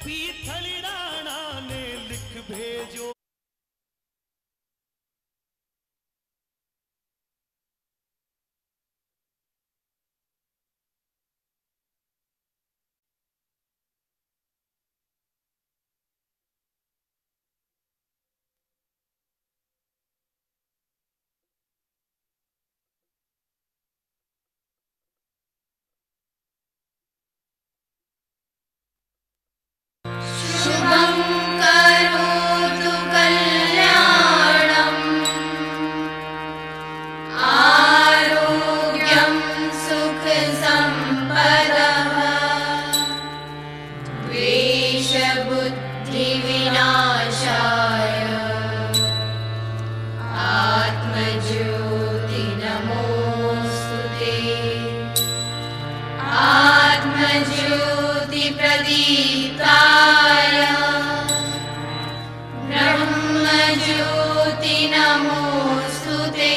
पीथली राणा ने लिख भेजो। शुभं करोतु कल्याणम् आरोग्यं सुख संपदः द्वेषबुद्धि विनाशाय आत्मज्योति नमोस्तुते आत्मज्योति प्रदीप्ताय ब्रह्मज्योति नमोस्तुते।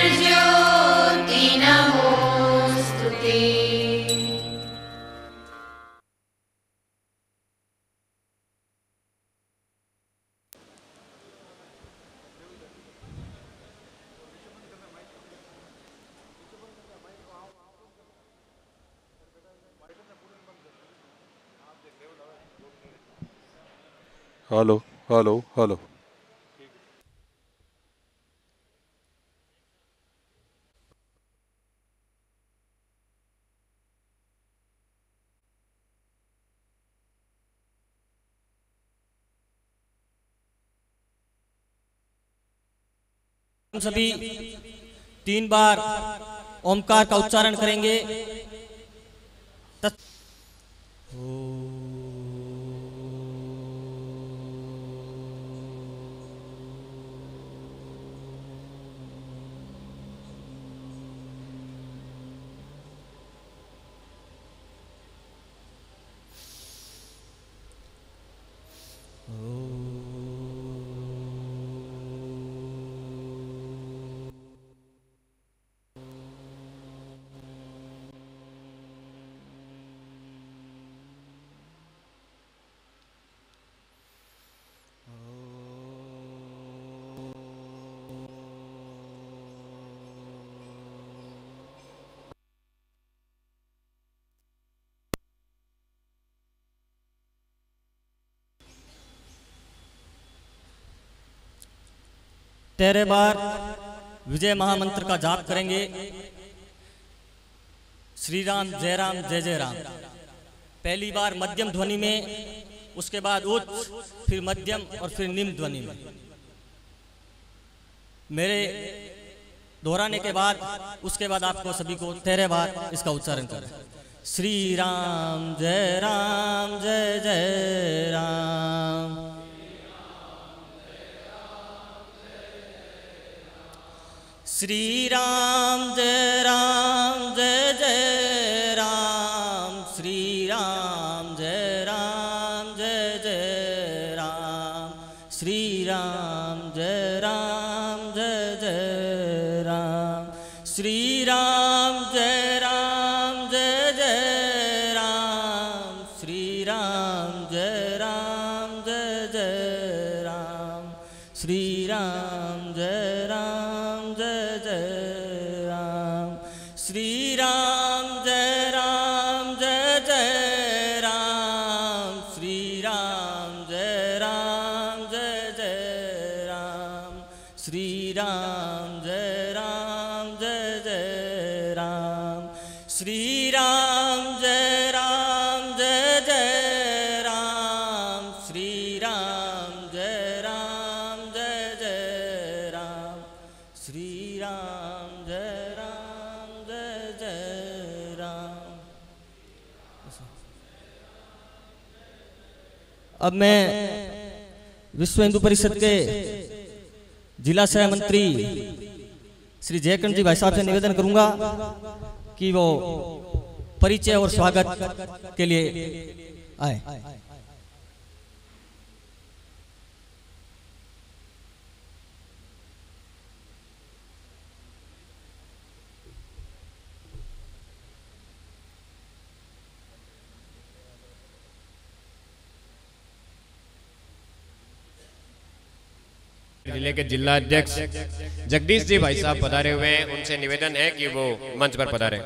गुरुर्ज्योति नमोस्तुते। Hello hello hello. हम सभी 3 बार ओमकार का उच्चारण करेंगे। तेरे बार विजय महामंत्र का जाप करेंगे। श्री राम जय जय राम। पहली बार मध्यम ध्वनि में, उसके बाद उच्च, फिर मध्यम और फिर निम्न ध्वनि में। मेरे दोहराने के बाद उसके बाद आपको सभी को 13 बार इसका उच्चारण करें। श्री राम जय जय राम। श्री राम जय जय राम। श्री राम जय जय राम। श्री राम जय जय राम। श्री राम जय जय राम। श्री राम जय जय राम। श्री राम जय श्री राम जय जय राम। श्री राम जय जय राम। श्री राम जय जय राम। श्री राम जय जय राम। श्री राम जय जय राम। श्री राम जय अब मैं विश्व हिंदू परिषद के जिला सह मंत्री श्री जयकर्ण जी भाई साहब से निवेदन करूंगा कि वो परिचय और स्वागत के लिए आए। जिले के जिला अध्यक्ष जगदीश जी भाई साहब पधारे हुए हैं, उनसे निवेदन है कि वो मंच पर पधारे।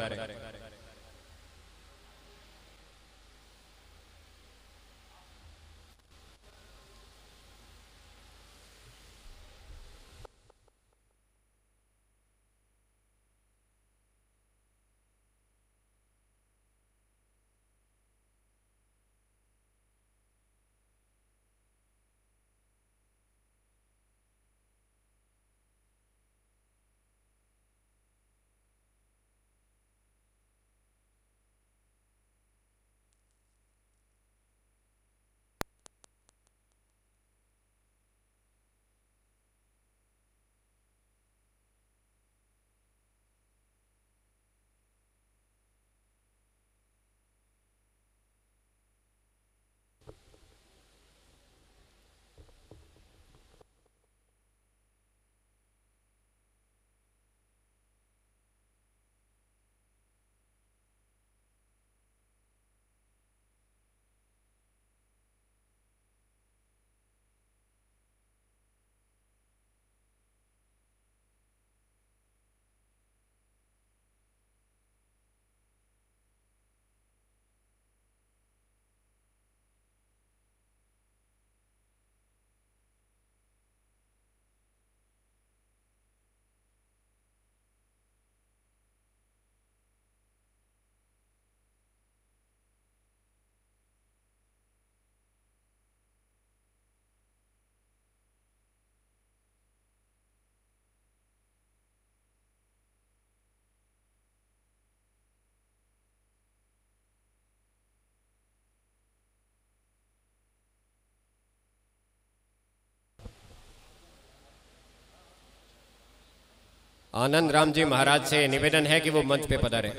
आनंद राम जी महाराज से निवेदन है कि वो मंच पे पधारे।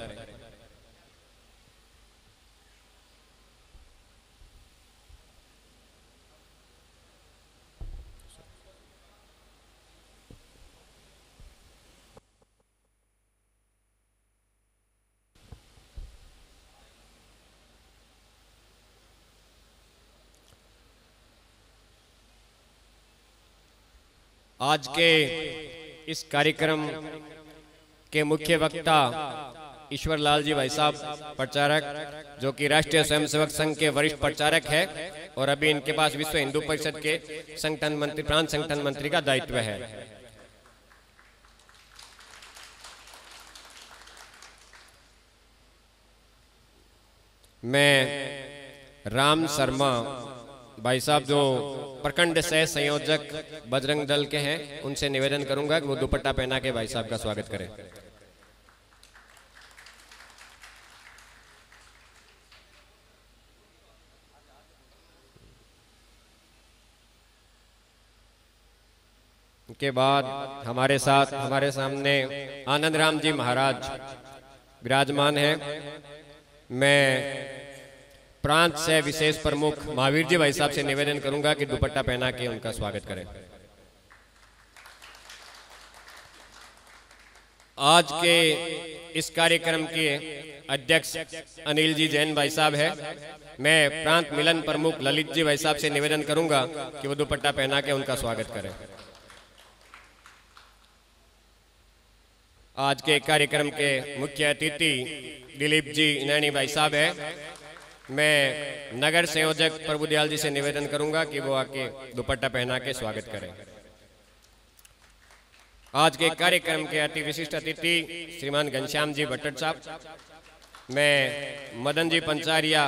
आज के इस कार्यक्रम के मुख्य वक्ता ईश्वर लाल जी भाई साहब प्रचारक, जो कि राष्ट्रीय स्वयंसेवक संघ के वरिष्ठ प्रचारक है और अभी इनके पास विश्व हिंदू परिषद के संगठन मंत्री, प्रांत संगठन मंत्री का दायित्व है। मैं राम शर्मा भाई साहब जो प्रखंड सह संयोजक बजरंग दल के हैं, उनसे निवेदन करूंगा कि वो दुपट्टा पहना के भाई साहब का स्वागत करें। के बाद हमारे साथ हमारे सामने आनंद राम जी महाराज विराजमान हैं। मैं प्रांत से विशेष प्रमुख महावीर जी भाई साहब से निवेदन करूंगा कि दुपट्टा पहना के उनका स्वागत करें। आज के इस कार्यक्रम के अध्यक्ष अनिल जी जैन भाई साहब है। मैं प्रांत मिलन प्रमुख ललित जी भाई साहब से निवेदन करूंगा कि वो दुपट्टा पहना के उनका स्वागत करें। आज के कार्यक्रम के मुख्य अतिथि दिलीप जी नैनी भाई साहब है। मैं नगर संयोजक प्रभुदयाल जी से निवेदन करूंगा कि वो आके दुपट्टा पहना के स्वागत करें। आज के कार्यक्रम के अति विशिष्ट अतिथि श्रीमान घनश्याम जी भट्ट साहब। मैं मदन जी पंचारिया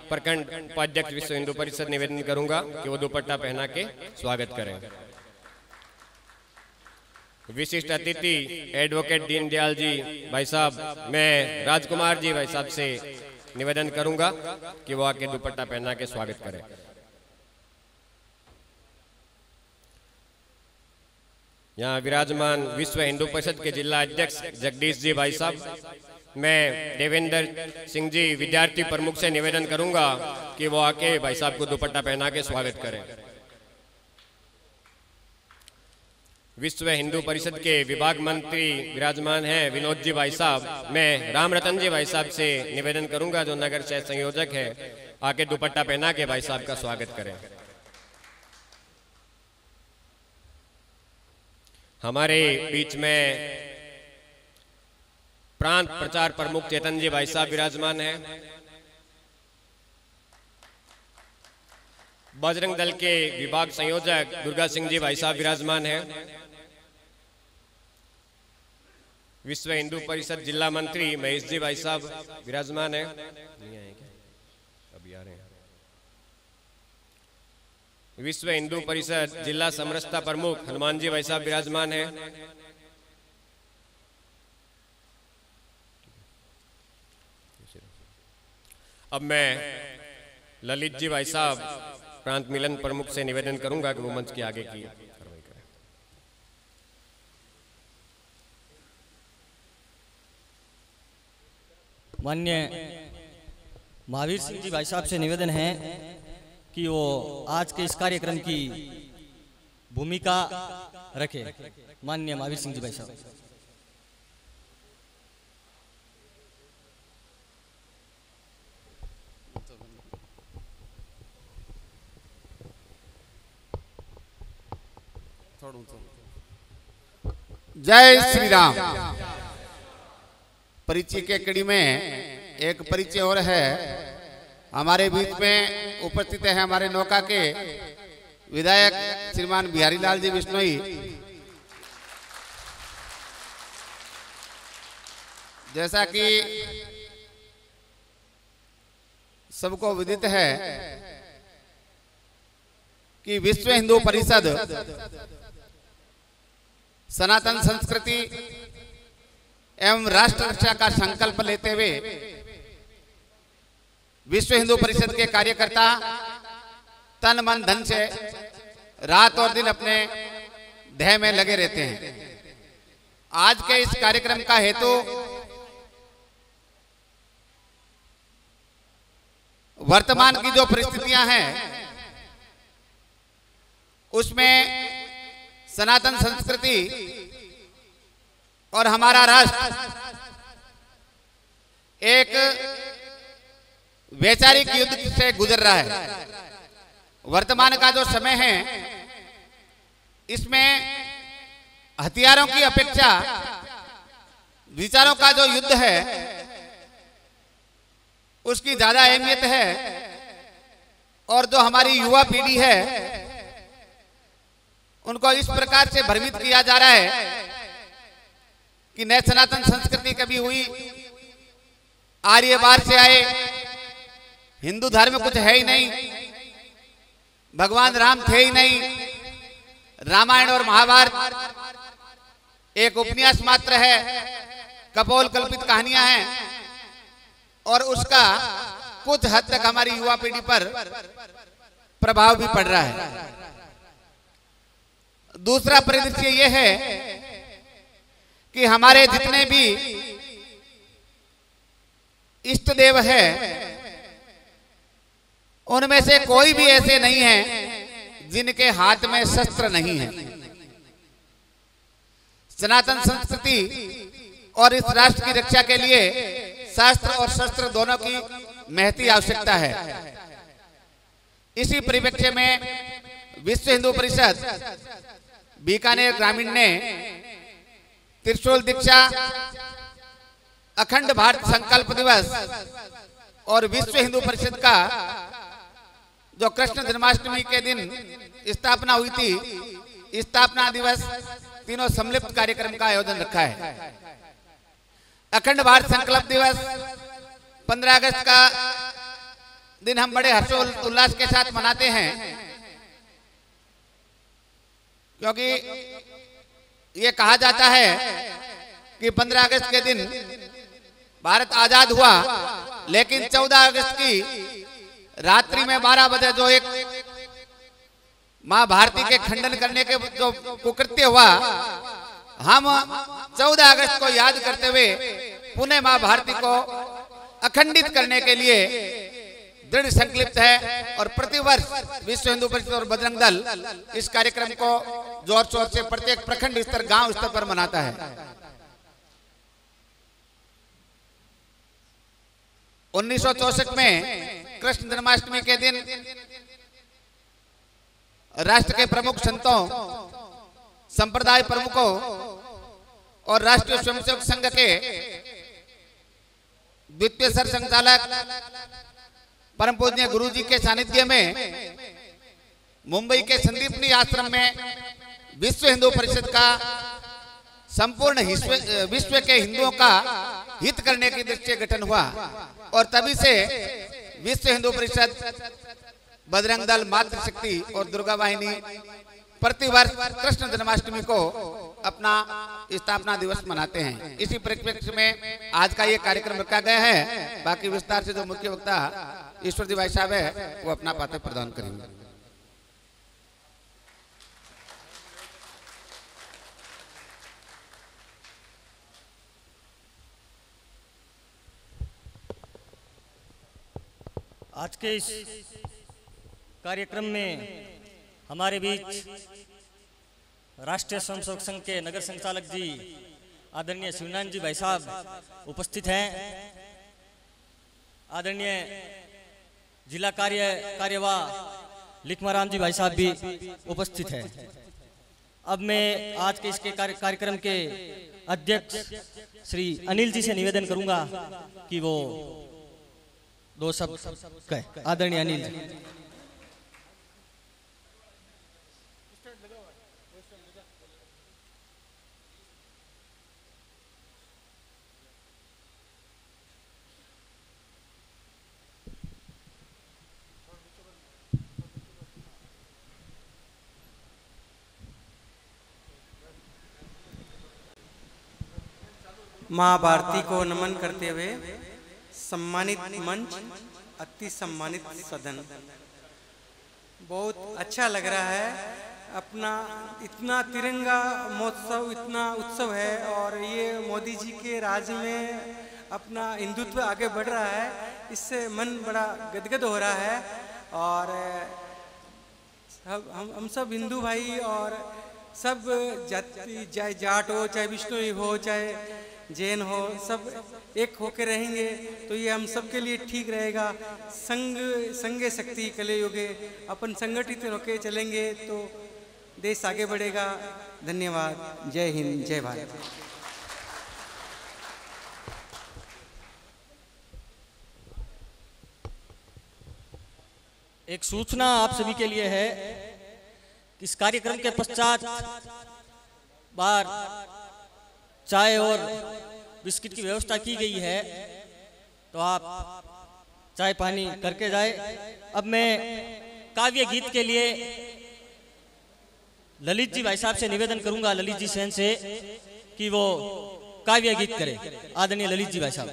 प्रखंड उपाध्यक्ष विश्व हिंदू परिषद निवेदन करूंगा कि वो दुपट्टा पहना के स्वागत करें। विशिष्ट अतिथि एडवोकेट दीनदयाल जी भाई साहब, मैं राजकुमार जी भाई साहब से निवेदन करूंगा कि वो आके दुपट्टा पहना के स्वागत करें। यहाँ विराजमान विश्व हिंदू परिषद के जिला अध्यक्ष जगदीश जी भाई साहब, मैं देवेंद्र सिंह जी विद्यार्थी प्रमुख से निवेदन करूंगा कि वो आके भाई साहब को दुपट्टा पहना के स्वागत करें। विश्व हिंदू परिषद के विभाग मंत्री विराजमान हैं विनोद जी भाई साहब। मैं राम रतन जी भाई साहब से निवेदन करूंगा, जो नगर सह संयोजक है, आके दुपट्टा पहना के भाई साहब का स्वागत करें। हमारे बीच में प्रांत प्रचार प्रमुख चेतन जी भाई साहब विराजमान हैं। बजरंग दल के विभाग संयोजक दुर्गा सिंह जी भाई साहब विराजमान हैं। विश्व हिंदू परिषद जिला मंत्री महेश जी भाई साहब विराजमान हैं। नहीं आए क्या? अभी आ रहे हैं। विश्व हिंदू परिषद जिला समरसता प्रमुख हनुमान जी भाई साहब विराजमान हैं। अब मैं ललित जी भाई साहब प्रांत मिलन प्रमुख से निवेदन करूंगा कि वो मंच के आगे की कार्रवाई करें। माननीय महावीर सिंह जी भाई साहब से निवेदन है कि वो आज के इस कार्यक्रम की भूमिका रखे। माननीय महावीर सिंह जी भाई साहब। जय श्री राम। परिचय के कड़ी में एक परिचय और है। हमारे बीच में उपस्थित है हमारे नौका के विधायक श्रीमान बिहारी लाल जी बिश्नोई। जैसा कि सबको विदित है कि विश्व हिंदू परिषद सनातन संस्कृति एवं राष्ट्र रक्षा का संकल्प लेते हुए विश्व हिंदू परिषद के कार्यकर्ता तन मन धन से रात और दिन अपने ध्येय में लगे रहते हैं। आज के इस कार्यक्रम का हेतु वर्तमान की जो परिस्थितियां हैं उसमें सनातन संस्कृति और हमारा राष्ट्र एक वैचारिक युद्ध से गुजर रहा है। वर्तमान का जो समय है इसमें हथियारों की अपेक्षा विचारों का जो युद्ध है उसकी ज्यादा अहमियत है। और जो हमारी युवा पीढ़ी है उनको इस प्रकार से भ्रमित किया जा रहा है कि न सनातन संस्कृति कभी हुई, आर्यवार से आए, हिंदू धर्म कुछ है ही नहीं, भगवान राम थे ही नहीं, रामायण और महाभारत एक उपन्यास मात्र है, कपोल कल्पित कहानियां हैं और उसका कुछ हद तक हमारी युवा पीढ़ी पर प्रभाव भी पड़ रहा है। दूसरा परिदृश्य यह है कि हमारे जितने भी इष्ट देव है उनमें से कोई भी ऐसे नहीं है जिनके हाथ में शस्त्र नहीं है। सनातन संस्कृति और इस राष्ट्र की रक्षा के लिए शास्त्र और शस्त्र दोनों की महती आवश्यकता है। इसी परिप्रेक्ष्य में विश्व हिंदू परिषद बीकानेर ग्रामीण ने त्रिशूल दीक्षा, अखंड भारत संकल्प दिवस और विश्व हिंदू परिषद का जो कृष्ण जन्माष्टमी के दिन स्थापना हुई थी, स्थापना दिवस तीनों सम्मिलित कार्यक्रम का आयोजन रखा है। अखंड भारत संकल्प दिवस 15 अगस्त का दिन हम बड़े हर्षोल्लास के साथ मनाते हैं क्योंकि ये कहा जाता है कि 15 अगस्त के दिन भारत आजाद हुआ, लेकिन 14 अगस्त की रात्रि में 12 बजे जो एक मां भारती के खंडन करने के जो कुकृत्य हुआ, हम 14 अगस्त को याद करते हुए पुनः मां भारती को अखंडित करने के लिए दृढ़ संकल्पित है। और प्रतिवर्ष विश्व हिंदू परिषद और बजरंग दल इस कार्यक्रम को जोर शोर से प्रत्येक प्रखंड स्तर, गांव स्तर पर मनाता है। 1964 में कृष्ण जन्माष्टमी के दिन राष्ट्र के प्रमुख संतों संप्रदाय प्रमुखों और राष्ट्रीय स्वयंसेवक संघ के द्वितीय सर संचालक परम पूजनीय गुरु जी के सानिध्य में मुंबई के संदीपनी आश्रम में विश्व हिंदू परिषद का संपूर्ण विश्व के हिंदुओं का हित करने की दृष्टि गठन हुआ और तभी से विश्व हिंदू परिषद, बजरंग दल, मातृशक्ति और दुर्गा वाहिनी प्रतिवर्ष कृष्ण जन्माष्टमी को अपना स्थापना दिवस मनाते हैं। इसी परिप्रेक्ष्य में आज का ये कार्यक्रम रखा गया है। बाकी विस्तार से जो मुख्य वक्ता ईश्वर जी भाई साहब है वो अपना पात्र प्रदान करेंगे। आज के इस कार्यक्रम में हमारे बीच राष्ट्रीय स्वयंसेवक संघ के नगर संचालक जी आदरणीय शिवनारायण जी भाई साहब उपस्थित हैं। आदरणीय जिला कार्यवाह लिखमाराम जी भाई साहब भी उपस्थित हैं। अब मैं आज के इसके कार्यक्रम के अध्यक्ष श्री अनिल जी से निवेदन करूंगा कि वो दो शब्द कहे। आदरणीय अनिल जी। माँ भारती को नमन करते हुए सम्मानित मंच, अति सम्मानित सदन, बहुत अच्छा लग रहा है। अपना इतना तिरंगा महोत्सव, इतना उत्सव है और ये मोदी जी के राज में अपना हिंदुत्व आगे बढ़ रहा है, इससे मन बड़ा गदगद हो रहा है। और हम सब हिंदू भाई और सब जाति, चाहे जाट हो, चाहे विष्णुई हो, चाहे जैन हो, सब एक होकर रहेंगे तो ये हम सब के लिए ठीक रहेगा। संगे शक्ति कलयुगे, अपन संगठित होकर चलेंगे तो देश आगे बढ़ेगा। धन्यवाद। जय हिंद, जय भारत। एक सूचना आप सभी के लिए है कि इस कार्यक्रम के पश्चात बाहर चाय और बिस्किट की व्यवस्था की गई है, तो आप चाय पानी करके जाए। अब मैं काव्य गीत के लिए ललित जी भाई साहब से निवेदन करूंगा, ललित जी सेन से, कि वो काव्य गीत करे। आदरणीय ललित जी भाई साहब।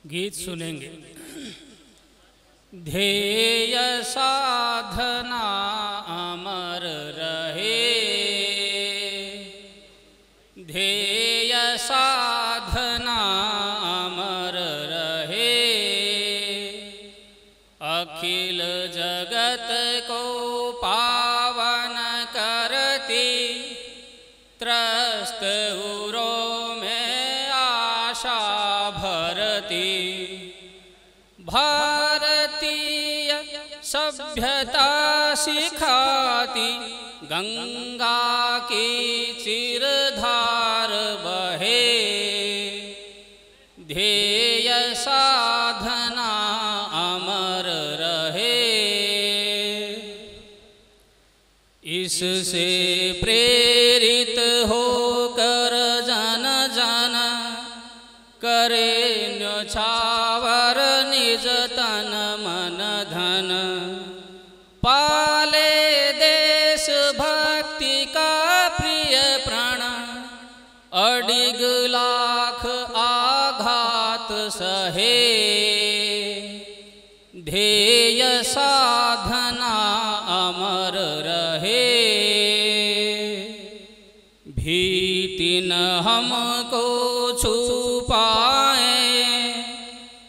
गीत सुनेंगे। ध्येय साधना अमर रहे, ध्येय साधना अमर रहे, अखिल जगत को पावन करती, त्रस्त उरों में आशा भरती, भारतीय सभ्यता सिखाती, गंगा की चिरधार बहे, ध्येय साधना अमर रहे। इससे प्रेरित होकर जन जन करे न्योछावर निज तन मन धन, पाले देश भक्ति का प्रिय प्रण, अडिग लाख आघात सहे, ध्येय साधना अमर रहे। भीति न हमको छुपाए,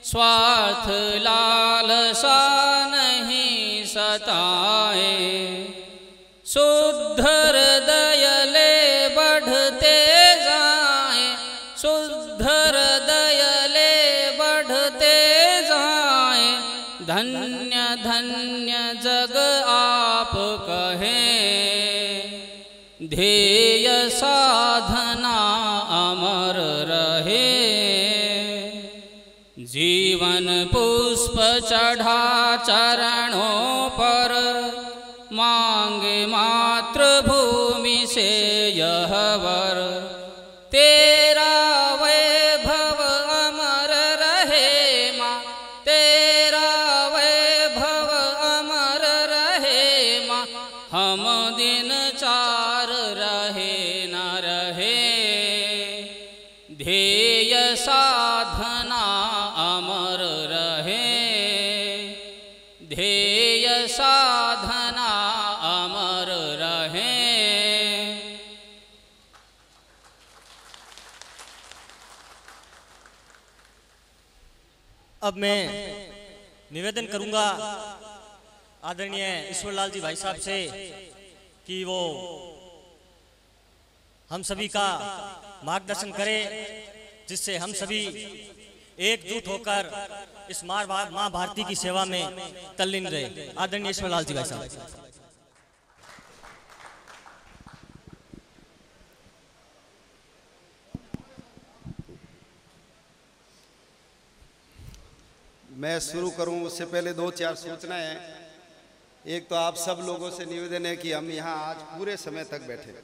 स्वार्थ लालसा नहीं सताए, शुद्ध हृदय ले बढ़ते जाए, शुद्ध धन्य धन्य जग आप कहे, ध्येय साधना अमर रहे। जीवन पुष्प चढ़ा चरणों पर, मांगे मातृभूमि से यह वर। तेरा वैभव अमर रहे माँ, तेरा वैभव अमर रहे माँ। हम दिन चार रहे न रहे, ध्येय साधना अमर रहे, ध्येय साधना अमर रहे। अब मैं निवेदन करूंगा आदरणीय ईश्वरलाल जी भाई साहब से कि वो हम सभी का मार्गदर्शन करें, जिससे हम सभी एकजुट होकर इस माँ भारती की सेवा में तल्लीन रहे। आदरणीय ईश्वरलाल जी भाई साहब। मैं शुरू करूं उससे पहले दो चार सूचनाएं हैं। एक तो आप सब लोगों से निवेदन है कि हम यहाँ आज पूरे समय तक बैठे।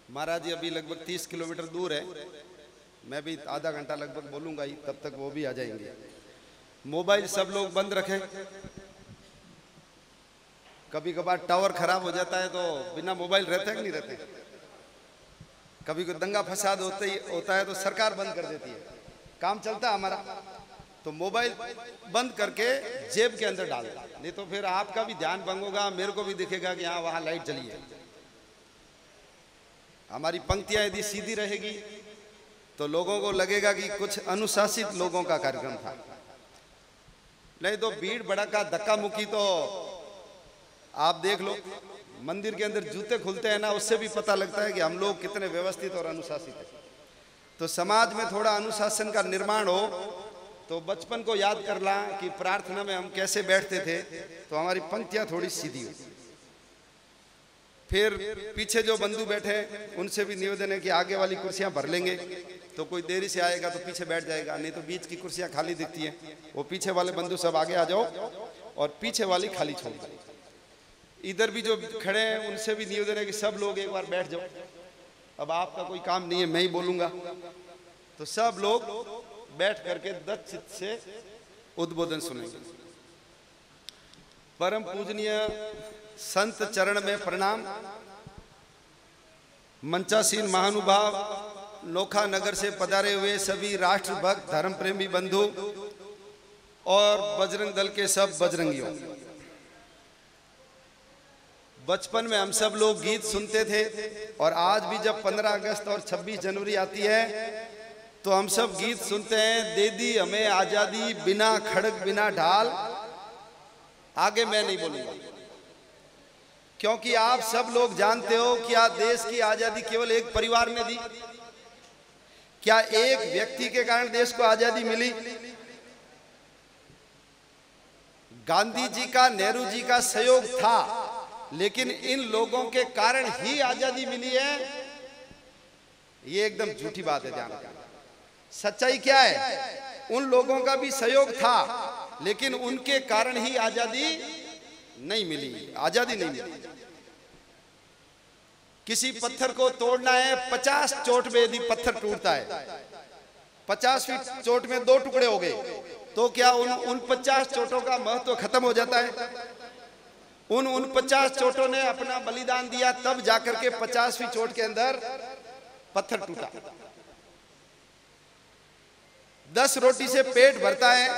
महाराज जी अभी लगभग 30 किलोमीटर दूर है, मैं भी आधा घंटा लगभग बोलूँगा ही, तब तक वो भी आ जाएंगे। मोबाइल सब लोग बंद रखें। कभी कभार टावर खराब हो जाता है तो बिना मोबाइल रहते हैं कि नहीं रहते। कभी कोई दंगा फसाद होता है तो सरकार बंद कर देती है, काम चलता है हमारा। तो मोबाइल बंद करके जेब के अंदर डाल, नहीं तो फिर आपका भी ध्यान भंग होगा, मेरे को भी दिखेगा कि हाँ वहाँ लाइट जली है। हमारी पंक्तियाँ यदि सीधी रहेगी तो लोगों को लगेगा कि कुछ अनुशासित लोगों का कार्यक्रम था, नहीं तो भीड़ भड़का धक्का मुक्की तो आप देख लो। मंदिर के अंदर जूते खुलते हैं ना, उससे भी पता लगता है कि हम लोग कितने व्यवस्थित और अनुशासित हैं। तो समाज में थोड़ा अनुशासन का निर्माण हो तो बचपन को याद कर ला कि प्रार्थना में हम कैसे बैठते थे, तो हमारी पंक्तियां थोड़ी सीधी हो। फिर पीछे जो बंधु बैठे उनसे भी निवेदन है कि आगे वाली कुर्सियां भर लेंगे, तो कोई देरी से आएगा तो पीछे बैठ जाएगा, नहीं तो बीच की कुर्सियां खाली दिखती हैं। वो पीछे वाले बंधु सब आगे आ जाओ और पीछे वाली खाली छोड़ दो। इधर भी जो खड़े हैं उनसे भी निवेदन है कि सब लोग एक बार बैठ जाओ। अब आपका कोई काम नहीं है, मैं ही बोलूंगा, तो सब लोग बैठ करके दत्त से उद्बोधन सुनेंगे। परम पूजनीय संत चरण में प्रणाम। मंचासीन महानुभाव, नोखा नगर से पधारे हुए सभी राष्ट्रभक्त धर्म प्रेमी बंधु और बजरंग दल के सब बजरंगियों। बचपन में हम सब लोग गीत सुनते थे और आज भी जब 15 अगस्त और 26 जनवरी आती है तो हम सब गीत सुनते हैं। दे दी हमें आजादी बिना खड़ग बिना ढाल। आगे मैं नहीं बोलूंगा क्योंकि आप सब लोग जानते हो क्या देश की आजादी केवल एक परिवार ने दी? क्या एक व्यक्ति के कारण देश को आजादी मिली? गांधी जी का, नेहरू जी का सहयोग था, लेकिन इन लोगों के कारण ही आजादी मिली है। ये एकदम झूठी बात है। ध्यान रखना, सच्चाई क्या है? उन लोगों का भी सहयोग था, लेकिन उनके कारण ही आजादी नहीं मिली, आजादी नहीं मिली। किसी पत्थर को तोड़ना है, 50 चोट में यदि पत्थर टूटता है, 50वीं चोट में 2 टुकड़े हो गए, तो क्या उन 50 चोटों का महत्व खत्म हो जाता है? उन 50 चोटों ने अपना बलिदान दिया, तब जाकर के 50वीं चोट के अंदर पत्थर टूटा। 10 रोटी से पेट भरता है,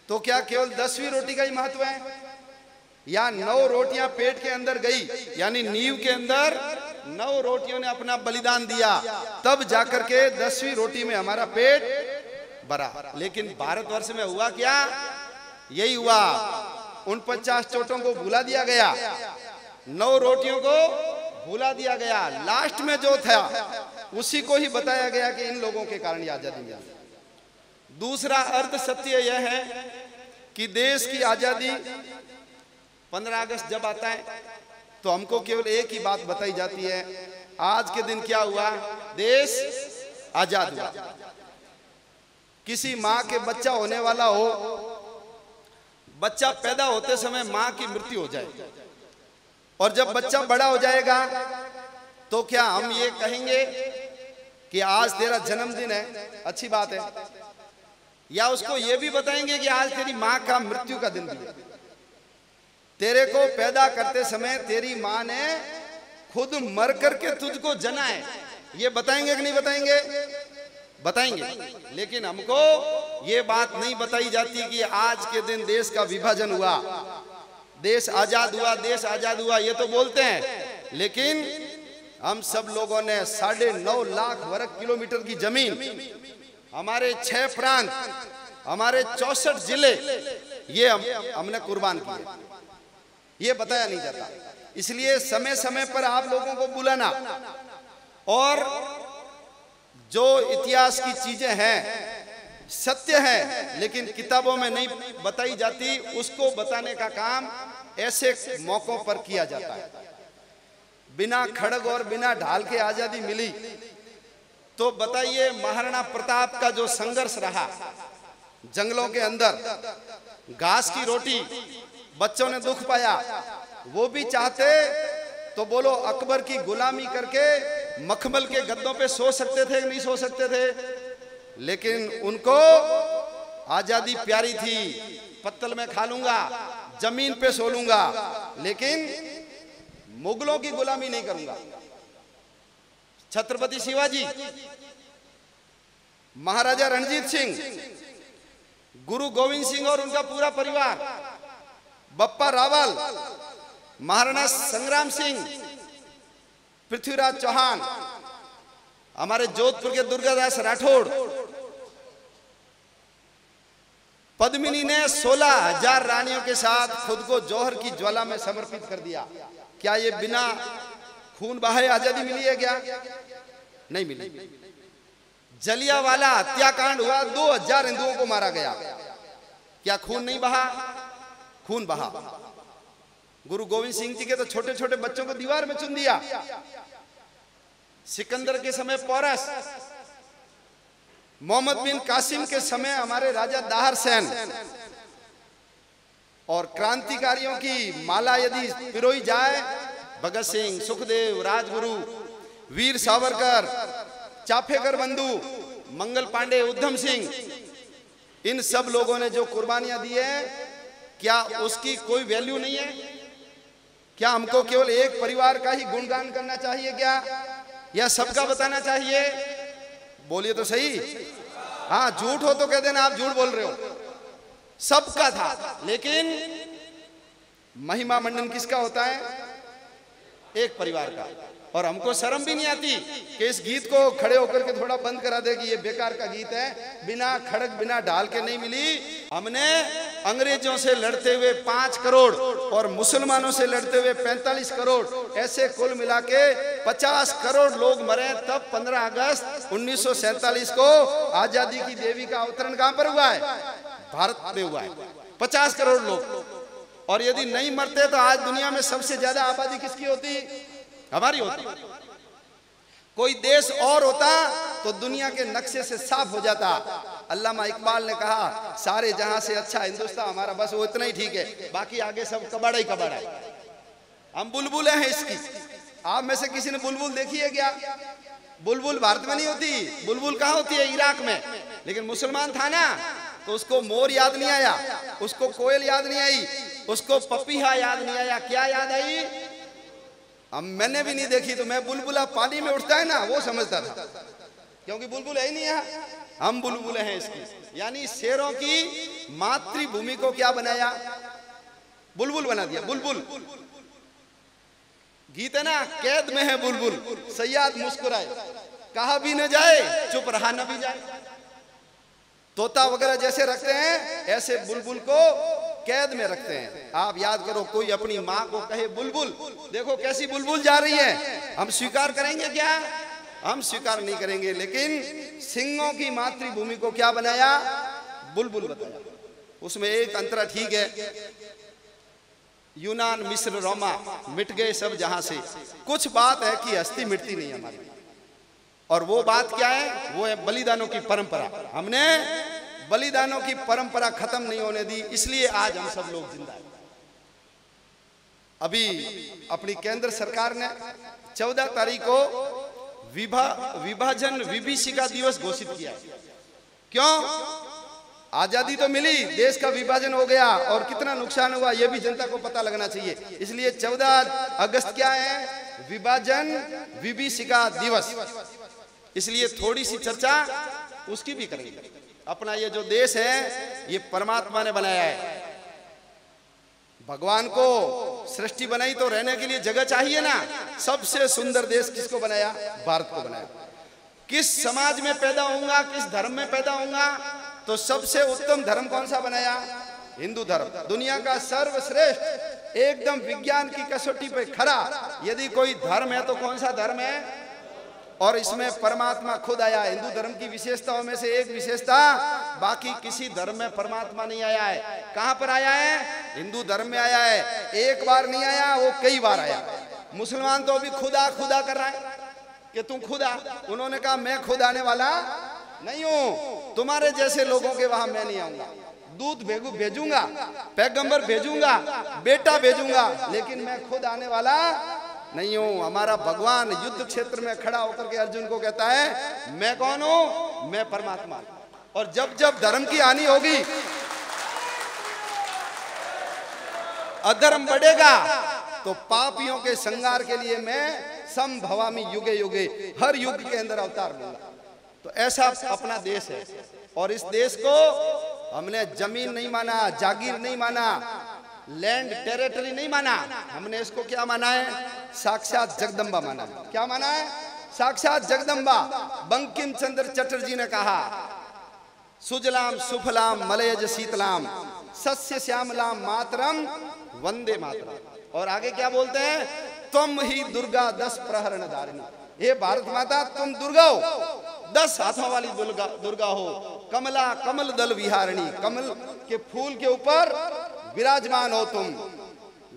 तो क्या केवल 10वीं रोटी का ही महत्व है? या 9 रोटियां पेट के अंदर गई, यानी नींव के अंदर 9 रोटियों ने अपना बलिदान दिया, तब जाकर के 10वीं रोटी में हमारा पेट भरा। लेकिन भारतवर्ष में हुआ क्या? यही हुआ, उन 50 चोटों को भुला दिया गया, 9 रोटियों को भुला दिया गया। लास्ट में जो था उसी को ही बताया गया कि इन लोगों के कारण आजादी मिली। दूसरा अर्थ सत्य यह है कि देश की आजादी 15 अगस्त जब आता है तो हमको केवल एक ही बात बताई जाती है, आज के दिन क्या हुआ, देश आजाद हुआ। किसी माँ के बच्चा होने वाला हो, बच्चा पैदा होते समय माँ की मृत्यु हो जाए, और जब बच्चा बड़ा हो जाएगा तो क्या हम ये कहेंगे कि आज तेरा जन्मदिन है, अच्छी बात है, या उसको ये भी बताएंगे कि आज तेरी माँ का मृत्यु का दिन भी है। तेरे को पैदा करते समय तेरी माँ ने खुद मर करके तुझको जना है, ये बताएंगे कि नहीं बताएंगे? बताएंगे। लेकिन हमको ये बात नहीं बताई जाती कि आज के दिन देश का विभाजन हुआ, देश आजाद हुआ, देश आजाद हुआ, ये तो बोलते हैं, लेकिन हम सब लोगों ने 9.5 लाख वर्ग किलोमीटर की जमीन, हमारे 6 प्रांत, हमारे 64 जिले, ये हमने कुर्बान किए, ये बताया नहीं जाता। इसलिए समय समय पर आप लोगों को बुलाना, और जो इतिहास की चीजें हैं सत्य है लेकिन किताबों में नहीं बताई जाती, उसको बताने का काम ऐसे मौकों पर किया जाता है। बिना खड़ग और बिना ढाल के आजादी मिली, तो बताइए महाराणा प्रताप का जो संघर्ष रहा जंगलों के अंदर, घास की रोटी, बच्चों ने दुख पाया, वो भी चाहते तो बोलो अकबर की गुलामी करके मखमल के गद्दों पे सो सकते थे कि नहीं सो सकते थे, लेकिन उनको आजादी प्यारी थी। पत्तल में खा लूंगा, जमीन पे सो लूंगा, लेकिन मुगलों की गुलामी नहीं करूंगा। छत्रपति शिवाजी, महाराजा रणजीत सिंह, गुरु गोविंद सिंह और उनका पूरा परिवार, बप्पा रावल, महाराणा संग्राम सिंह, पृथ्वीराज चौहान, हमारे जोधपुर के दुर्गादास राठौड़, पद्मिनी ने 16,000 रानियों के साथ खुद को जौहर की ज्वाला में समर्पित कर दिया। क्या ये बिना खून बहाए आजादी मिली है? क्या नहीं मिली। जलियांवाला हत्याकांड हुआ, 2000 हिंदुओं को मारा गया, क्या खून नहीं बहा? खून बहा। गुरु गोविंद सिंह जी के तो छोटे छोटे बच्चों को दीवार में चुन दिया। सिकंदर के समय पोरस, मोहम्मद बिन कासिम के समय हमारे राजा दाहर सेन, और क्रांतिकारियों की माला यदि पिरोई जाए, भगत सिंह, सुखदेव, राजगुरु, वीर सावरकर, चाफेकर बंधु, मंगल पांडे, उधम सिंह, इन सब लोगों ने जो कुर्बानियां दी है, क्या उसकी कोई वैल्यू नहीं है? क्या हमको केवल एक परिवार का ही गुणगान करना चाहिए क्या, या सबका बताना चाहिए? बोलिए तो सही। हाँ, झूठ हो तो कह देना आप झूठ बोल रहे हो। सबका था, लेकिन महिमा मंडन किसका होता है? एक परिवार का। और हमको शर्म भी नहीं आती कि इस गीत को खड़े होकर के थोड़ा बंद करा दे कि ये बेकार का गीत है, बिना खड़ग बिना ढाल के नहीं मिली। हमने अंग्रेजों से लड़ते हुए 5 करोड़ और मुसलमानों से लड़ते हुए 45 करोड़, ऐसे कुल मिला के 50 करोड़ लोग मरे। तब 15 अगस्त 1947 को आजादी की देवी का अवतरण कहां पर हुआ है? भारत में हुआ है। 50 करोड़ लोग। और यदि नहीं मरते तो आज दुनिया में सबसे ज्यादा आबादी किसकी होती? हमारी होती। कोई देश और होता तो दुनिया के नक्शे से साफ हो जाता। अल्लामा इकबाल ने कहा, सारे जहां से अच्छा हिंदुस्तान हमारा, बस वो इतना ही ठीक है, बाकी आगे सब कबाड़ा ही कबाड़ा है। हम बुलबुल हैं इसकी। आप में से किसी ने बुलबुल देखी है क्या? बुलबुल भारत में नहीं होती, बुलबुल कहाँ होती है? इराक में। लेकिन मुसलमान था ना, तो उसको मोर याद नहीं आया, उसको कोयल याद नहीं आई, उसको पपीहा याद नहीं आया। क्या याद आई? मैंने भी नहीं देखी, तो मैं बुलबुला पानी में उठता है ना, वो समझता था, क्योंकि बुलबुल है ही नहीं है। हम बुलबुल हैं इसकी। यानी शेरों की मातृभूमि को क्या बनाया? बुलबुल बना दिया। बुलबुल गीत है ना, कैद में है बुलबुल, सयाद मुस्कुराए, कहा भी न जाए, चुप रहा न भी जाए। तोता वगैरह जैसे रखते हैं, ऐसे बुलबुल को कैद में रखते हैं। आप याद करो, कोई अपनी माँ को कहे बुलबुल, देखो कैसी बुलबुल जा रही है, हम स्वीकार करेंगे क्या? हम स्वीकार नहीं करेंगे। लेकिन सिंहों की मातृभूमि को क्या बनाया? बुलबुल बताया। उसमें एक अंतरा ठीक है, यूनान मिस्र रोमा मिट गए सब जहां से, कुछ बात है कि हस्ती मिटती नहीं हमारी। और वो बात क्या है? वो है बलिदानों की परंपरा। हमने बलिदानों की परंपरा खत्म नहीं होने दी, इसलिए आज हम सब लोग जिंदा हैं। अभी अपनी केंद्र सरकार ने 14 तारीख को विभाजन विभीषिका दिवस घोषित किया। क्यों? आजादी तो मिली, देश का विभाजन हो गया और कितना नुकसान हुआ ये भी जनता को पता लगना चाहिए। इसलिए 14 अगस्त क्या है? विभाजन विभीषिका दिवस। इसलिए थोड़ी सी चर्चा उसकी भी करेंगे। अपना ये जो देश है ये परमात्मा ने बनाया है। भगवान को सृष्टि बनाई तो रहने के लिए जगह चाहिए ना। सबसे सुंदर देश किसको बनाया? भारत को बनाया। किस समाज में पैदा होऊंगा, किस धर्म में पैदा होऊंगा, तो सबसे उत्तम धर्म कौन सा बनाया? हिंदू धर्म। दुनिया का सर्वश्रेष्ठ, एकदम विज्ञान की कसौटी पे खरा यदि कोई धर्म है तो कौन सा धर्म है? और इसमें परमात्मा खुद आया। हिंदू धर्म की विशेषताओं में से एक विशेषता, बाकी किसी धर्म में परमात्मा नहीं आया है। कहां पर आया है? हिंदू धर्म में आया है। एक बार नहीं आया, वो कई बार आया। मुसलमान तो अभी खुदा खुदा कर रहा है कि तू खुदा। उन्होंने कहा मैं खुद आने वाला नहीं हूं, तुम्हारे जैसे लोगों के वहां मैं नहीं आऊंगा। दूत भेजूंगा, पैगंबर भेजूंगा, बेटा भेजूंगा, लेकिन मैं खुद आने वाला नहीं हूं। हमारा भगवान युद्ध क्षेत्र में खड़ा होकर के अर्जुन को कहता है मैं कौन हूं? मैं परमात्मा। और जब जब धर्म की हानि होगी, अधर्म बढ़ेगा, तो पापियों के संहार के लिए मैं संभवामी युगे युगे, हर युग के अंदर अवतार लूंगा। तो ऐसा अपना देश है। और इस देश को हमने जमीन नहीं माना, जागीर नहीं माना, लैंड टेरिटरी नहीं माना। हमने इसको क्या माना है? साक्षात जगदम्बा माना है। क्या माना है? साक्षात जगदम्बा। बंकिम चंद्र चटर्जी ने कहा सुजलाम सुफलाम मलयज शीतलाम सस्य श्यामलाम मातरम वंदे मातरम। और आगे क्या बोलते हैं? तुम ही दुर्गा 10 प्रहरण धारिणी। हे भारत माता, तुम दुर्गा हो, 10 हाथों वाली दुर्गा हो। कमला कमल दल विहारिणी, कमल के फूल के ऊपर विराजमान हो तुम।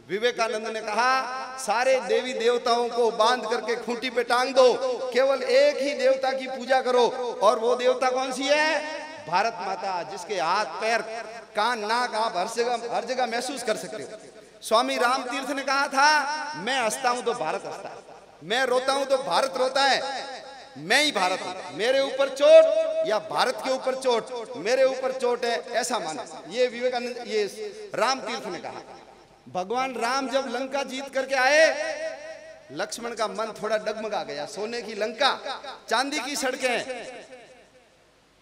विवेकानंद ने कहा सारे देवी देवताओं को बांध करके खूंटी पे टांग दो, केवल एक ही देवता की पूजा करो। और वो देवता कौन सी है? भारत माता, जिसके हाथ पैर कान नाक आप हर जगह महसूस कर सकते हो। स्वामी राम तीर्थ ने कहा था मैं हंसता हूं तो भारत हंसता है, मैं रोता हूं तो भारत रोता है, मैं ही भारत हूं। मेरे ऊपर चोट या भारत के ऊपर चोट, मेरे ऊपर चोट है, ऐसा माना। ये विवेकानंद, ये राम तीर्थ ने कहा। भगवान राम जब लंका जीत करके आए, लक्ष्मण का मन थोड़ा डगमगा गया। सोने की लंका, चांदी की सड़कें,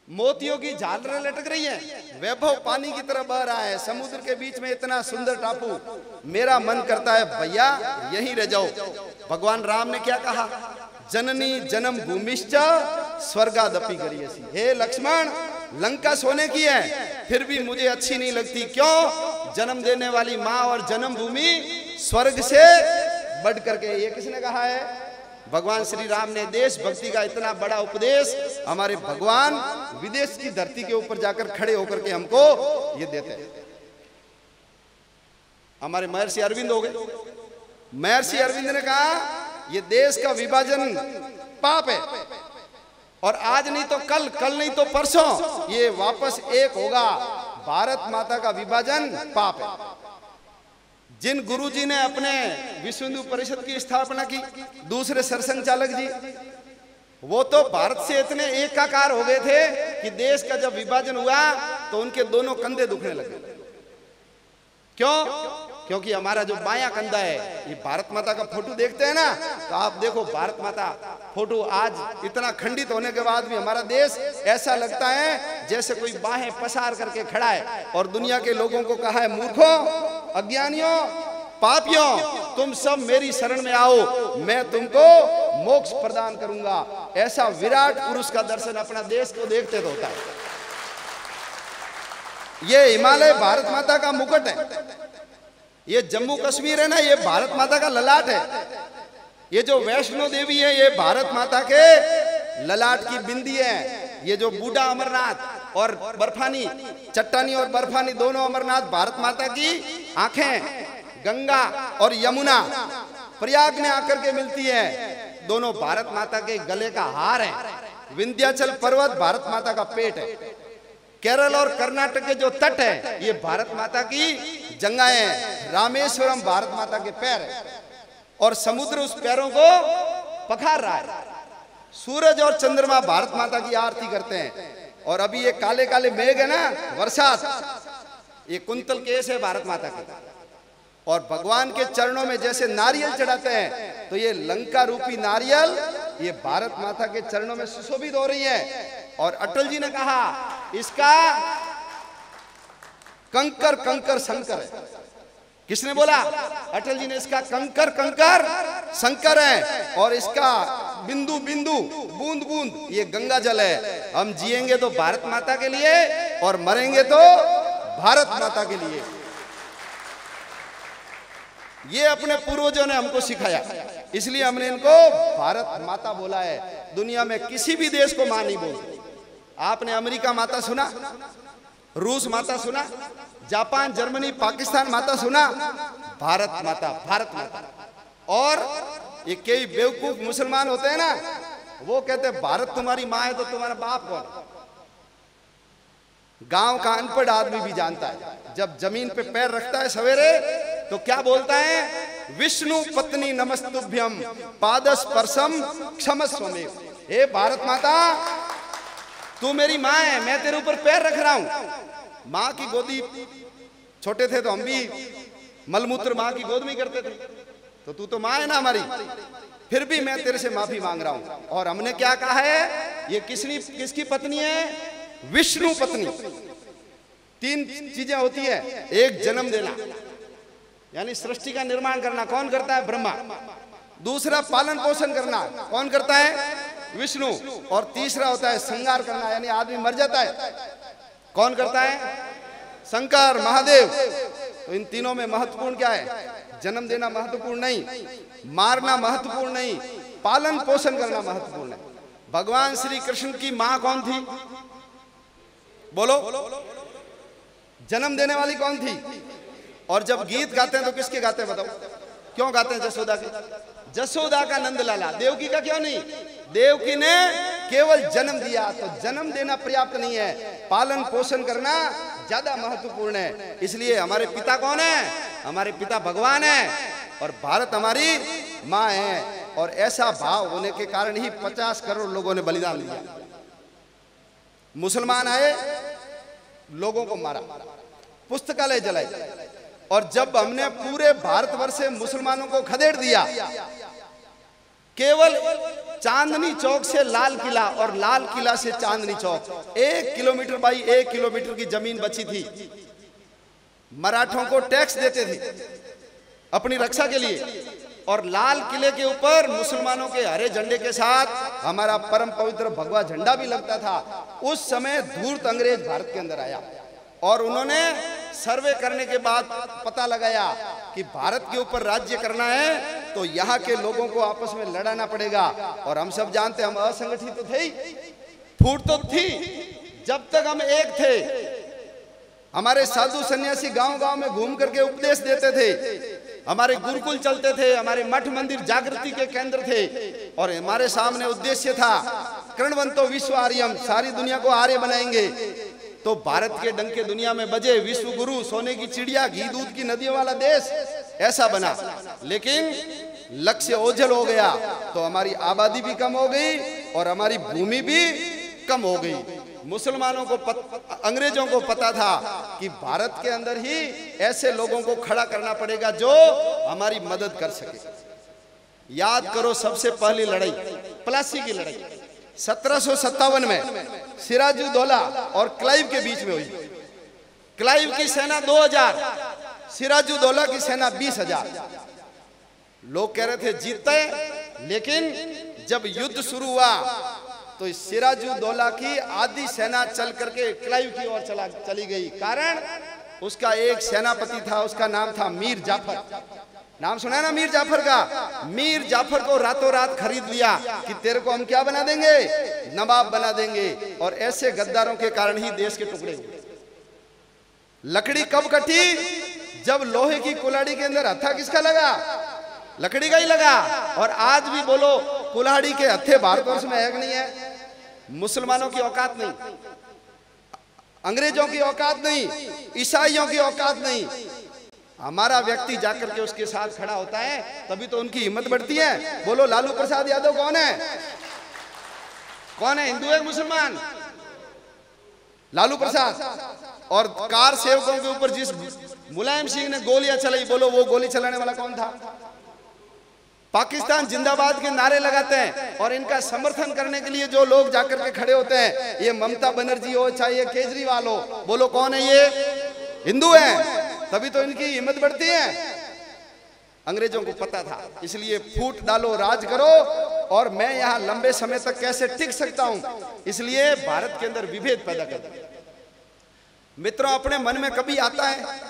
मोतियों की झालरें लटक रही हैं, वैभव पानी की तरह बह रहा है, समुद्र के बीच में इतना सुंदर टापू। मेरा मन करता है भैया यहीं रह जाओ। भगवान राम ने क्या कहा? जननी जन्म भूमिश्च स्वर्गादपि गरीयसी। हे लक्ष्मण, लंका सोने की है, फिर भी मुझे अच्छी नहीं लगती। क्यों? जन्म देने वाली माँ और जन्म भूमि स्वर्ग से बढ़ करके। ये किसने कहा है? भगवान श्री राम ने। देश भक्ति का इतना बड़ा उपदेश हमारे भगवान विदेश की धरती के ऊपर जाकर खड़े होकर के हमको ये देते हैं। हमारे महर्षि अरविंद हो गए। महर्षि अरविंद ने कहा ये देश का विभाजन पाप है, और आज नहीं तो कल, कल नहीं तो परसों ये वापस एक होगा। भारत माता का विभाजन पाप है। जिन गुरुजी ने अपने विश्व हिंदू परिषद की स्थापना की, दूसरे सरसंघचालक जी, वो तो भारत से इतने एकाकार हो गए थे कि देश का जब विभाजन हुआ तो उनके दोनों कंधे दुखने लगे। क्यों? क्योंकि हमारा जो बायां कंधा है, ये भारत माता का फोटो देखते हैं ना, तो आप देखो भारत माता फोटो आज इतना खंडित होने के बाद भी हमारा देश ऐसा लगता है जैसे कोई बाहें पसार करके खड़ा है। और दुनिया के लोगों को कहा है मूर्खों, अज्ञानियों, पापियों, तुम सब मेरी शरण में आओ, मैं तुमको मोक्ष प्रदान करूंगा। ऐसा विराट पुरुष का दर्शन अपना देश को देखते तो होता है। ये हिमालय भारत माता का मुकुट है। ये जम्मू कश्मीर है ना, ये भारत माता का ललाट है। ये जो वैष्णो देवी है, ये भारत माता के ललाट की बिंदी है। ये जो बूढ़ा अमरनाथ और बर्फानी, चट्टानी और बर्फानी दोनों अमरनाथ भारत माता की आंखें, गंगा और यमुना प्रयाग में आकर के मिलती है, दोनों भारत माता के गले का हार है। विंध्याचल पर्वत भारत माता का पेट है। केरल और कर्नाटक के जो तट है ये भारत माता की जंगाएं हैं। रामेश्वरम भारत माता के पैर है और समुद्र उस पैरों को पखार रहा है। सूरज और चंद्रमा भारत माता की आरती करते हैं। और अभी ये काले काले मेघ है ना, वर्षात, ये कुंतल केस है भारत माता के। और भगवान के चरणों में जैसे नारियल चढ़ाते हैं तो ये लंका रूपी नारियल ये भारत माता के चरणों में सुशोभित हो रही है। और अटल जी ने कहा इसका कंकर कंकर शंकर है। किसने बोला? अटल जी ने। इसका कंकर कंकर शंकर है और इसका बिंदु बिंदु, बूंद बूंद ये गंगा जल है। हम जिएंगे तो भारत माता के लिए और मरेंगे तो भारत माता के लिए। ये अपने पूर्वजों ने हमको सिखाया, इसलिए हमने इनको भारत माता बोला है। दुनिया में किसी भी देश को मां नहीं बोलते। आपने अमेरिका माता सुना, रूस माता सुना, जापान, जर्मनी, पाकिस्तान माता सुना? भारत माता, भारत माता। और ये कई बेवकूफ मुसलमान होते हैं ना, वो कहते हैं भारत तुम्हारी माँ है तो तुम्हारा बाप कौन? गांव का अनपढ़ आदमी भी जानता है, जब जमीन पे पैर रखता है सवेरे तो क्या बोलता है? विष्णु पत्नी नमस्तुभ्यम पादस्पर्शम क्षमस्वमेव। हे भारत माता, तू मेरी माँ है, मैं तेरे ऊपर पैर रख रहा हूं। माँ की गोदी, छोटे थे तो हम भी मलमूत्र माँ की गोद में करते थे, तो तू तो माँ है ना हमारी, फिर भी मैं तेरे से माफी मांग रहा हूं। और हमने क्या कहा है? ये किसकी पत्नी है? विष्णु पत्नी। तीन चीजें होती है। एक, जन्म देना, यानी सृष्टि का निर्माण करना, कौन करता है? ब्रह्मा। दूसरा, पालन पोषण करना, कौन करता है? विष्णु। और तीसरा होता है संहार करना, यानी आदमी मर जाता है, कौन करता है? शंकर, महादेव। तो इन तीनों में महत्वपूर्ण क्या है? जन्म देना महत्वपूर्ण नहीं, मारना महत्वपूर्ण नहीं, पालन पोषण करना महत्वपूर्ण है। भगवान श्री कृष्ण की मां कौन थी? बोलो। जन्म देने वाली कौन थी? और जब गीत गाते हैं तो किसके गाते हैं बताओ? क्यों गाते हैं? जसोदा के। जसोदा का नंद लाला। देवकी का क्यों नहीं? देवकी ने केवल जन्म दिया, तो जन्म देना पर्याप्त नहीं है, पालन पोषण करना ज्यादा महत्वपूर्ण है। इसलिए हमारे पिता कौन है? हमारे पिता भगवान है और भारत हमारी माँ है। और ऐसा भाव होने के कारण ही 50 करोड़ लोगों ने बलिदान दिया। मुसलमान आए, लोगों को मारा, पुस्तकालय जलाई। और जब हमने पूरे भारतवर्ष से मुसलमानों को खदेड़ दिया, केवल चांदनी चौक से लाल किला और लाल किला से Chandni Chowk 1 kilometre by 1 kilometre की जमीन बची थी। मराठों को टैक्स देते थे अपनी रक्षा के लिए, और लाल किले के ऊपर मुसलमानों के हरे झंडे के साथ हमारा परम पवित्र भगवा झंडा भी लगता था। उस समय धूर्त अंग्रेज भारत के अंदर आया और उन्होंने सर्वे करने के बाद पता लगाया कि भारत के ऊपर राज्य करना है तो यहाँ के लोगों को आपस में लड़ाना पड़ेगा। और हम सब जानते हैं, हम असंगठित तो थे ही, फूट तो थी। जब तक हम एक थे, हमारे साधु सन्यासी गांव गांव में घूम करके उपदेश देते थे, हमारे गुरुकुल चलते थे, हमारे मठ मंदिर जागृति के केंद्र थे, और हमारे सामने उद्देश्य था कृणवंतो विश्व आर्यम, सारी दुनिया को आर्य बनाएंगे। तो भारत के डंके दुनिया में बजे, विश्व गुरु, सोने की चिड़िया, घी दूध की नदियों वाला देश, ऐसा बना। लेकिन लक्ष्य ओझल हो गया तो हमारी आबादी भी कम हो गई और हमारी भूमि भी कम हो गई। मुसलमानों को अंग्रेजों को पता था कि भारत के अंदर ही ऐसे लोगों को खड़ा करना पड़ेगा जो हमारी मदद कर सके। याद करो, सबसे पहली लड़ाई प्लासी की लड़ाई 1757 में सिराजुद्दौला और क्लाइव के बीच में हुई। क्लाइव की सेना 2000, सिराजुद्दौला की सेना 20,000। लोग कह रहे थे जीतते हैं, लेकिन जब युद्ध शुरू हुआ तो सिराजुद्दौला की आधी सेना चल करके क्लाइव की ओर चली गई। कारण उसका एक सेनापति था, उसका नाम था मीर जाफर। नाम सुना है ना मीर जाफर का? मीर जाफर को रातों रात खरीद लिया कि तेरे को हम क्या बना देंगे, नवाब बना देंगे। और ऐसे गद्दारों के कारण ही देश के टुकड़े हुए। लकड़ी कब कटी? जब लोहे की कुल्हाड़ी के अंदर हत्था किसका लगा? लकड़ी का ही लगा। और आज भी बोलो कुल्हाड़ी के हत्थे भारतवर्ष में है कि नहीं है? मुसलमानों की औकात नहीं, अंग्रेजों की औकात नहीं, ईसाइयों की औकात नहीं। हमारा व्यक्ति जाकर के उसके साथ खड़ा होता है तभी तो उनकी हिम्मत बढ़ती है। बोलो लालू प्रसाद यादव कौन है? कौन है? हिंदू है मुसलमान? लालू प्रसाद। और कार सेवकों के ऊपर जिस मुलायम सिंह ने गोलियां चलाई, बोलो वो गोली चलाने वाला कौन था? पाकिस्तान जिंदाबाद के नारे लगाते हैं और इनका समर्थन करने के लिए जो लोग जाकर के खड़े होते हैं, ये ममता बनर्जी हो चाहे ये केजरीवाल हो, बोलो कौन है? ये हिंदू है। तभी तो इनकी हिम्मत बढ़ती है। अंग्रेजों को पता था, इसलिए फूट डालो, राज करो, और मैं यहां लंबे समय तक कैसे टिक सकता हूं, इसलिए भारत के अंदर विभेद पैदा कर दिया। मित्रों, अपने मन में कभी आता है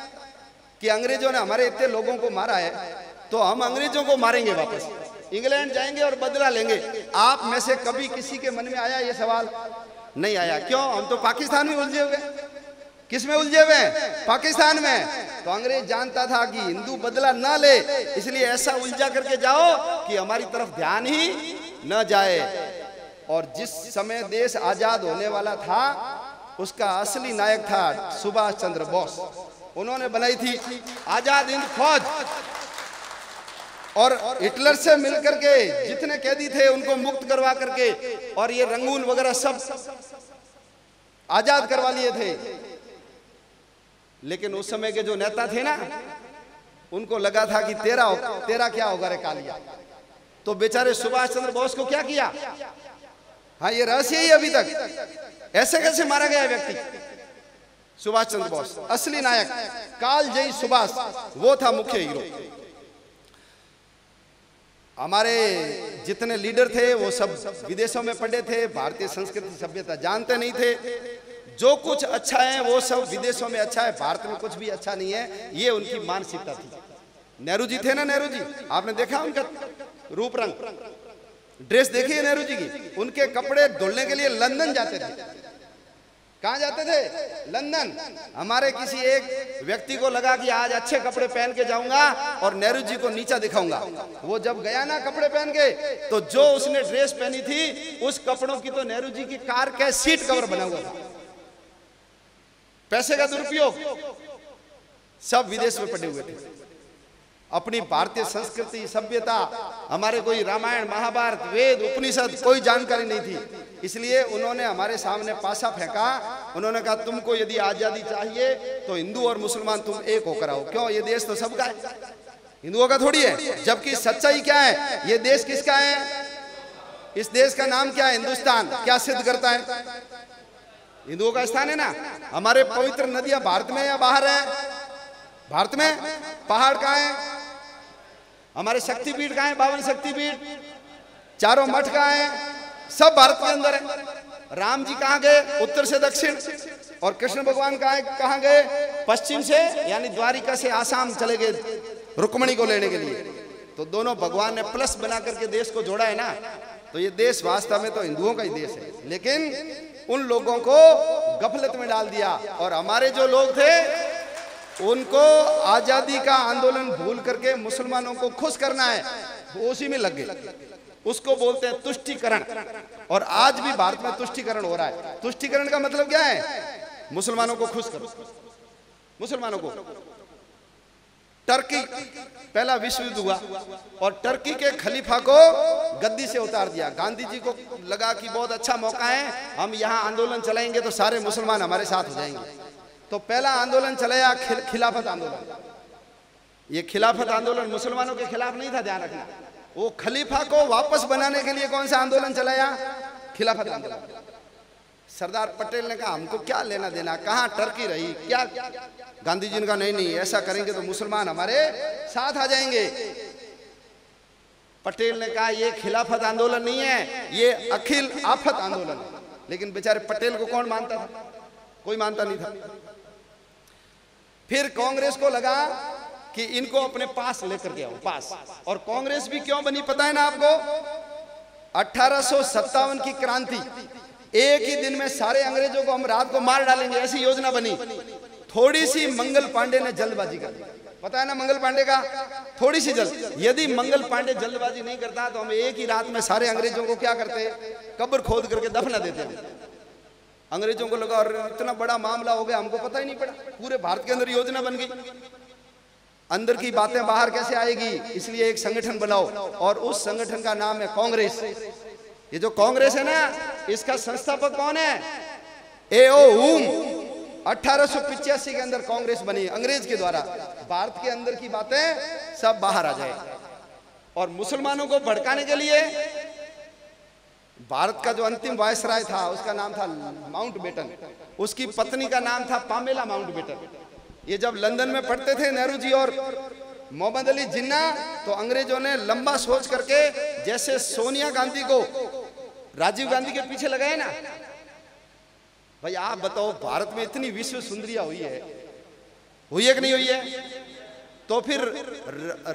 कि अंग्रेजों ने हमारे इतने लोगों को मारा है तो हम अंग्रेजों को मारेंगे, वापस इंग्लैंड जाएंगे और बदला लेंगे? आप में से कभी किसी के मन में आया ये सवाल? नहीं आया। क्यों? हम तो पाकिस्तान में उलझे हुए। किस में उलझे हुए? पाकिस्तान में। तो अंग्रेज जानता था कि हिंदू बदला ना ले, इसलिए ऐसा उलझा करके जाओ कि हमारी तरफ ध्यान ही न जाए। और जिस समय देश आजाद होने वाला था उसका असली नायक था सुभाष चंद्र बोस। उन्होंने बनाई थी आजाद हिंद फौज, और हिटलर से मिलकर के जितने कैदी थे उनको मुक्त करवा करके और ये रंगून वगैरह सब आजाद करवा लिए थे। लेकिन उस समय के जो नेता थे ना, उनको लगा था कि तेरा क्या होगा रे कालिया। तो बेचारे सुभाष चंद्र बोस को क्या किया? हाँ, ये रहस्य ही अभी तक। ऐसे कैसे मारा गया व्यक्ति? सुभाष चंद्र बोस असली नायक, कालजयी सुभाष, वो था मुख्य हीरो। हमारे जितने लीडर थे वो सब विदेशों में पढ़े थे, भारतीय संस्कृति सभ्यता जानते नहीं थे। जो कुछ अच्छा है वो सब विदेशों में अच्छा है, भारत में कुछ भी अच्छा नहीं है, ये उनकी मानसिकता थी। नेहरू जी थे ना, नेहरू जी, आपने देखा उनका रूप रंग, ड्रेस देखी है नेहरू जी की? उनके कपड़े धुलने के लिए लंदन जाते थे। कहाँ जाते थे? लंदन। हमारे किसी एक व्यक्ति को लगा कि आज अच्छे कपड़े पहन के जाऊंगा और नेहरू जी को नीचा दिखाऊंगा। वो जब गया ना कपड़े पहन के, तो जो उसने ड्रेस पहनी थी उस कपड़ों की तो नेहरू जी की कार का सीट कवर बना हुआ था। पैसे का दुरुपयोग। सब विदेश में पड़े हुए थे। अपनी भारतीय संस्कृति सभ्यता, हमारे कोई रामायण महाभारत वेद उपनिषद कोई जानकारी नहीं थी। इसलिए उन्होंने हमारे सामने पासा फेंका। उन्होंने कहा तुमको यदि आजादी चाहिए तो हिंदू और मुसलमान तुम एक होकर आओ। क्यों? ये देश तो सबका है, हिंदुओं का थोड़ी है। जबकि सच्चाई क्या है? ये देश किसका है? इस देश का नाम क्या है? हिंदुस्तान। क्या सिद्ध करता है? हिंदुओं का स्थान है ना। हमारे पवित्र नदियां भारत में या बाहर है? भारत में। पहाड़ कहाँ है? हमारे शक्तिपीठ कहाँ है? 52 शक्तिपीठ। चारों मठ कहाँ है? सब भारत के अंदर है। राम जी कहाँ गए? उत्तर से दक्षिण। और कृष्ण भगवान कहाँ गए? पश्चिम से, यानी द्वारिका से आसाम चले गए रुक्मणी को लेने के लिए। तो दोनों भगवान ने प्लस बना करके देश को जोड़ा है ना। तो ये देश वास्तव में तो हिंदुओं का ही देश है, लेकिन उन लोगों को गफलत में डाल दिया। और हमारे जो लोग थे उनको आजादी का आंदोलन भूल करके मुसलमानों को खुश करना है, वो उसी में लग गए। उसको बोलते हैं तुष्टीकरण। और आज भी भारत में तुष्टीकरण हो रहा है। तुष्टीकरण का मतलब क्या है? मुसलमानों को खुश करो। मुसलमानों को। टर्की पहला विश्व युद्ध हुआ और टर्की के खलीफा को गद्दी से उतार दिया। गांधी जी को लगा कि बहुत अच्छा मौका है, हम यहाँ आंदोलन चलाएंगे तो सारे मुसलमान हमारे साथ हो जाएंगे। तो पहला आंदोलन चलाया खिलाफत आंदोलन। ये खिलाफत आंदोलन मुसलमानों के खिलाफ नहीं था, ध्यान रखना। वो खलीफा को वापस बनाने के लिए कौन सा आंदोलन चलाया? खिलाफत आंदोलन। सरदार पटेल ने कहा हमको क्या लेना देना, कहाँ टर्की रही क्या? गांधी जी ने कहा नहीं नहीं, ऐसा करेंगे तो मुसलमान हमारे साथ आ जाएंगे। पटेल ने कहा ये खिलाफत आंदोलन नहीं है, ये अखिल आफत आंदोलन है। लेकिन बेचारे पटेल को कौन मानता था? कोई मानता नहीं था। फिर कांग्रेस को लगा कि इनको अपने पास लेकर के आओ, पास। और कांग्रेस भी क्यों बनी पता है ना आपको? 1857 की क्रांति, एक ही दिन में सारे अंग्रेजों को हम रात को मार डालेंगे, ऐसी योजना बनी। थोड़ी सी मंगल पांडे ने जल्दबाजी कर दी, पता है ना मंगल पांडे का, थोड़ी सी जल्द। यदि मंगल पांडे जल्दबाजी नहीं करता तो हम एक ही रात में सारे अंग्रेजों को क्या करते, कब्र खोद करके दफना देते हैं। अंग्रेजों को लगा और इतना बड़ा मामला हो गया, हमको पता ही नहीं पड़ा, पूरे भारत के अंदर योजना बन गई। अंदर की बातें बाहर कैसे आएगी, इसलिए एक संगठन बनाओ, और उस संगठन का नाम है कांग्रेस। ये जो कांग्रेस है ना, इसका संस्थापक कौन है? ए.ओ. हुम। 1885 के अंदर कांग्रेस बनी अंग्रेज के द्वारा। भारत के अंदर की बातें सब बाहर आ जाए। और मुसलमानों को भड़काने के लिए भारत का जो अंतिम वायसराय था उसका नाम था माउंटबेटन, उसकी पत्नी का नाम था पामेला माउंटबेटन। ये जब लंदन में पढ़ते थे नेहरू जी और मोहम्मद अली जिन्ना, तो अंग्रेजों ने लंबा सोच करके, जैसे सोनिया गांधी को राजीव गांधी के पीछे लगाए ना। भाई आप बताओ, भारत में इतनी विश्व सुंदरियां हुई है कि नहीं हुई है? तो फिर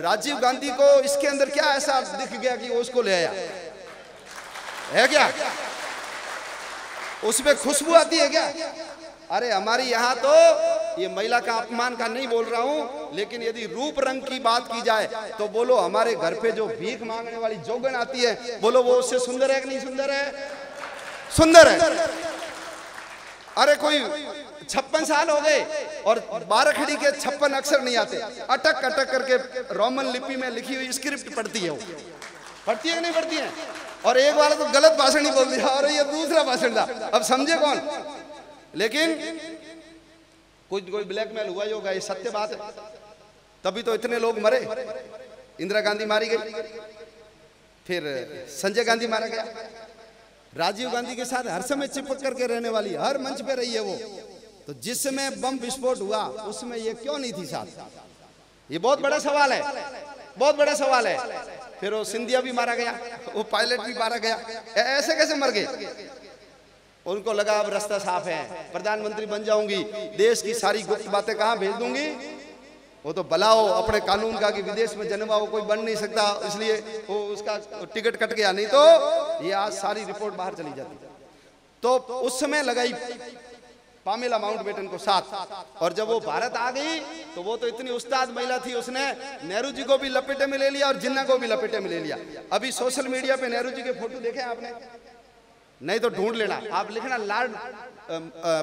राजीव गांधी को इसके अंदर क्या ऐसा दिख गया कि वो उसको ले आया है? क्या उसमें खुशबू आती है क्या? अरे हमारी यहाँ तो, ये महिला का अपमान का नहीं बोल रहा हूं, लेकिन यदि रूप रंग की बात की जाए तो बोलो हमारे घर पे जो भीख मांगने वाली जोगन आती है, बोलो वो उससे सुंदर है कि नहीं सुंदर है? सुंदर है। अरे कोई 56 साल हो गए और 12 खड़ी के 56 अक्षर नहीं आते, अटक अटक करके रोमन लिपि में लिखी हुई स्क्रिप्ट पढ़ती है, वो पढ़ती है कि नहीं पढ़ती है? और एक बार तो गलत भाषण ही बोल दिया और ये दूसरा भाषण था, अब समझे कौन? लेकिन कोई ब्लैकमेल हुआ ही होगा, ये सत्य बात है। तभी तो इतने लोग मरे। इंदिरा गांधी मारी गई, फिर संजय गांधी मारा गया। राजीव गांधी के साथ हर समय चिपक करके रहने वाली, हर मंच पे रही है वो, तो जिस समय बम विस्फोट हुआ उसमें ये क्यों नहीं थी साथ? ये बहुत बड़ा सवाल है, बहुत बड़ा सवाल है। फिर वो सिंधिया भी मारा गया, वो पायलट भी मारा गया। ऐसे कैसे मर गए? उनको लगा अब रास्ता साफ है, प्रधानमंत्री बन जाऊंगी, देश की सारी गुप्त बातें कहां भेज दूंगी। वो तो बलाओ अपने कानून का कि विदेश में जन्मा कोई बन नहीं सकता, इसलिए वो उसका टिकट कट गया, नहीं तो ये आज सारी रिपोर्ट बाहर चली जाती। तो उस समय लगाई पामेला माउंटबेटन को साथ, और जब वो भारत आ गई तो वो तो इतनी उस्ताद महिला थी, उसने नेहरू जी को भी लपेटे में ले लिया और जिन्ना को भी लपेटे में ले लिया। अभी सोशल मीडिया पे नेहरू जी के फोटो देखे आपने? नहीं तो ढूंढ लेना, आप लिखना लॉर्ड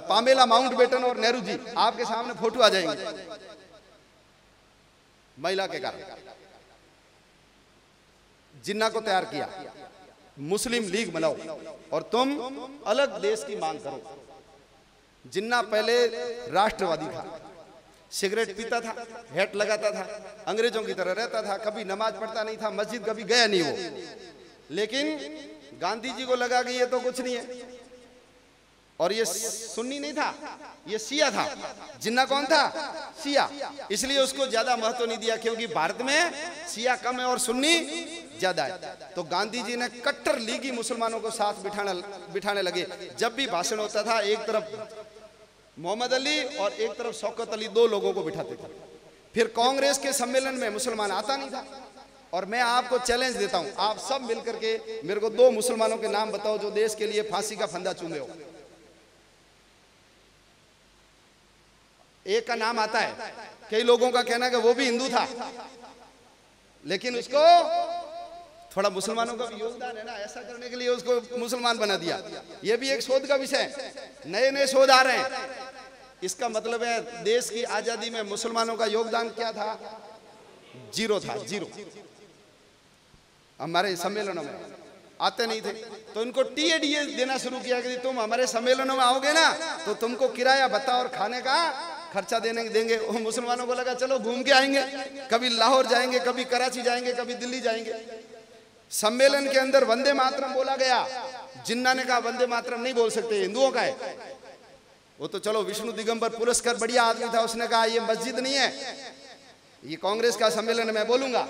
पामेला माउंटबेटन और नेहरू जी, आपके सामने फोटो आ जाएंगे। महिला के कारण जिन्ना को तैयार किया, मुस्लिम लीग बनाओ और तुम अलग देश की मांग करो। जिन्ना पहले राष्ट्रवादी था, सिगरेट पीता था, हैट लगाता था, अंग्रेजों की तरह रहता था, कभी नमाज पढ़ता नहीं था, मस्जिद कभी गया नहीं वो। लेकिन गांधी जी को लगा कि ये तो कुछ नहीं है, और ये सुन्नी नहीं था, ये शिया था। जिन्ना कौन था? शिया। इसलिए उसको ज्यादा महत्व नहीं दिया, क्योंकि भारत में शिया कम है और सुन्नी ज्यादा है। तो गांधी जी ने कट्टर लीगी मुसलमानों को साथ बिठाने लगे। जब भी भाषण होता था, एक तरफ मोहम्मद अली और एक तरफ शौकत अली, दो लोगों को बिठाते थे। फिर कांग्रेस के सम्मेलन में मुसलमान आता नहीं था। और मैं आपको चैलेंज देता हूं, आप सब मिलकर के मेरे को 2 मुसलमानों के नाम बताओ जो देश के लिए फांसी का फंदा चूमे हो। एक का नाम आता है, कई लोगों का कहना है कि वो भी हिंदू था, लेकिन उसको थोड़ा मुसलमानों का भी योगदान है ना, ऐसा करने के लिए उसको मुसलमान बना दिया। ये भी एक शोध का विषय, नए नए शोध आ रहे हैं। इसका मतलब है देश की आजादी में मुसलमानों का योगदान क्या था? 0 था, 0। हमारे सम्मेलनों में आते नहीं थे, तो इनको टीएडीए देना शुरू किया कि तुम हमारे सम्मेलनों में आओगे ना तो तुमको किराया भत्ता और खाने का खर्चा देंगे। वो मुसलमानों को लगा चलो घूम के आएंगे, कभी लाहौर जाएंगे, कभी कराची जाएंगे, कभी दिल्ली जाएंगे। सम्मेलन के अंदर वंदे मातरम बोला गया। जिन्ना ने कहा वंदे मातरम नहीं बोल सकते, हिंदुओं का है। वो तो चलो विष्णु दिगंबर पुरस्कार बढ़िया आदमी था, उसने कहा ये मस्जिद नहीं है, ये कांग्रेस का सम्मेलन मैं बोलूंगा।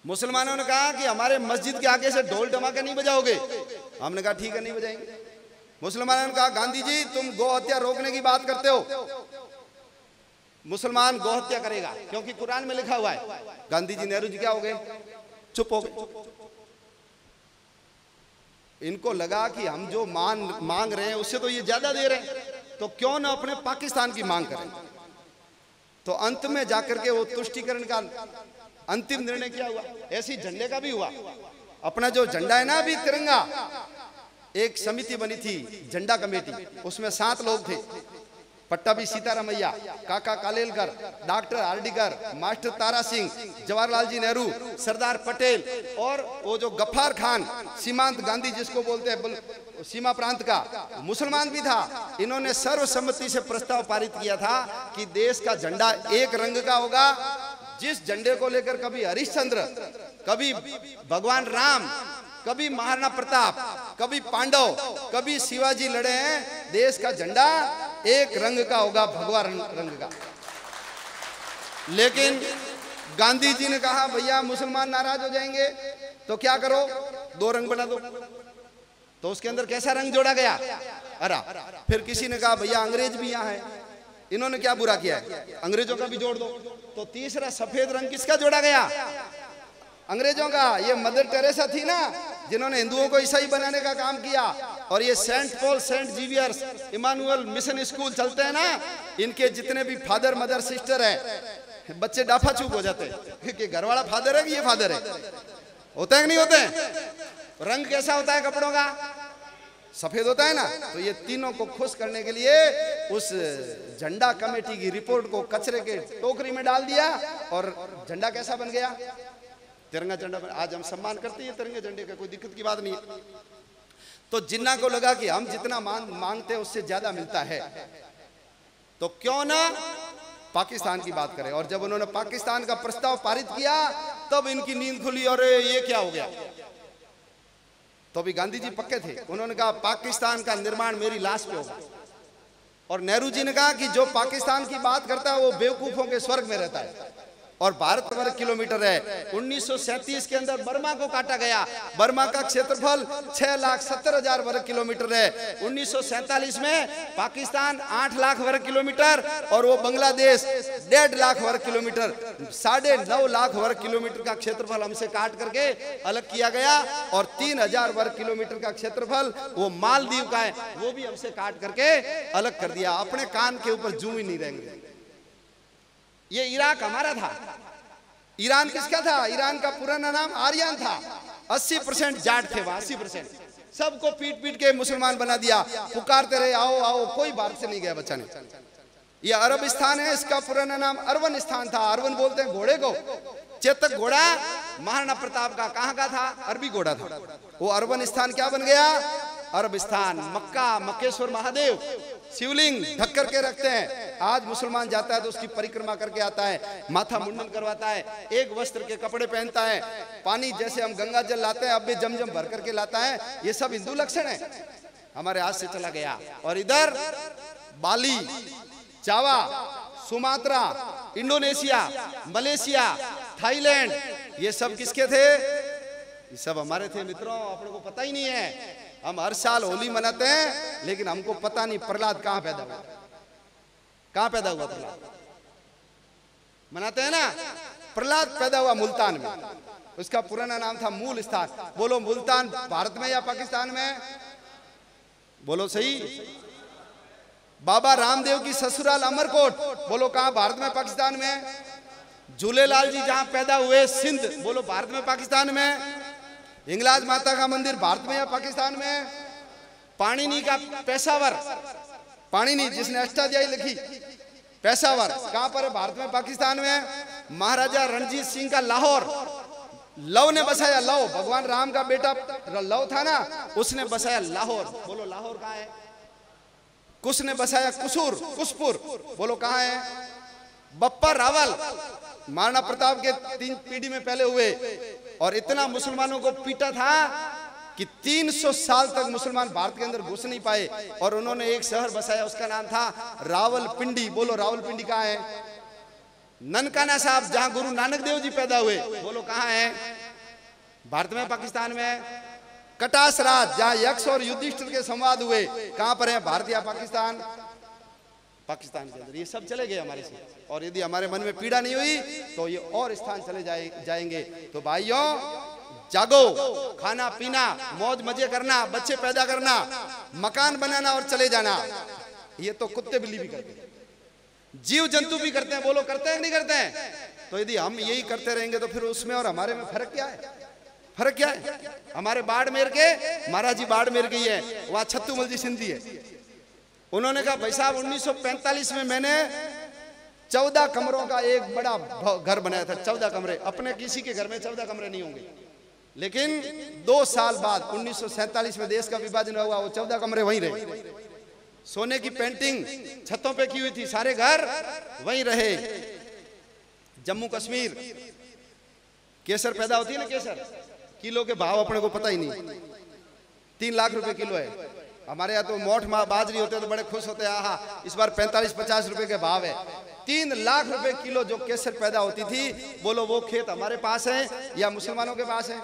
मुसलमानों ने कहा कि हमारे मस्जिद के आगे से ढोल धमाके नहीं बजाओगे। हमने कहा ठीक है नहीं बजाएंगे। मुसलमानों ने कहा गांधी जी तुम गौ हत्या रोकने की बात करते हो, मुसलमान गौहत्या करेगा, क्योंकि कुरान में लिखा हुआ है। गांधी जी नेहरू जी क्या हो गए? चुप हो गए। इनको लगा कि हम जो मांग रहे हैं उससे तो ये ज्यादा दे रहे हैं, तो क्यों ना अपने पाकिस्तान की मांग करें। तो अंत में जाकर के वो तुष्टीकरण का अंतिम निर्णय क्या हुआ? ऐसी झंडे का भी हुआ। अपना जो झंडा है ना अभी तिरंगा, एक समिति बनी थी झंडा कमेटी, उसमें 7 लोग थे। पट्टाभी सीतारामैया, काका कालेलकर, डॉक्टर हार्डिकर, मास्टर तारा सिंह, जवाहरलाल जी नेहरू, सरदार पटेल और वो जो गफ्फार खान, सीमांत गांधी जिसको बोलते हैं, सीमा प्रांत का मुसलमान भी था। इन्होंने सर्वसम्मति से प्रस्ताव पारित किया था कि देश का झंडा एक रंग का होगा। जिस झंडे को लेकर कभी हरिश्चंद्र, कभी भगवान राम, कभी महाराणा प्रताप, कभी पांडव, कभी शिवाजी लड़े हैं, देश का झंडा एक रंग का होगा, भगवा रंग का। लेकिन गांधी जी ने कहा भैया मुसलमान नाराज हो जाएंगे तो क्या करो, 2 रंग बना दो। तो उसके अंदर कैसा रंग जोड़ा गया? हरा। फिर किसी ने कहा भैया अंग्रेज भी यहाँ है, इन्होंने क्या बुरा किया है, अंग्रेजों का भी जोड़ दो। तो तीसरा सफेद रंग किसका जोड़ा गया? अंग्रेजों का। ये मदर टेरेसा थी ना, जिन्होंने हिंदुओं को ईसाई बनाने का काम किया। और ये saint Paul, saint Xavier's, Emmanuel mission school चलते हैं ना, इनके जितने भी फादर मदर सिस्टर है, बच्चे डाफा चूप हो जाते हैं कि घर वाला फादर है कि ये फादर है। होता है कि नहीं होते हैं? रंग कैसा होता है कपड़ों का? सफेद होता है ना। तो ये तीनों को खुश करने के लिए उस झंडा कमेटी की रिपोर्ट को कचरे के टोकरी में डाल दिया और झंडा कैसा बन गया? तिरंगा झंडा। आज हम सम्मान करते हैं तिरंगे झंडे का, कोई दिक्कत की बात नहीं है। तो जिन्ना को लगा कि हम जितना मांगते हैं उससे ज्यादा मिलता है, तो क्यों ना पाकिस्तान की बात करें। और जब उन्होंने पाकिस्तान का प्रस्ताव पारित किया तब इनकी नींद खुली, और ये क्या हो गया। तो अभी गांधी जी पक्के थे, उन्होंने कहा पाकिस्तान का निर्माण मेरी लाश पे होगा। और नेहरू जी ने कहा कि जो पाकिस्तान की बात करता है वो बेवकूफों के स्वर्ग में रहता है। और भारत वर्ग किलोमीटर है। 1937 के अंदर बर्मा को काटा गया। बर्मा का क्षेत्रफल 6,70,000 वर्ग किलोमीटर है। 1947 में पाकिस्तान 8 लाख वर्ग किलोमीटर और वो बांग्लादेश 1.5 लाख वर्ग किलोमीटर, 9.5 लाख वर्ग किलोमीटर का क्षेत्रफल हमसे काट करके अलग किया गया। और 3,000 वर्ग किलोमीटर का क्षेत्रफल वो मालदीव का है, वो भी हमसे काट करके अलग कर दिया। अपने कान के ऊपर जूं ही नहीं रहेंगे। ये इराक हमारा था। ईरान किसका था? ईरान का पुराना नाम आर्यन था। 80% जाट थे वहां, 80%। सबको पीट पीट के मुसलमान बना दिया। पुकारते रहे आओ आओ, कोई भारत से नहीं गया बच्चा ने। ये अरबिस्तान है, इसका पुराना नाम अरवनिस्तान था। अरवन बोलते हैं घोड़े को। चेतक घोड़ा महाराणा प्रताप का कहाँ का था? अरबी घोड़ा था। वो अरवनिस्तान क्या बन गया? अरबिस्तान। मक्का, मक्केश्वर महादेव शिवलिंग ढक करके रखते हैं। आज मुसलमान जाता है तो उसकी परिक्रमा करके आता है, माथा मुंडन करवाता है, एक वस्त्र के कपड़े पहनता है, पानी जैसे हम गंगा जल लाते हैं अब भी जमजम भर करके लाता है। ये सब हिंदू लक्षण है, हमारे हाथ से चला गया। और इधर बाली, जावा, सुमात्रा, इंडोनेशिया, मलेशिया, थाईलैंड, ये सब किसके थे? ये सब हमारे थे मित्रों। आप लोगों को पता ही नहीं है। हम हर साल होली मनाते हैं लेकिन हमको पता नहीं प्रहलाद कहां पैदा हुआ। कहां पैदा हुआ प्रहलाद? मनाते हैं ना। प्रहलाद पैदा हुआ मुल्तान में। उसका पुराना नाम था मूल स्थान। बोलो मुल्तान भारत में या पाकिस्तान में? बोलो सही। बाबा रामदेव की ससुराल अमरकोट, बोलो कहां? भारत में पाकिस्तान में? झूलेलाल जी जहां पैदा हुए सिंध, बोलो भारत में पाकिस्तान में? हिंगलाज माता का मंदिर भारत में या पाकिस्तान में? पाणिनि का पेशावर, पाणिनि जिसने अष्टाध्यायी लिखी, पेशावर कहां पर है? भारत में पाकिस्तान में? महाराजा रणजीत सिंह का लाहौर, लव ने बसाया। लव भगवान राम का बेटा लव था ना, उसने बसाया लाहौर। बोलो लाहौर कहां है? कुश ने बसाया कुसूर, कुशपुर, बोलो कहां है? बप्पा रावल महाराणा प्रताप के 3 पीढ़ी में पहले हुए। और इतना मुसलमानों को पीटा था कि 300 साल तक मुसलमान भारत के अंदर घुस नहीं पाए। और उन्होंने एक शहर बसाया, उसका नाम था रावलपिंडी। बोलो रावलपिंडी कहाँ है? ननकाना साहब जहां गुरु नानक देव जी पैदा हुए, बोलो कहाँ है? भारत में पाकिस्तान में? कटास राज जहां यक्ष और युधिष्ठिर के संवाद हुए, कहां पर है? भारत या पाकिस्तान? पाकिस्तान के अंदर, ये सब चले गए हमारे से। और यदि हमारे मन में पीड़ा नहीं हुई तो ये और स्थान चले जाएंगे। तो भाइयों जागो, खाना पीना, मौज मजे करना, बच्चे पैदा करना, मकान बनाना और चले जाना, ये तो कुत्ते बिल्ली भी करते हैं, जीव जंतु भी करते हैं। बोलो करते हैं नहीं करते हैं? तो यदि हम यही करते रहेंगे तो फिर उसमें और हमारे में फर्क क्या है? फर्क क्या है? हमारे बाड़मेर के महाराज जी बाड़मेर के है, वहां छत्तूमल जी सिंधी है, उन्होंने कहा भाई साहब 1945 में मैंने 14 कमरों का एक बड़ा घर बनाया था। 14 कमरे, अपने किसी के घर में 14 कमरे नहीं होंगे, लेकिन 2 साल बाद 1947 में देश का विभाजन हुआ, वो 14 कमरे वहीं रहे। सोने की पेंटिंग छतों पे की हुई थी, सारे घर वहीं रहे। जम्मू कश्मीर केसर पैदा होती है ना, केसर किलो के भाव अपने को पता ही नहीं, 3 लाख रुपए किलो है। हमारे यहाँ तो मोठ बाजरी होते हैं तो बड़े खुश होते हैं, आहा इस बार 45-50 रुपए के भाव है। 3 लाख रुपए किलो जो केसर पैदा होती थी, बोलो वो खेत हमारे पास है या मुसलमानों के पास है?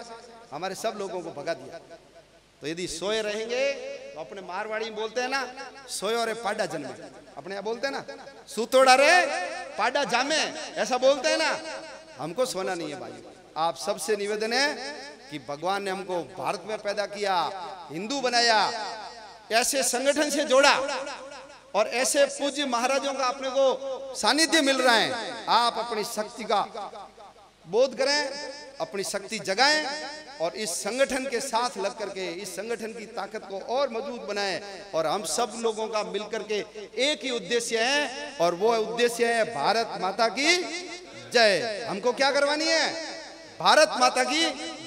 हमारे सब लोगों को भगा दिया। तो यदि सोए रहेंगे तो अपने मारवाड़ी में बोलते हैं ना, सोए और पाडा जन्मे, अपने यहाँ बोलते हैं ना, सुतोड़ा रे पाडा जामे, ऐसा बोलते हैं ना। हमको सोना नहीं है भाई। आप सबसे निवेदन है कि भगवान ने हमको भारत में पैदा किया, हिंदू बनाया, ऐसे संगठन से जोड़ा और ऐसे पूज्य महाराजों का अपने को सानिध्य मिल रहा है। आप अपनी शक्ति का बोध करें, अपनी शक्ति जगाएं और इस संगठन के साथ लग करके इस संगठन की ताकत को और मजबूत बनाएं। और हम सब लोगों का मिलकर के एक ही उद्देश्य है, और वो उद्देश्य है भारत माता की जय। हमको क्या करवानी है? भारत माता की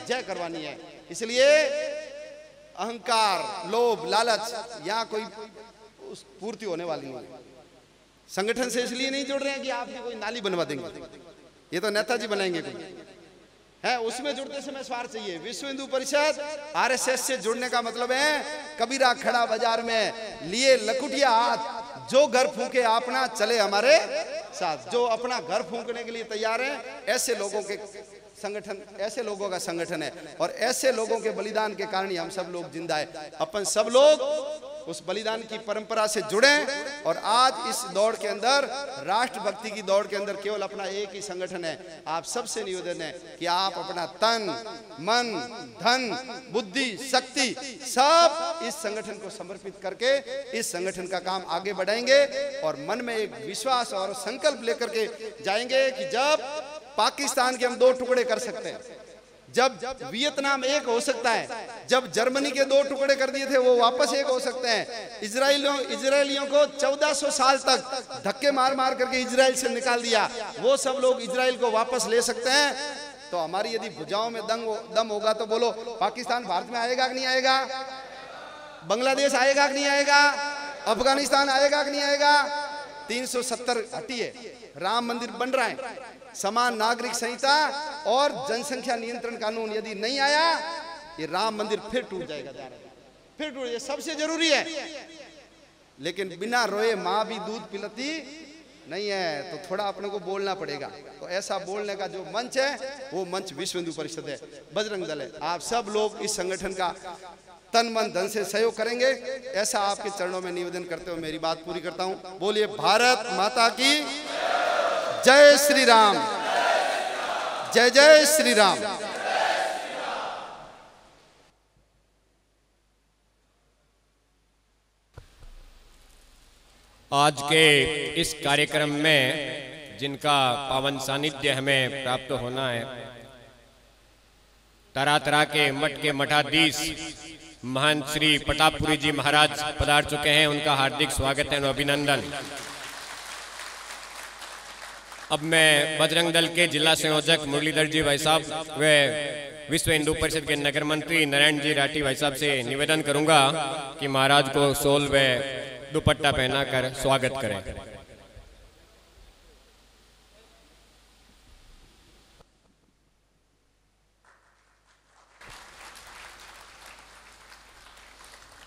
जय करवानी है। इसलिए अहंकार, लोभ, लालच यहाँ कोई पूर्ति होने वाली नहीं। संगठन से इसलिए नहीं जुड़ रहे हैं कि आपकी कोई नाली बनवा देंगे, ये तो नेताजी बनाएंगे कोई है। उसमें जुड़ते समय स्वार्थ चाहिए। विश्व हिंदू परिषद आरएसएस से जुड़ने का मतलब है कबीरा खड़ा बाजार में लिए लकुटिया हाथ, जो घर फूंके अपना चले हमारे साथ। जो अपना घर फूंकने के लिए तैयार है, ऐसे लोगों के संगठन, ऐसे लोगों का संगठन है। और ऐसे लोगों के बलिदान के कारण ही हम सब लोग जिंदा है। अपन सब लोग उस बलिदान की परंपरा से जुड़े। और आज इस दौड़ के अंदर, राष्ट्रभक्ति की दौड़ के अंदर, केवल अपना एक ही संगठन है। आप सबसे निवेदन है कि आप अपना तन, मन, धन, बुद्धि, शक्ति सब इस संगठन को समर्पित करके इस संगठन का काम आगे बढ़ाएंगे। और मन में एक विश्वास और संकल्प लेकर के जाएंगे कि जब पाकिस्तान के हम 2 टुकड़े कर सकते हैं, जब वियतनाम एक हो सकता है, जब जर्मनी के 2 टुकड़े कर दिए थे वो वापस एक हो सकते हैं, इजरायलियों को 1400 साल तक धक्के मार मार करके इजराइल से निकाल दिया, वो सब लोग इजराइल को वापस ले सकते हैं। तो हमारी यदि भुजाओं में दम होगा तो बोलो पाकिस्तान भारत में आएगा कि नहीं आएगा? बांग्लादेश आएगा कि नहीं आएगा? अफगानिस्तान आएगा कि नहीं आएगा? 370 हटिए, राम मंदिर बन रहा है, समान नागरिक संहिता और जनसंख्या नियंत्रण कानून यदि नहीं आया, ये राम मंदिर फिर टूट जाएगा, फिर टूट जाएगा। सबसे जरूरी है, लेकिन बिना रोए माँ भी दूध पिलाती नहीं है, तो थोड़ा अपने को बोलना पड़ेगा। तो ऐसा बोलने का जो मंच है वो मंच विश्व हिंदू परिषद है, बजरंग दल है। आप सब लोग इस संगठन का तन मन धन से सहयोग करेंगे, ऐसा आपके चरणों में निवेदन करते हुए मेरी बात पूरी करता हूं। बोलिए भारत माता की जय श्री राम, जय जय श्री राम। आज के इस कार्यक्रम में जिनका पावन सानिध्य हमें प्राप्त होना है, तरह तरह के मठ के मठाधीश महंत श्री प्रतापपुरी जी महाराज पधार चुके हैं। उनका हार्दिक स्वागत है और अभिनंदन। अब मैं बजरंग दल के जिला संयोजक मुरलीधर जी भाई साहब व विश्व हिंदू परिषद के नगर मंत्री नारायण जी राठी भाई साहब से निवेदन करूंगा कि महाराज को शॉल व दुपट्टा पहनाकर स्वागत करें।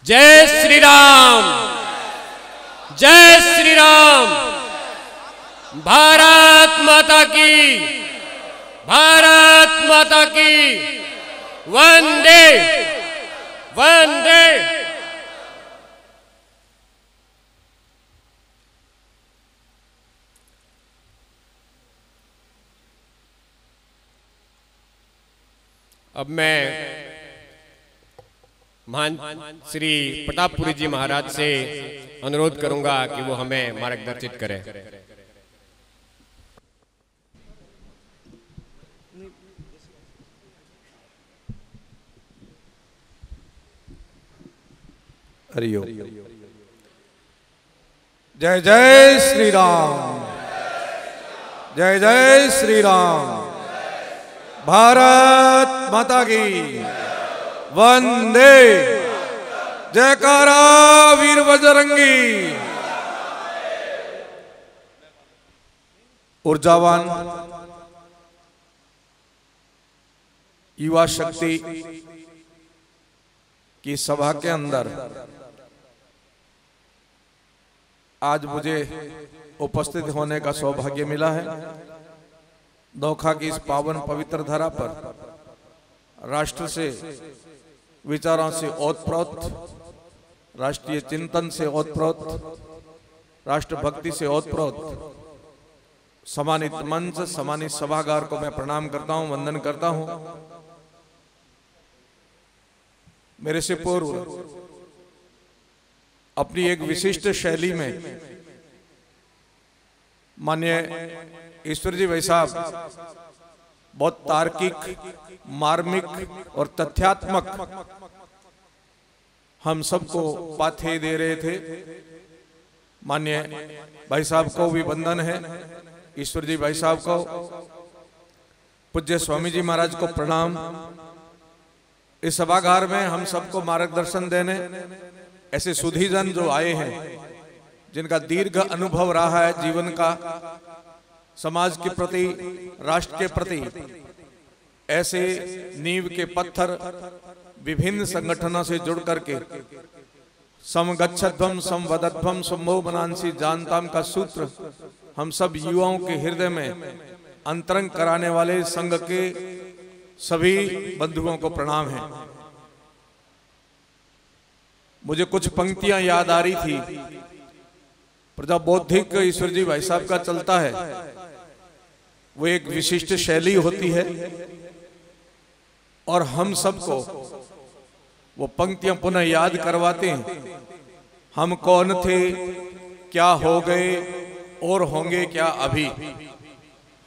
जय श्री राम, जय श्री राम। भारत माता की, भारत माता की। वंदे वंदे। अब मैं महान श्री प्रतापपुरी जी महाराज से अनुरोध करूंगा कि वो हमें मार्गदर्शित करें। हरिओम। जय जय श्री राम, जय जय श्री राम। भारत माता की वंदे। जयकारा वीर बजरंगी। ऊर्जावान युवा शक्ति की सभा के अंदर आज मुझे उपस्थित होने का सौभाग्य मिला है। नौखा की इस पावन पवित्र धरा पर राष्ट्र से विचारों से ओतप्रोत, राष्ट्रीय चिंतन से ओतप्रोत, राष्ट्रभक्ति से ओतप्रोत सम्मानित मंच, सम्मानित सभागार को मैं प्रणाम करता हूं, वंदन करता हूं। मेरे से पूर्व अपनी एक विशिष्ट शैली में माननीय ईश्वर जी भाई साहब बहुत तार्किक, मार्मिक और तथ्यात्मक हम सबको पाथे दे रहे थे। माननीय भाई साहब को भी वंदन है, ईश्वर जी भाई साहब को, पूज्य स्वामी जी महाराज को प्रणाम। इस सभागार में हम सबको मार्गदर्शन देने ऐसे सुधीजन जो आए हैं, जिनका दीर्घ अनुभव रहा है जीवन का, समाज के प्रति, राष्ट्र के प्रति, ऐसे नींव के पत्थर विभिन्न संगठनों से जुड़ करके समगच्छध्वम समवदध्वम सम्भो बनांसी जानताम का सूत्र हम सब युवाओं के हृदय में अंतरंग कराने वाले संघ के सभी बंधुओं को प्रणाम है। मुझे कुछ पंक्तियां याद आ रही थी, प्रजा बौद्धिक ईश्वर जी भाई साहब का चलता है, वो एक विशिष्ट शैली होती है और हम सबको वो पंक्तियां पुनः याद करवाते हैं। हम कौन थे, क्या हो गए और होंगे क्या अभी।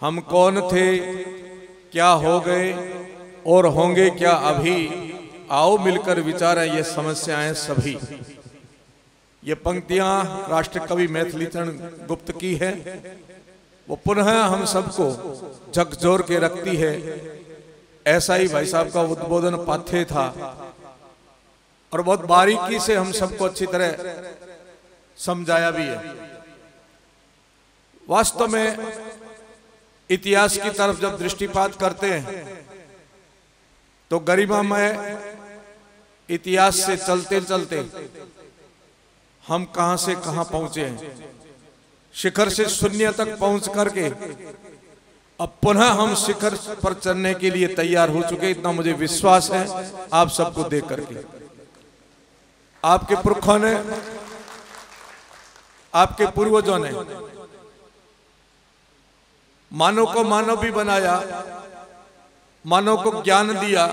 हम कौन थे, क्या हो गए और होंगे क्या अभी। आओ मिलकर विचारें ये समस्याएं सभी। ये पंक्तियां राष्ट्र कवि मैथिलीचरण गुप्त की है। वो पुनः हम सबको झकझोर के रखती है। ऐसा ही भाई साहब का उद्बोधन पाथ्य था और बहुत बारीकी से हम सबको अच्छी तरह समझाया भी है। वास्तव में इतिहास की तरफ जब दृष्टिपात करते हैं तो गरिमामय इतिहास से चलते चलते हम कहां से कहां पहुंचे हैं। शिखर से शून्य तक पहुंच करके अब पुनः हम शिखर पर चलने के लिए तैयार हो चुके, इतना मुझे विश्वास है आप सबको देख करके। आपके पुरखों ने, आपके पूर्वजों ने मानव को मानव भी बनाया, मानव को ज्ञान दिया,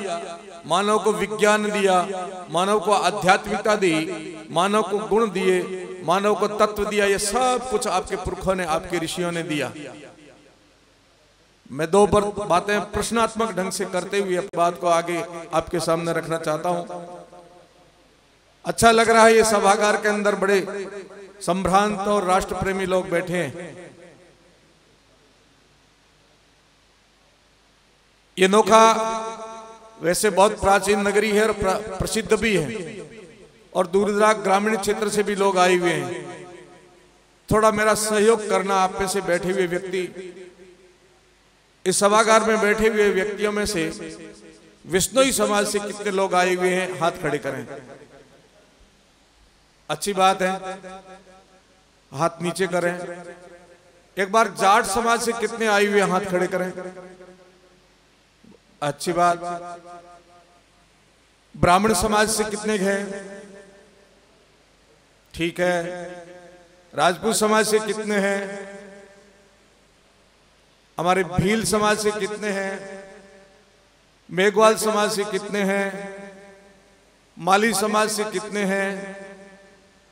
मानव को विज्ञान दिया, मानव को आध्यात्मिकता दी, मानव को गुण दिए, मानव को तत्व दिया। ये सब कुछ आपके पुरखों ने, आपके ऋषियों ने दिया। मैं दो बातें प्रश्नात्मक ढंग से करते हुए बात को आगे आपके सामने रखना चाहता हूं। अच्छा लग रहा है ये सभागार के अंदर बड़े संभ्रांत और राष्ट्र प्रेमी लोग बैठे हैं। ये नोखा वैसे बहुत प्राचीन नगरी है और प्रसिद्ध भी है और दूर दराज ग्रामीण क्षेत्र से भी लोग आए हुए हैं। थोड़ा मेरा सहयोग करना, आप में से बैठे हुए व्यक्ति, इस सभागार में बैठे हुए व्यक्तियों में से विष्णुई समाज से कितने लोग आए हुए हैं, हाथ खड़े करें। अच्छी बात है, हाथ नीचे करें। एक बार जाट समाज से कितने आए हुए, हाथ खड़े करें। अच्छी बात। ब्राह्मण समाज से कितने हैं? ठीक है। राजपूत समाज से कितने हैं? हमारे भील समाज से कितने हैं? मेघवाल समाज से कितने हैं, माली समाज से कितने हैं,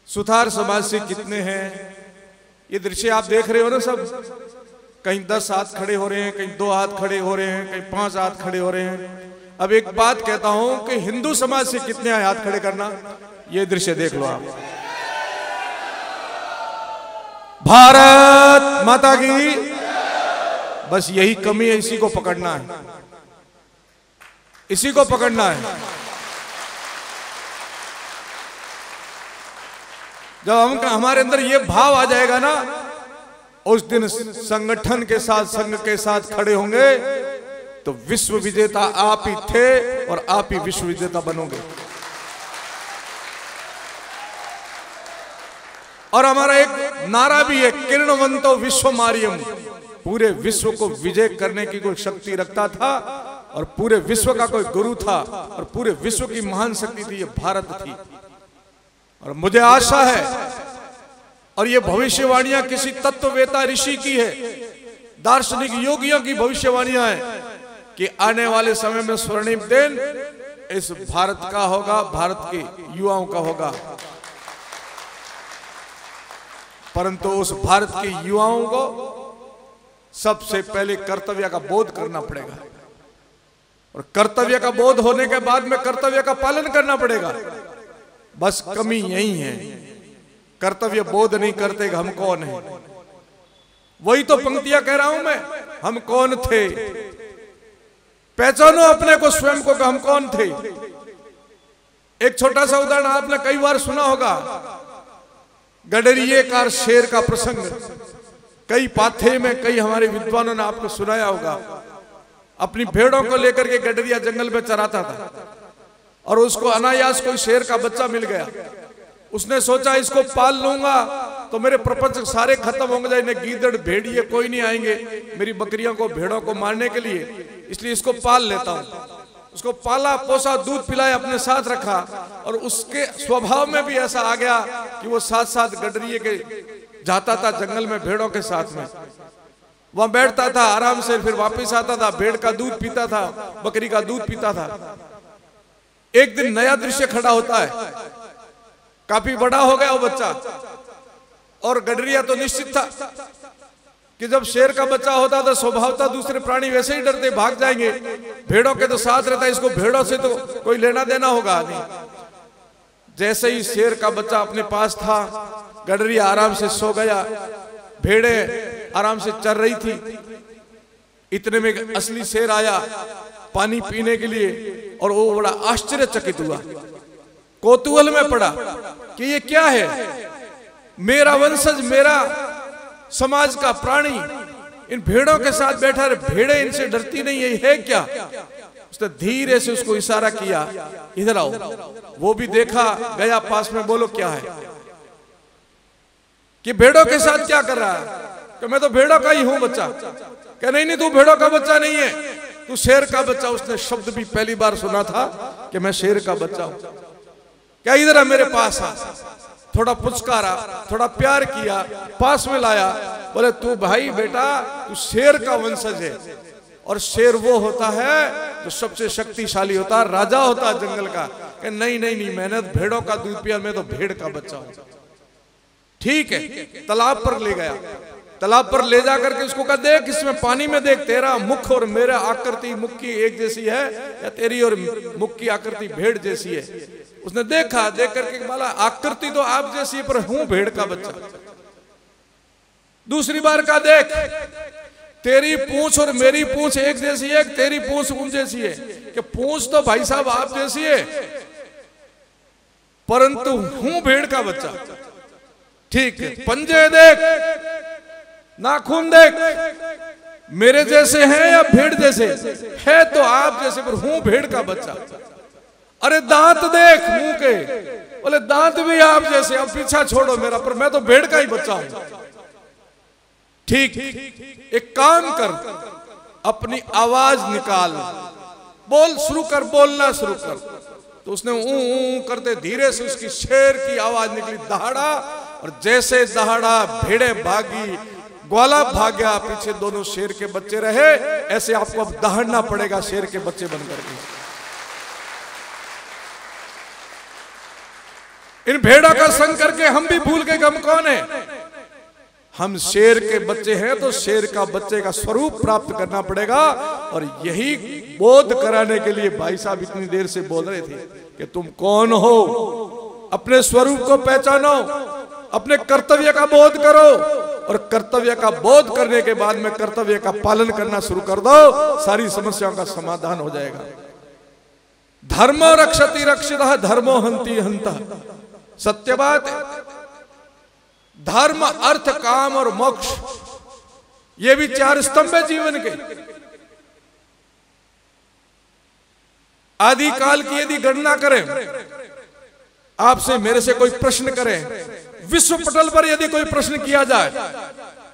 सुथार समाज से कितने हैं। ये दृश्य आप देख रहे हो ना सब, कहीं 10 हाथ खड़े हो रहे हैं, कहीं 2 हाथ खड़े हो रहे हैं, कहीं 5 हाथ खड़े हो रहे हैं। अब एक बात कहता हूं कि हिंदू समाज से कितने हाथ खड़े करना, ये दृश्य देख लो आप। भारत माता की, बस यही कमी है, इसी को पकड़ना है, इसी को पकड़ना है। जब हमारे अंदर ये भाव आ जाएगा ना, उस दिन संगठन के साथ, संघ के साथ खड़े होंगे तो विश्व विजेता आप ही थे और आप ही विश्व विजेता बनोगे। और हमारा एक नारा भी है, किरणवंतो विश्व मारियम। पूरे विश्व को विजय करने की कोई शक्ति रखता था और पूरे विश्व का कोई गुरु था और पूरे विश्व की महान शक्ति थी, ये भारत थी। और मुझे आशा है, और ये भविष्यवाणियां किसी तत्ववेता ऋषि की है, दार्शनिक योगियों की भविष्यवाणियां हैं कि आने वाले समय में स्वर्णिम दिन इस भारत का होगा, भारत के युवाओं का होगा। परंतु उस भारत के युवाओं को सबसे पहले कर्तव्य का बोध करना पड़ेगा, और कर्तव्य का बोध होने के बाद में कर्तव्य का पालन करना पड़ेगा। बस कमी यही है, कर्तव्य बोध नहीं करते हम कौन है। वही तो पंक्तियां कह रहा हूं मैं, हम कौन थे, पहचानो अपने को, स्वयं को, हम कौन थे। एक छोटा सा उदाहरण आपने कई बार सुना होगा, गडरिये का शेर का प्रसंग कई पाथे में कई हमारे विद्वानों ने आपको सुनाया होगा। अपनी भेड़ों को लेकर के गडरिया जंगल में चराता था और उसको अनायास कोई शेर का बच्चा मिल गया। उसने सोचा इसको पाल लूंगा तो मेरे प्रपंच सारे खत्म होंगे, इन्हें गीदड़ भेड़िए कोई नहीं आएंगे मेरी बकरियों को, भेड़ों को मारने के लिए, इसलिए इसको पाल लेता हूं। उसको पाला पोसा, दूध पिलाया, अपने साथ रखा, और उसके स्वभाव में भी ऐसा आ गया कि वो साथ साथ गडरिए के जाता था जंगल में भेड़ों के साथ में, वहां बैठता था आराम से, फिर वापस आता था, भेड़ का दूध पीता था, बकरी का दूध पीता था। एक दिन नया दृश्य खड़ा होता है, काफी बड़ा हो गया वो बच्चा, और गडरिया तो निश्चित था कि जब शेर का बच्चा होता तो स्वभावतः दूसरे प्राणी वैसे ही डरते, भाग जाएंगे। भेड़ों के तो साथ रहता है, इसको भेड़ों से तो कोई लेना देना होगा नहीं। जैसे ही शेर का बच्चा अपने पास था, गडरिया आराम से सो गया, भेड़े आराम से चर रही थी। इतने में असली शेर आया पानी पीने के लिए, और वो बड़ा आश्चर्यचकित हुआ, कौतूहल में पड़ा कि ये क्या है, मेरा वंशज, मेरा समाज का प्राणी इन भेड़ों के साथ बैठा रहे, भेड़े इनसे डरती नहीं है क्या। उसने धीरे से उसको इशारा किया, इधर आओ। वो भी देखा, गया पास में, बोलो क्या है, कि भेड़ों के साथ क्या कर रहा है। कि मैं तो भेड़ों का ही हूं बच्चा। कि नहीं नहीं, तू भेड़ों का बच्चा नहीं है, तू शेर का बच्चा। उसने शब्द भी पहली बार सुना था कि मैं शेर का बच्चा हूं। क्या इधर मेरे पास आ, थोड़ा पुचकारा, थोड़ा प्यार किया, पास में लाया, बोले तू भाई बेटा, तू शेर का वंशज है, और शेर वो होता है जो सबसे शक्तिशाली होता है, राजा होता है जंगल का। कि नहीं नहीं नहीं, मैंने भेड़ों का दूध पिया, मैं तो भेड़ का बच्चा हूं। ठीक है, तालाब पर ले गया, तालाब पर ले जाकर के उसको कहा, देख इसमें पानी में देख, तेरा मुख और मेरा आकृति मुख की एक जैसी है, या तेरी और मुख की आकृति भेड़ जैसी है। उसने देखा, देख करके बोला, आकृति तो आप जैसी है पर हूं भेड़ का बच्चा। दूसरी बार का देख, तेरी पूंछ और मेरी पूंछ एक जैसी है, तेरी पूंछ उन जैसी है। कि पूंछ तो भाई साहब आप जैसी है, परंतु हूं भेड़ का बच्चा। ठीक है, पंजे देख, नाखून देख, मेरे जैसे हैं या भेड़ जैसे है, तो आप जैसे पर हूं भेड़ का बच्चा। अरे दांत देख मुंह के, बोले दांत भी आप जैसे, अब पीछा छोड़ो मेरा, पर मैं तो भेड़ का ही बच्चा हूं। ठीक, एक काम कर, अपनी आवाज निकाल, बोल शुरू कर, बोलना शुरू कर। तो उसने ऊ करते धीरे से उसकी शेर की आवाज निकली, दहाड़ा, और जैसे दहाड़ा भेड़े भागी, ग्वाला भाग गया, पीछे दोनों शेर के बच्चे रहे। ऐसे आपको अब दहाड़ना पड़ेगा शेर के बच्चे बनकर के। इन भेड़ा का संग करके हम भी भूल गए हम कौन है। हम शेर के बच्चे हैं तो शेर का बच्चे का स्वरूप प्राप्त करना पड़ेगा। और यही बोध कराने के लिए भाई साहब इतनी देर से बोल रहे थे कि तुम कौन हो, अपने स्वरूप को पहचानो, अपने कर्तव्य का बोध करो, और कर्तव्य का बोध करने के बाद में कर्तव्य का पालन करना शुरू कर दो, सारी समस्याओं का समाधान हो जाएगा। धर्मो रक्षति रक्षितः धर्मो हन्ति हन्ता, सत्य बात है। धर्म, अर्थ, काम और मोक्ष, ये भी चार स्तंभ है जीवन के। आदि काल की यदि गणना करें, आपसे मेरे से कोई प्रश्न करें, विश्व पटल पर यदि कोई प्रश्न किया जाए,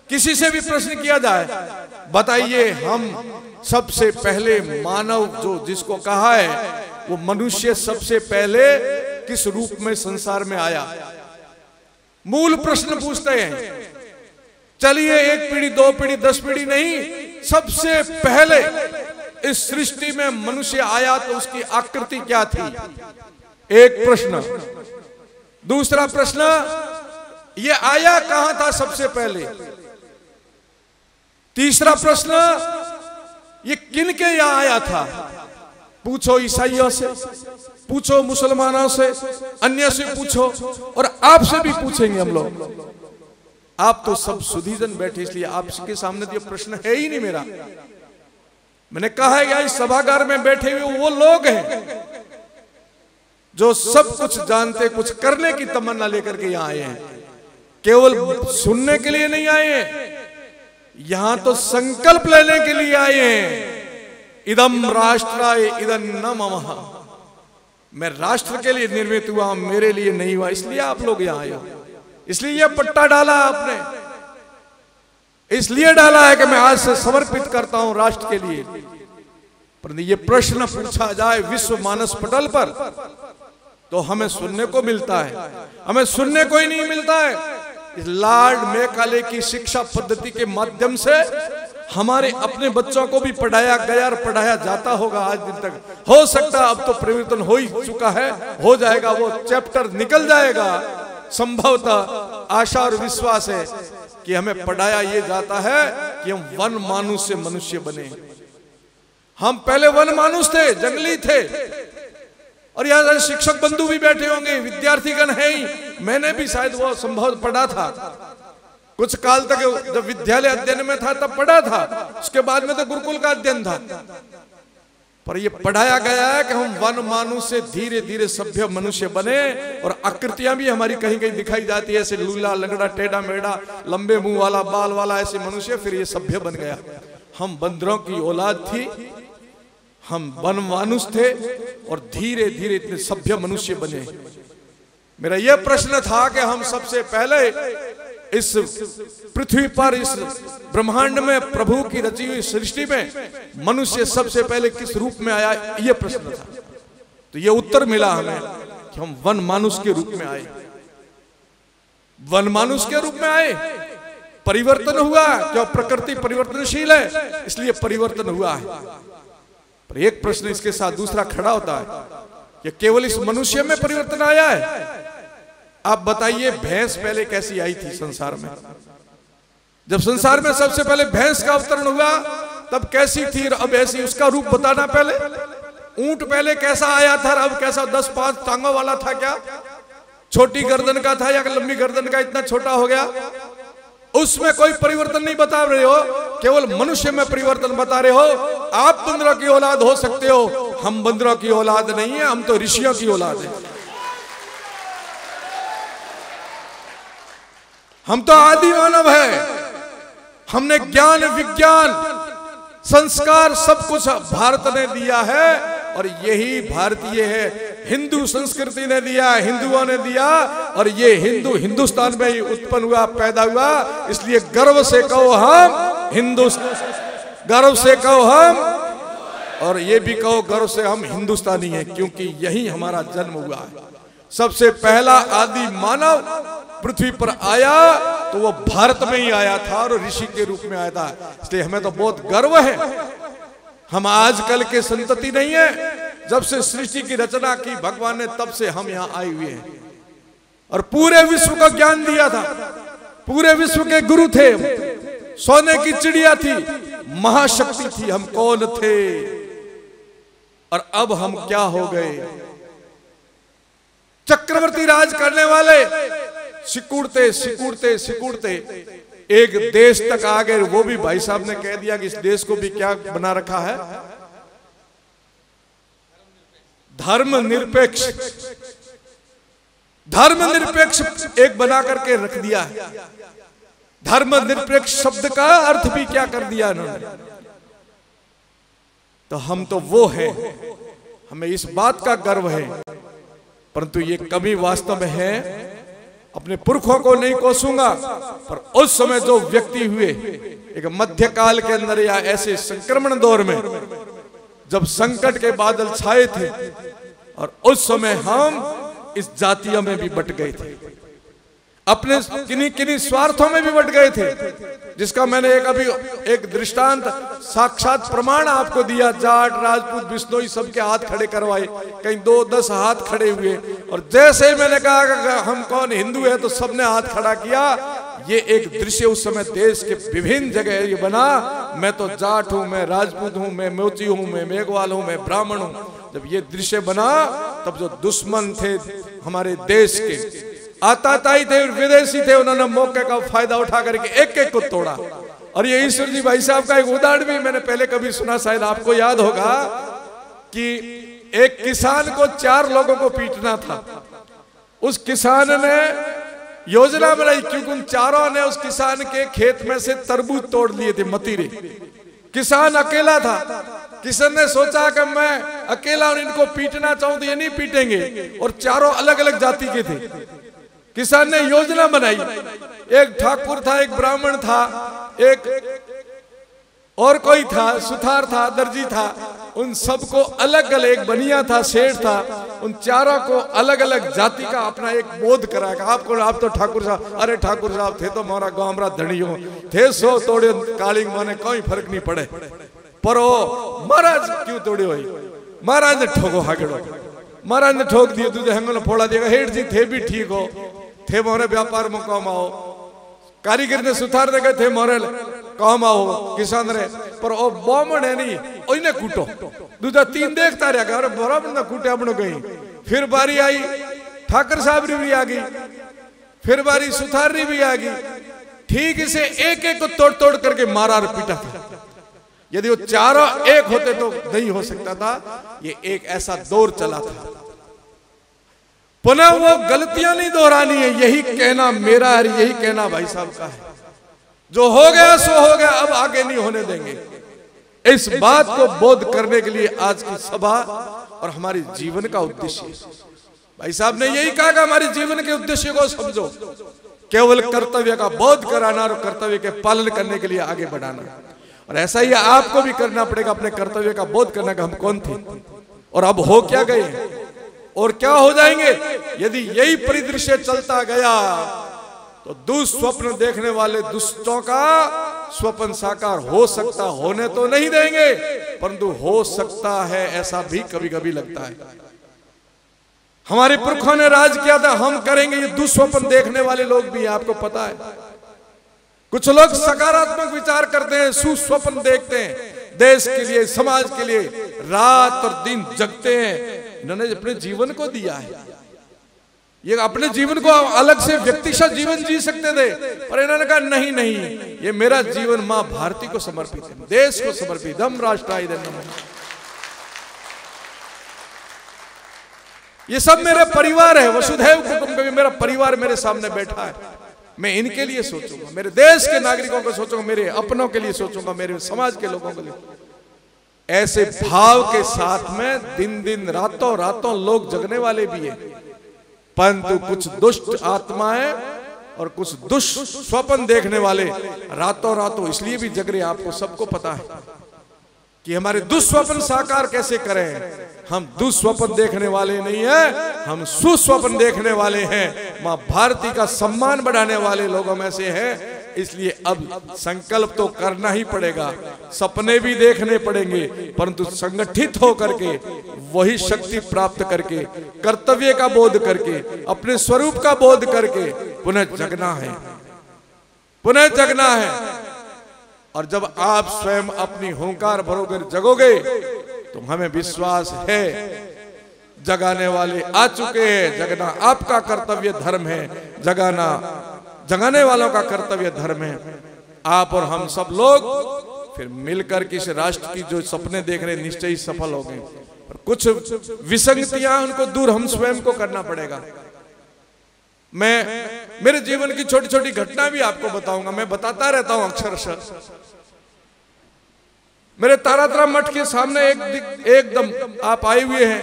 किसी से भी प्रश्न किया जाए, बताइए हम सबसे पहले मानव जो जिसको कहा है वो मनुष्य सबसे पहले किस रूप में संसार में आया, मूल प्रश्न पूछते हैं। चलिए एक पीढ़ी, दो पीढ़ी, 10 पीढ़ी नहीं, सबसे पहले इस सृष्टि में मनुष्य आया तो उसकी आकृति क्या थी, एक प्रश्न। दूसरा प्रश्न, ये आया कहां था सबसे पहले। तीसरा प्रश्न, ये किन के यहां आया था। पूछो ईसाइयों से, पूछो मुसलमानों से, अन्य से पूछो, और आपसे भी पूछेंगे हम लोग। आप तो सब सुधीजन बैठे, इसलिए आपके सामने तो ये प्रश्न है ही नहीं मेरा। मैंने कहा है कि इस सभागार में बैठे हुए वो लोग हैं जो सब कुछ जानते, कुछ करने की तमन्ना लेकर के यहां आए हैं। केवल सुनने के लिए नहीं आए हैं, यहां तो संकल्प लेने के लिए आए हैं। इदम राष्ट्राय इदं न मम, मैं राष्ट्र के लिए निर्मित हुआ, मेरे लिए नहीं हुआ, इसलिए आप लोग यहां आए। इसलिए यह पट्टा डाला आपने, इसलिए डाला है कि मैं आज से समर्पित करता हूं राष्ट्र के लिए। परंतु ये प्रश्न पूछा जाए विश्व मानस पटल पर तो हमें सुनने को मिलता है, हमें सुनने को ही नहीं मिलता है। इस लॉर्ड मैकाले की शिक्षा पद्धति के माध्यम से हमारे अपने बच्चों को भी पढ़ाया गया और पढ़ाया जाता होगा आज दिन तक। हो सकता है अब तो परिवर्तन हो ही चुका है, हो जाएगा, वो चैप्टर निकल जाएगा संभवतः। आशा और विश्वास है कि हमें पढ़ाया ये जाता है कि हम वन मानुष से मनुष्य बने। हम पहले वन मानुष थे, जंगली थे, और यहाँ शिक्षक बंधु भी बैठे होंगे, विद्यार्थीगण है ही, मैंने भी शायद वो संभव पढ़ा था कुछ काल तक, जब विद्यालय अध्ययन में था तब पढ़ा था, उसके बाद में तो गुरुकुल का अध्ययन था। पर ये पढ़ाया गया है कि हम वन मानुष से धीरे धीरे सभ्य मनुष्य बने, और आकृतियां भी हमारी कहीं कहीं दिखाई जाती है, ऐसे लूला लंगड़ा टेढ़ा मेढ़ा लंबे मुंह वाला बाल वाला ऐसे मनुष्य, फिर ये सभ्य बन गया। हम बंदरों की औलाद थी, हम वन मानुष थे, और धीरे धीरे इतने सभ्य मनुष्य बने। मेरा यह प्रश्न था कि हम सबसे पहले इस पृथ्वी पर, इस ब्रह्मांड में, प्रभु की रची हुई सृष्टि में मनुष्य सबसे पहले किस रूप में आया, यह प्रश्न था। तो यह उत्तर मिला हमें कि हम वन मानुष के रूप में आए, वन मानुष के रूप में आए। परिवर्तन हुआ, क्यों प्रकृति परिवर्तनशील है, इसलिए परिवर्तन हुआ है। पर एक प्रश्न इसके साथ दूसरा खड़ा होता है कि केवल इस मनुष्य में परिवर्तन आया है। आप बताइए भैंस पहले कैसी आई थी संसार में। जब संसार में सबसे पहले भैंस का अवतरण हुआ तब कैसी थी, अब ऐसी, उसका रूप बताना पहले। ऊंट पहले कैसा आया था, अब कैसा, 10-5 टांगों वाला था क्या, छोटी गर्दन का था या लंबी गर्दन का, इतना छोटा हो गया। उसमें कोई परिवर्तन नहीं बता रहे हो, केवल मनुष्य में परिवर्तन बता रहे हो। आप बंदरों की औलाद हो सकते हो, हम बंदरों की औलाद नहीं है, हम तो ऋषियों की औलाद है। हम तो आदि मानव है, हमने ज्ञान विज्ञान संस्कार सब कुछ भारत ने दिया है, और यही भारतीय है, हिंदू संस्कृति ने दिया, हिंदुओं ने दिया, और ये हिंदू हिंदुस्तान में ही उत्पन्न हुआ, पैदा हुआ। इसलिए गर्व से कहो हम हिंदुस्तान, गर्व से कहो हम, और ये भी कहो गर्व से हम हिंदुस्तानी हैं, क्योंकि यही हमारा जन्म हुआ है। सबसे पहला आदि मानव पृथ्वी पर आया तो वो भारत में ही आया था और ऋषि के रूप में आया था। इसलिए हमें तो बहुत गर्व है, हम आजकल के संतति नहीं है। जब से सृष्टि की रचना की भगवान ने तब से हम यहाँ आए हुए हैं और पूरे विश्व का ज्ञान दिया था। पूरे विश्व के गुरु थे, सोने की चिड़िया थी, महाशक्ति थी। हम कौन थे और अब हम क्या हो गए? चक्रवर्ती राज करने वाले सिकुड़ते सिकुड़ते सिकुड़ते एक देश तक आ गए। वो भी भाई साहब ने कह दिया कि इस देश को भी क्या बना रखा है? धर्मनिरपेक्ष। धर्मनिरपेक्ष एक बना करके रख दिया है। धर्मनिरपेक्ष शब्द का अर्थ भी क्या कर दिया इन्होंने। तो हम तो वो हैं, हमें इस बात का गर्व है, परंतु ये कमी वास्तव में है। अपने पुरखों को नहीं कोसूंगा, पर उस समय जो व्यक्ति हुए एक मध्यकाल के अंदर या ऐसे संक्रमण दौर में जब संकट के बादल छाए थे और उस समय हम इस जातियों में भी बट गए थे, अपने किन्हीं किन्हीं स्वार्थों में भी बट गए थे, जिसका मैंने एक दृष्टांत साक्षात प्रमाण आपको दिया। जाट, राजपूत, बिश्नोई सबके हाथ खड़े करवाए, कहीं 2-10 हाथ खड़े हुए, और जैसे ही मैंने कहा कि हम कौन हिंदू है तो सबने हाथ खड़ा किया। ये एक दृश्य उस समय देश के विभिन्न जगह ये बना। मैं तो जाट हूं, मैं राजपूत हूं, मैं मोची हूं, मैं मेघवाल हूं, मैं ब्राह्मण हूं। जब ये दृश्य बना तब जो दुश्मन थे हमारे देश के, आताताई थे, विदेशी थे, उन्होंने मौके का फायदा उठा करके एक एक को तोड़ा। और ये ईश्वर जी भाई साहब का एक उदाहरण भी मैंने पहले कभी सुना, शायद आपको याद होगा, कि एक किसान को 4 लोगों को पीटना था। उस किसान ने योजना बनाई, क्योंकि उन चारों ने उस किसान के खेत में से तरबूज तोड़ लिए थे, मतीरे। किसान अकेला था। किसान ने सोचा कि मैं अकेला और इनको पीटना चाहूं तो ये नहीं पीटेंगे, और चारों अलग अलग जाति के थे। किसान ने योजना बनाई, एक ठाकुर था, एक ब्राह्मण था, एक और कोई था, सुथार था, दर्जी था, उन सबको अलग अलग, एक बनिया था, सेठ था, उन चारों को अलग अलग जाति का अपना एक बोध कराया। आप तो ठाकुर साहब, अरे ठाकुर साहब थे तो मोरा गामरा धड़ियों थे, 100 तोड़े कालिंग माने कोई फर्क नहीं पड़े, पर ओ महाराज क्यों तोड़े हुई? महाराज ने ठोको हागड़ो, महाराज ने ठोक दिए, तुझे हंगल फोड़ा देगा। हेठ जी थे भी ठीक हो, थे मोरे व्यापार में काम आओ। कारीगर ने सुथार दे गए थे मोरे काम आओ किसान रे, पर ओ ब्राह्मण है नहीं, ओइने कूटो। दूजा 3 देखता रहा, अरे बराबर ना कूटे अपने गई। फिर बारी आई ठाकर साहब री भी आ गई, फिर बारी सुथार री भी आ गई। ठीक इसे एक एक को तोड़ तोड़ करके मारा और पीटा था। यदि वो चारों एक होते तो नहीं हो सकता था। ये एक ऐसा दौर चला था। पुनः वो गलतियां नहीं दोहरानी है, यही कहना मेरा है, यही कहना भाई साहब का है। जो हो गया सो हो गया, अब आगे नहीं होने देंगे। इस बात को बोध करने के लिए आज की सभा और हमारे जीवन का उद्देश्य, भाई साहब ने यही कहा कि हमारे जीवन के उद्देश्य को समझो, केवल कर्तव्य का बोध कराना और कर्तव्य के पालन करने के लिए आगे बढ़ाना। और ऐसा ही आपको भी करना पड़ेगा, अपने कर्तव्य का बोध करना कि हम कौन थे और अब हो क्या गए और क्या हो जाएंगे। यदि यही परिदृश्य चलता गया तो दुस्वप्न देखने वाले दुष्टों का स्वप्न साकार हो सकता, होने तो नहीं देंगे, परंतु हो सकता है, ऐसा भी कभी कभी लगता है। हमारे पुरखों ने राज किया था, हम करेंगे, ये दुस्वप्न देखने वाले लोग भी, आपको पता है। कुछ लोग सकारात्मक विचार करते हैं, सुस्वप्न देखते हैं, देश के लिए, समाज के लिए रात और दिन जगते हैं। इन्होंने अपने जीवन को दिया है, ये अपने जीवन को अलग से व्यक्तिगत जीवन जी सकते थे, पर इन्होंने कहा नहीं नहीं, ये मेरा जीवन मां भारती को समर्पित है, देश को समर्पित। हम राष्ट्राय नमः। ये सब मेरे परिवार है, वसुधैव कुटुंबकम, मेरा परिवार मेरे सामने बैठा है। मैं इनके लिए सोचूंगा, मेरे देश के नागरिकों को सोचूंगा, मेरे अपनों के लिए सोचूंगा, मेरे समाज के लोगों के लिए। ऐसे भाव के साथ में दिन दिन रातों रातों लोग जगने वाले भी हैं, परंतु कुछ दुष्ट आत्माएं और कुछ दुष्ट स्वप्न देखने वाले रातों रातों इसलिए भी जग रहे। आपको सबको पता है कि हमारे दुस्वप्न साकार कैसे करें। हम दुस्वप्न देखने वाले नहीं हैं, हम सुस्वप्न देखने वाले हैं। मां भारती का सम्मान बढ़ाने वाले लोगों में से हैं। इसलिए अब संकल्प तो करना ही पड़ेगा, सपने भी देखने पड़ेंगे, परंतु संगठित होकर के वही शक्ति प्राप्त करके, कर्तव्य का बोध करके, अपने स्वरूप का बोध करके पुनः जगना है, पुनः जगना है। और जब आप स्वयं अपनी हुंकार भरोगे जगोगे तो हमें विश्वास है जगाने वाले आ चुके हैं। जगना आपका कर्तव्य धर्म है, जगाना जगाने वालों का कर्तव्य धर्म है। आप और हम सब लोग फिर मिलकर किस राष्ट्र की जो सपने देख रहे निश्चय ही सफल हो गए। कुछ विसंगतियां उनको दूर हम स्वयं को करना पड़ेगा। मैं मेरे जीवन की छोटी छोटी घटना भी आपको बताऊंगा, मैं बताता रहता हूं अक्षरशः। मेरे तारातराम मठ के सामने एकदम आप आए हुए हैं,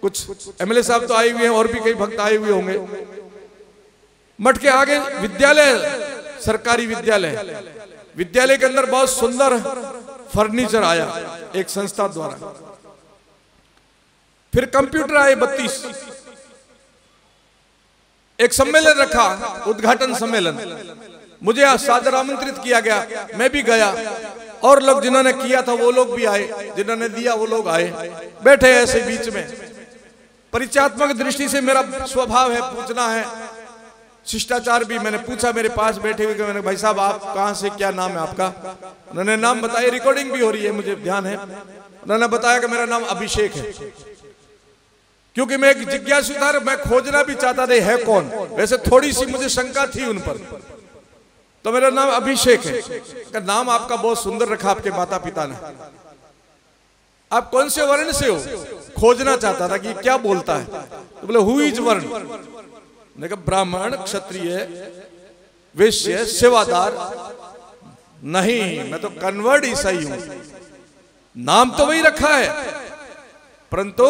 कुछ एमएलए साहब तो आए हुए हैं और भी कई भक्त आए हुए होंगे। मठ के आगे विद्यालय, सरकारी विद्यालय, विद्यालय के अंदर बहुत सुंदर फर्नीचर आया एक संस्था द्वारा। फिर कंप्यूटर आए 32, एक सम्मेलन रखा, उद्घाटन सम्मेलन, मुझे सादर आमंत्रित किया गया, मैं भी गया। और लोग जिन्होंने किया था वो लोग भी आए, जिन्होंने दिया वो लोग आए, बैठे ऐसे बीच में। परिचयात्मक दृष्टि से मेरा स्वभाव है, पूछना है, शिष्टाचार भी। मैंने पूछा मेरे पास बैठे हुए, मैंने भाई साहब आप कहां से, क्या नाम है आपका? उन्होंने नाम बताया, रिकॉर्डिंग भी हो रही है मुझे ध्यान है। उन्होंने बताया कि मेरा नाम अभिषेक है। क्योंकि मैं एक जिज्ञासु था, मैं खोजना भी चाहता था है कौन। वैसे थोड़ी सी मुझे शंका थी उन पर, तो मेरा नाम अभिषेक है। नाम आपका बहुत सुंदर रखा आपके माता पिता ने, आप कौन से वर्ण से हो? खोजना चाहता था कि क्या बोलता है। तो बोले हु इज वर्ण? मैंने कहा ब्राह्मण, क्षत्रिय, वैश्य, सेवादार। नहीं, मैं तो कन्वर्ट ईसाई हूं। नाम तो वही रखा है, परंतु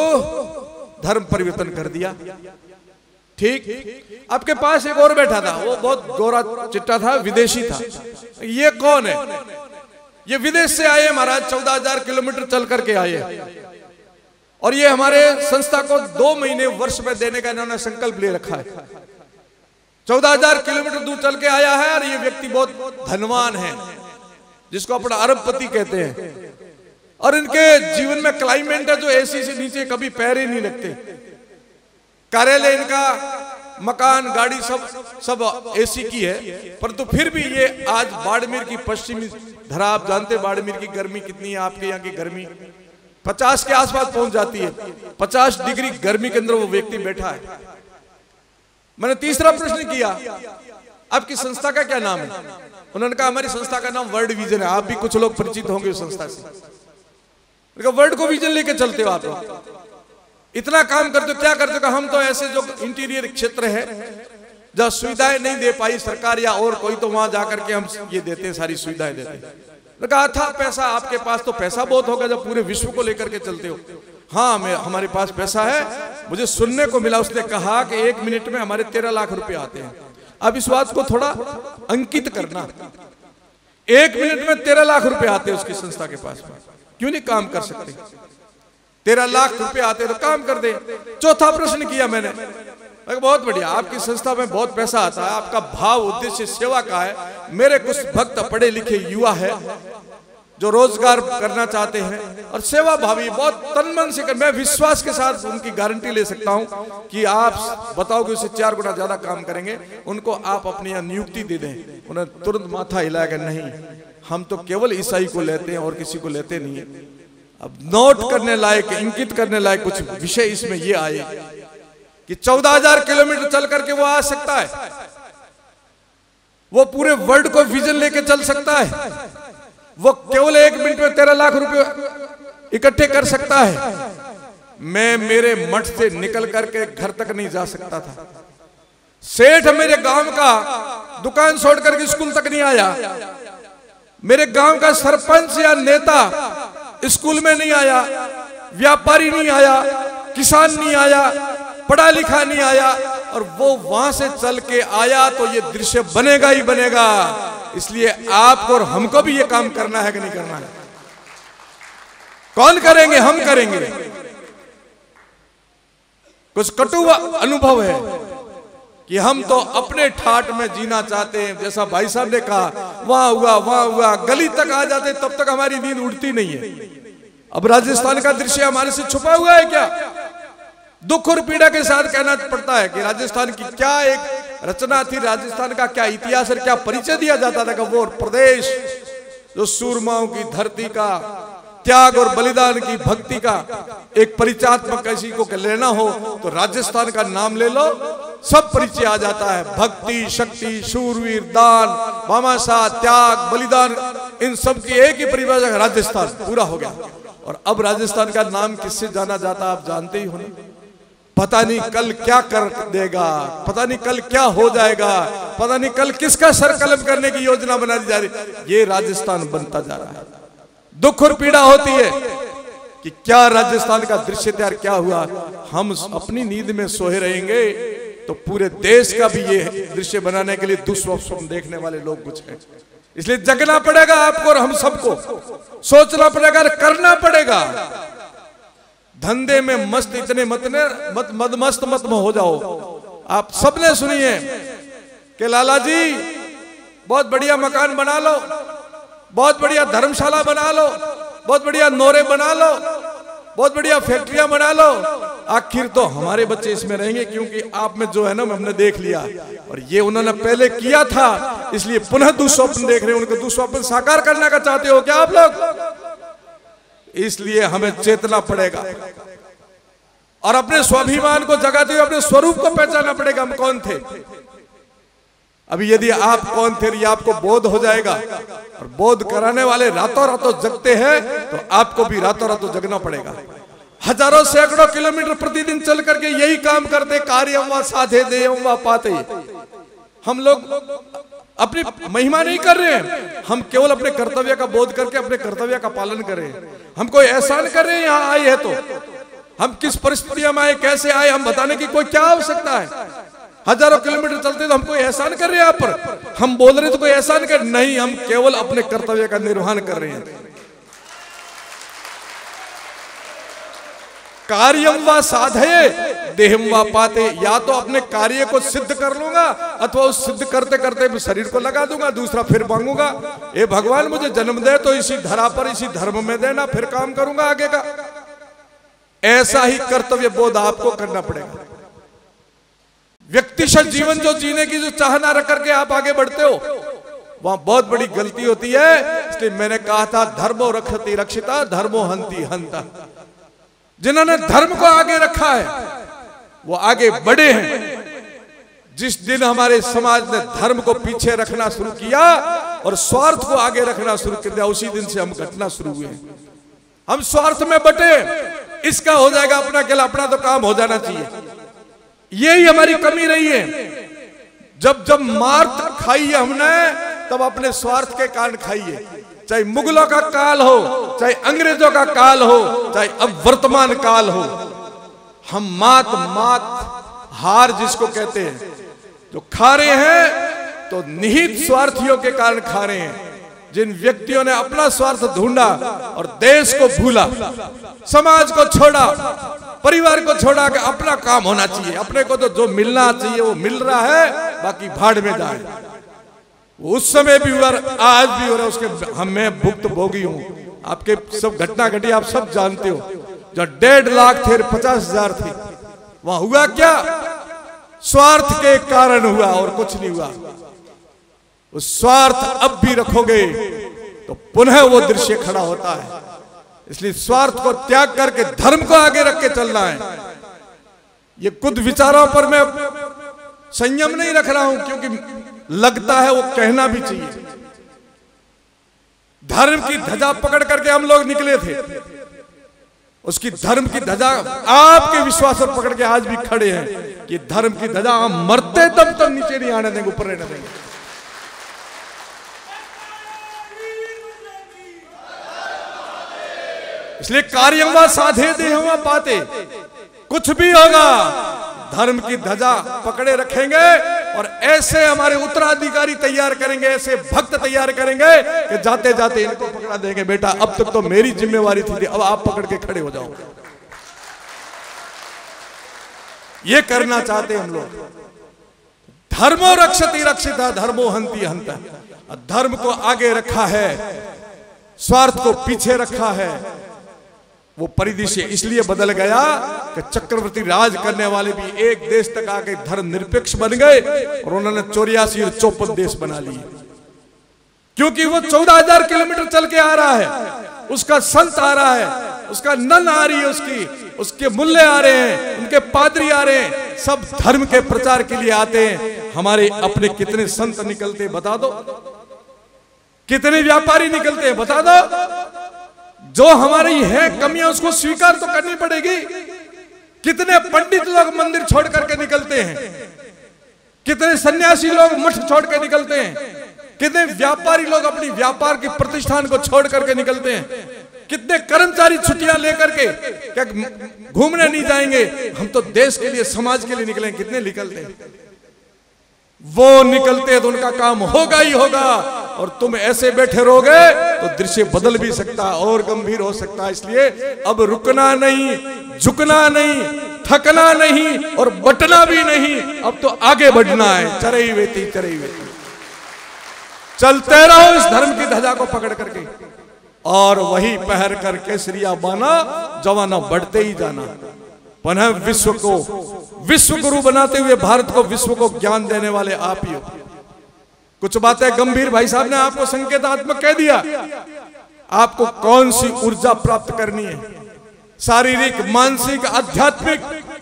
धर्म परिवर्तन कर दिया। ठीक, आपके पास एक और बैठा था, वो बहुत गोरा चिट्टा था, विदेशी था। ये कौन है? ये विदेश से आए महाराज, 14,000 किलोमीटर चल करके आए, और ये हमारे संस्था को 2 महीने वर्ष में देने का इन्होंने संकल्प ले रखा है। 14,000 किलोमीटर दूर चल के आया है, और ये व्यक्ति बहुत धनवान है, जिसको अपना अरबपति कहते हैं। और इनके जीवन में क्लाइमेट है जो एसी से नीचे कभी पैर ही नहीं लगते। कार्यालय इनका, मकान, गाड़ी सब एसी की है, परंतु फिर भी ये आज बाड़मेर की पश्चिमी धरा, आप जानते बाड़मेर की गर्मी कितनी है, आपके यहाँ की गर्मी 50 के आसपास पहुंच जाती है। 50 डिग्री गर्मी के अंदर वो व्यक्ति बैठा है। मैंने तीसरा प्रश्न किया, आपकी संस्था का क्या नाम है? उन्होंने कहा हमारी संस्था का नाम वर्ल्ड विजन है। आप भी कुछ लोग परिचित होंगे उस संस्था से। वर्ल्ड को विजन लेके चलते हो आप लोग, इतना काम करते हो, क्या करते हो? हम तो ऐसे जो इंटीरियर क्षेत्र है जहाँ सुविधाएं नहीं दे पाई सरकार या और कोई, तो वहां जाकर के हम ये देते हैं, सारी सुविधाएं देते हैं। कहा था पैसा आपके पास तो पैसा बहुत होगा जब पूरे विश्व को लेकर के चलते हो। हाँ, हमारे पास पैसा है। मुझे सुनने को मिला, उसने कहा कि 1 मिनट में हमारे 13 लाख रुपए आते हैं। अब इस बात को थोड़ा अंकित करना, 1 मिनट में 13 लाख रुपए आते हैं उसकी संस्था के पास, क्यों नहीं काम कर सकते? 13 लाख रुपए आते तो काम कर दे। चौथा प्रश्न किया मैंने, बहुत बढ़िया, आपकी संस्था में बहुत पैसा आता है, आपका भाव उद्देश्य सेवा का है। मेरे कुछ भक्त पढ़े लिखे युवा है जो रोजगार करना चाहते हैं और सेवा भावी, बहुत तन मन से कर, मैं विश्वास के साथ उनकी गारंटी ले सकता हूं कि आप बताओगे उससे 4 गुना ज्यादा काम करेंगे। उनको आप अपनी यहाँ नियुक्ति दे दें, उन्हें तुरंत माथा हिलाएगा, नहीं हम तो केवल ईसाई को लेते हैं और किसी को लेते नहीं है। अब नोट करने लायक, इंकित करने लायक कुछ विषय इसमें ये आए कि 14,000 किलोमीटर चल करके वो आ सकता है, वो पूरे वर्ल्ड को विजन लेके चल सकता है, वो केवल 1 मिनट में 13 लाख रुपए इकट्ठे कर सकता है। मैं मेरे मठ से निकल करके घर तक नहीं जा सकता था। सेठ मेरे गांव का दुकान छोड़ करके स्कूल तक नहीं आया, मेरे गांव का सरपंच या नेता स्कूल में नहीं आया, व्यापारी नहीं आया, किसान नहीं आया, पढ़ा लिखा नहीं आया, और वो वहां से चल के आया तो ये दृश्य बनेगा ही बनेगा। इसलिए आपको और हमको भी ये काम करना है कि नहीं करना है? कौन करेंगे? हम करेंगे। कुछ कटु अनुभव है, कि हम तो अपने ठाट में जीना चाहते हैं। जैसा भाई साहब ने कहा, वहां हुआ, गली तक आ जाते तब तक हमारी नींद उड़ती नहीं है। अब राजस्थान का दृश्य हमारे से छुपा हुआ है क्या? दुख और पीड़ा के साथ कहना पड़ता है कि राजस्थान की क्या एक रचना थी, राजस्थान का क्या इतिहास और क्या परिचय दिया जाता था कि वो प्रदेश जो सूरमाओं की धरती का त्याग और बलिदान की भक्ति का एक परिचयात्मक किसी को लेना हो तो राजस्थान का नाम ले लो, सब परिचय आ जाता है। भक्ति, शक्ति, शूरवीर, दान, भामाशाह, त्याग, बलिदान, इन सब की एक ही परिभाषा राजस्थान, पूरा हो गया। और अब राजस्थान का नाम किससे जाना जाता आप जानते ही हो ना। पता नहीं कल क्या कर देगा, पता नहीं कल क्या हो जाएगा, पता नहीं कल किसका सर कलम करने की योजना बना दी जा रही। ये राजस्थान बनता जा रहा है। दुख और पीड़ा होती है कि क्या राजस्थान का दृश्य तैयार क्या हुआ। हम अपनी नींद में सोए रहेंगे तो पूरे देश का भी ये दृश्य बनाने के लिए दुष्स्वप्न देखने वाले लोग कुछ हैं। इसलिए जगना पड़ेगा आपको और हम सबको, सोचना पड़ेगा, करना पड़ेगा। धंधे में मस्त इतने मस्त मत हो जाओ। आप सबने सुनिए कि लाला जी बहुत बढ़िया मकान बना लो, बहुत बढ़िया धर्मशाला बना लो, बहुत बढ़िया नोरे बना लो, बहुत बढ़िया फैक्ट्रियां बना लो, आखिर तो हमारे बच्चे इसमें रहेंगे क्योंकि आप में जो है ना हमने देख लिया और ये उन्होंने पहले किया था, इसलिए पुनः दुस्वप्न देख रहे हैं। उनको दुस्वप्न साकार करने का चाहते हो क्या आप लोग? इसलिए हमें चेतना पड़ेगा और अपने स्वाभिमान को जगाते हुए अपने स्वरूप को पहचानना पड़ेगा, हम कौन थे। अभी यदि आप कौन थे ये आपको बोध हो जाएगा और बोध कराने वाले रातों रातों जगते हैं तो आपको भी रातों रातों जगना पड़ेगा। हजारों सैकड़ों किलोमीटर प्रतिदिन चल करके यही काम करते, कार्यम व साधे देयम व पाते। हम लोग अपनी महिमा नहीं कर रहे हैं, हम केवल अपने कर्तव्य का बोध करके अपने कर्तव्य का पालन कर रहे हैं। हम कोई एहसान कर रहे हैं यहाँ आए हैं तो हम किस परिस्थिति में आए, कैसे आए, हम बताने की कोई क्या आवश्यकता है। हजारों किलोमीटर चलते तो हम कोई एहसान कर रहे हैं आप पर, हम बोल रहे तो कोई एहसान कर नहीं, हम केवल अपने कर्तव्य का निर्वहन कर रहे हैं। कार्यम व साधे देहम व पाते, या तो अपने कार्य को सिद्ध कर लूंगा अथवा उस सिद्ध करते करते शरीर को लगा दूंगा, दूसरा फिर मांगूंगा ए भगवान मुझे जन्म दे तो इसी धरा पर इसी धर्म में देना, फिर काम करूंगा आगे का। ऐसा ही कर्तव्य बोध आपको करना पड़ेगा। व्यक्तिशत जीवन जो जीने की जो चाहना रख करके आप आगे बढ़ते हो वहां बहुत बड़ी गलती होती है। इसलिए मैंने कहा था धर्मो रक्षति रक्षिता धर्मो हंति हंता। जिन्होंने धर्म को आगे रखा है वो आगे बढ़े हैं। जिस दिन हमारे समाज ने धर्म को पीछे रखना शुरू किया और स्वार्थ को आगे रखना शुरू कर दिया, उसी दिन से हम घटना शुरू हुए। हम स्वार्थ में बटे, इसका हो जाएगा अपना केला, अपना तो काम हो जाना चाहिए। यही हमारी कमी रही है। जब जब मार खाई है हमने तब अपने स्वार्थ के कारण खाई है। चाहे मुगलों का काल हो, चाहे अंग्रेजों का काल हो, चाहे अब वर्तमान काल हो, हम मात हार जिसको कहते हैं जो खा रहे हैं तो निहित स्वार्थियों के कारण खा रहे हैं। जिन व्यक्तियों ने अपना स्वार्थ ढूंढा और देश को भूला, समाज को छोड़ा, परिवार को छोड़ा कि अपना काम होना चाहिए, अपने को तो जो मिलना चाहिए वो मिल रहा है, बाकी भाड़ में जाए। उस समय भी हुआ, आज भी हो रहा है, उसके मैं भुक्त भोगी हूं। आपके सब घटना घटी आप सब जानते हो। जो 1.5 लाख थे 50,000 थे, वहां हुआ क्या? स्वार्थ के कारण हुआ और कुछ नहीं हुआ। उस स्वार्थ अब भी रखोगे तो पुनः वो दृश्य खड़ा होता है। इसलिए स्वार्थ को त्याग करके धर्म को आगे रख के चलना है। ये कुछ विचारों पर मैं संयम नहीं रख रहा हूं क्योंकि लगता है वो कहना भी चाहिए। धर्म की ध्वजा पकड़ करके हम लोग निकले थे, उसकी धर्म की ध्वजा आपके विश्वास पर पकड़ के आज भी खड़े हैं कि धर्म की ध्वजा हम मरते दम तक नीचे नहीं आने देंगे, ऊपर रहने देंगे। इसलिए कार्यम व साधे देहम पाते, कुछ भी होगा धर्म की ध्वजा पकड़े रखेंगे और ऐसे हमारे उत्तराधिकारी तैयार करेंगे, ऐसे भक्त तैयार करेंगे कि जाते जाते इनको पकड़ा देंगे। बेटा अब तक तो मेरी जिम्मेवारी थी, अब आप पकड़ के खड़े हो जाओ। ये करना चाहते हम लोग। धर्मो रक्षति रक्षिता धर्मो हंति हंता। धर्म को आगे रखा है, स्वार्थ को पीछे रखा है। वो परिदृश्य इसलिए बदल गया कि चक्रवर्ती राज करने वाले भी एक देश तक आके धर्म निरपेक्ष बन गए और उन्होंने 84 और 54 देश बना लिए, क्योंकि वो 14,000 किलोमीटर चल के आ रहा है, उसका संत आ रहा है, उसका नन आ रही है, उसके मुल्ले आ रहे हैं, उनके पादरी आ रहे हैं, सब धर्म के प्रचार के लिए आते हैं। हमारे अपने कितने संत निकलते बता दो, कितने व्यापारी निकलते हैं बता दो। जो हमारी है कमियां उसको स्वीकार तो करनी पड़ेगी। कितने पंडित लोग मंदिर छोड़ करके निकलते हैं, कितने सन्यासी लोग मठ छोड़ के निकलते हैं, कितने व्यापारी लोग अपनी व्यापार के प्रतिष्ठान को छोड़ करके निकलते हैं, कितने कर्मचारी छुट्टियां लेकर के क्या घूमने नहीं जाएंगे, हम तो देश के लिए समाज के लिए निकले, कितने निकलते हैं। वो निकलते हैं तो उनका काम होगा ही होगा, और तुम ऐसे बैठे रहोगे तो दृश्य बदल भी सकता और गंभीर हो सकता है। इसलिए अब रुकना नहीं, झुकना नहीं, थकना नहीं और बटना भी नहीं, अब तो आगे बढ़ना है। चरई वेती चलते रहो इस धर्म की ध्वजा को पकड़ करके, और वही पहर कर केसरिया बाना जवाना बढ़ते ही जाना। पुनः विश्व को विश्व गुरु बनाते हुए भारत को विश्व को ज्ञान देने वाले आप ही हो। कुछ बातें गंभीर भाई साहब ने आपको संकेतात्मक कह दिया। आपको कौन सी ऊर्जा प्राप्त करनी है, शारीरिक, मानसिक, आध्यात्मिक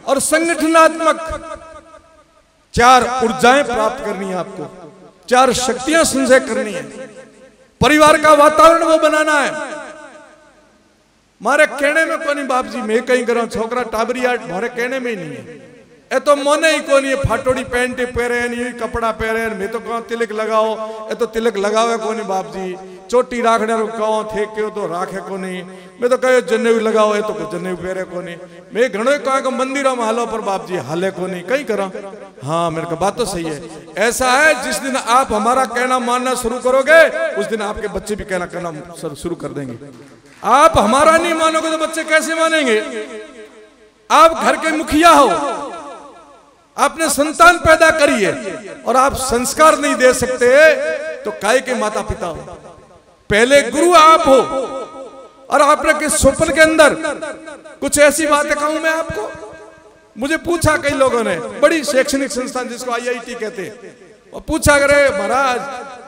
और संगठनात्मक, 4 ऊर्जाएं प्राप्त करनी है आपको, 4 शक्तियां संचय करनी है। परिवार का वातावरण वो बनाना है। मारे कहने में को नहीं बाप जी, मैं कहीं करा छोकरा टाबरिया मारे कहने में ही नहीं है। ए तो मोने ही को नहीं, फाटोड़ी पैंट पहरे, यही कपड़ा पहरे, मैं तो कहूँ तिलक लगाओ, ए तो तिलक लगावे को नहीं बाप जी, चोटी राखने कहो थे क्यों तो राखे को नहीं, मैं तो कहो जनेऊ लगाओ, ए तो जनेऊ पहरे को नहीं, मैं घणो कहा मंदिरों में हालो पर बाप जी हाले को नहीं, कहीं करा। हाँ मेरे को बात तो सही है। ऐसा है जिस दिन आप हमारा कहना मानना शुरू करोगे उस दिन आपके बच्चे भी कहना शुरू कर देंगे। आप हमारा नहीं मानोगे तो बच्चे कैसे मानेंगे। आप घर के मुखिया हो, आपने संतान पैदा करी है और आप संस्कार नहीं दे सकते तो काय के माता पिता हो। पहले गुरु आप हो और आपने के स्वप्न के अंदर कुछ ऐसी बातें कहूं मैं आपको। मुझे पूछा कई लोगों ने, बड़ी शैक्षणिक संस्थान जिसको IIT कहते हैं, और पूछा करे महाराज,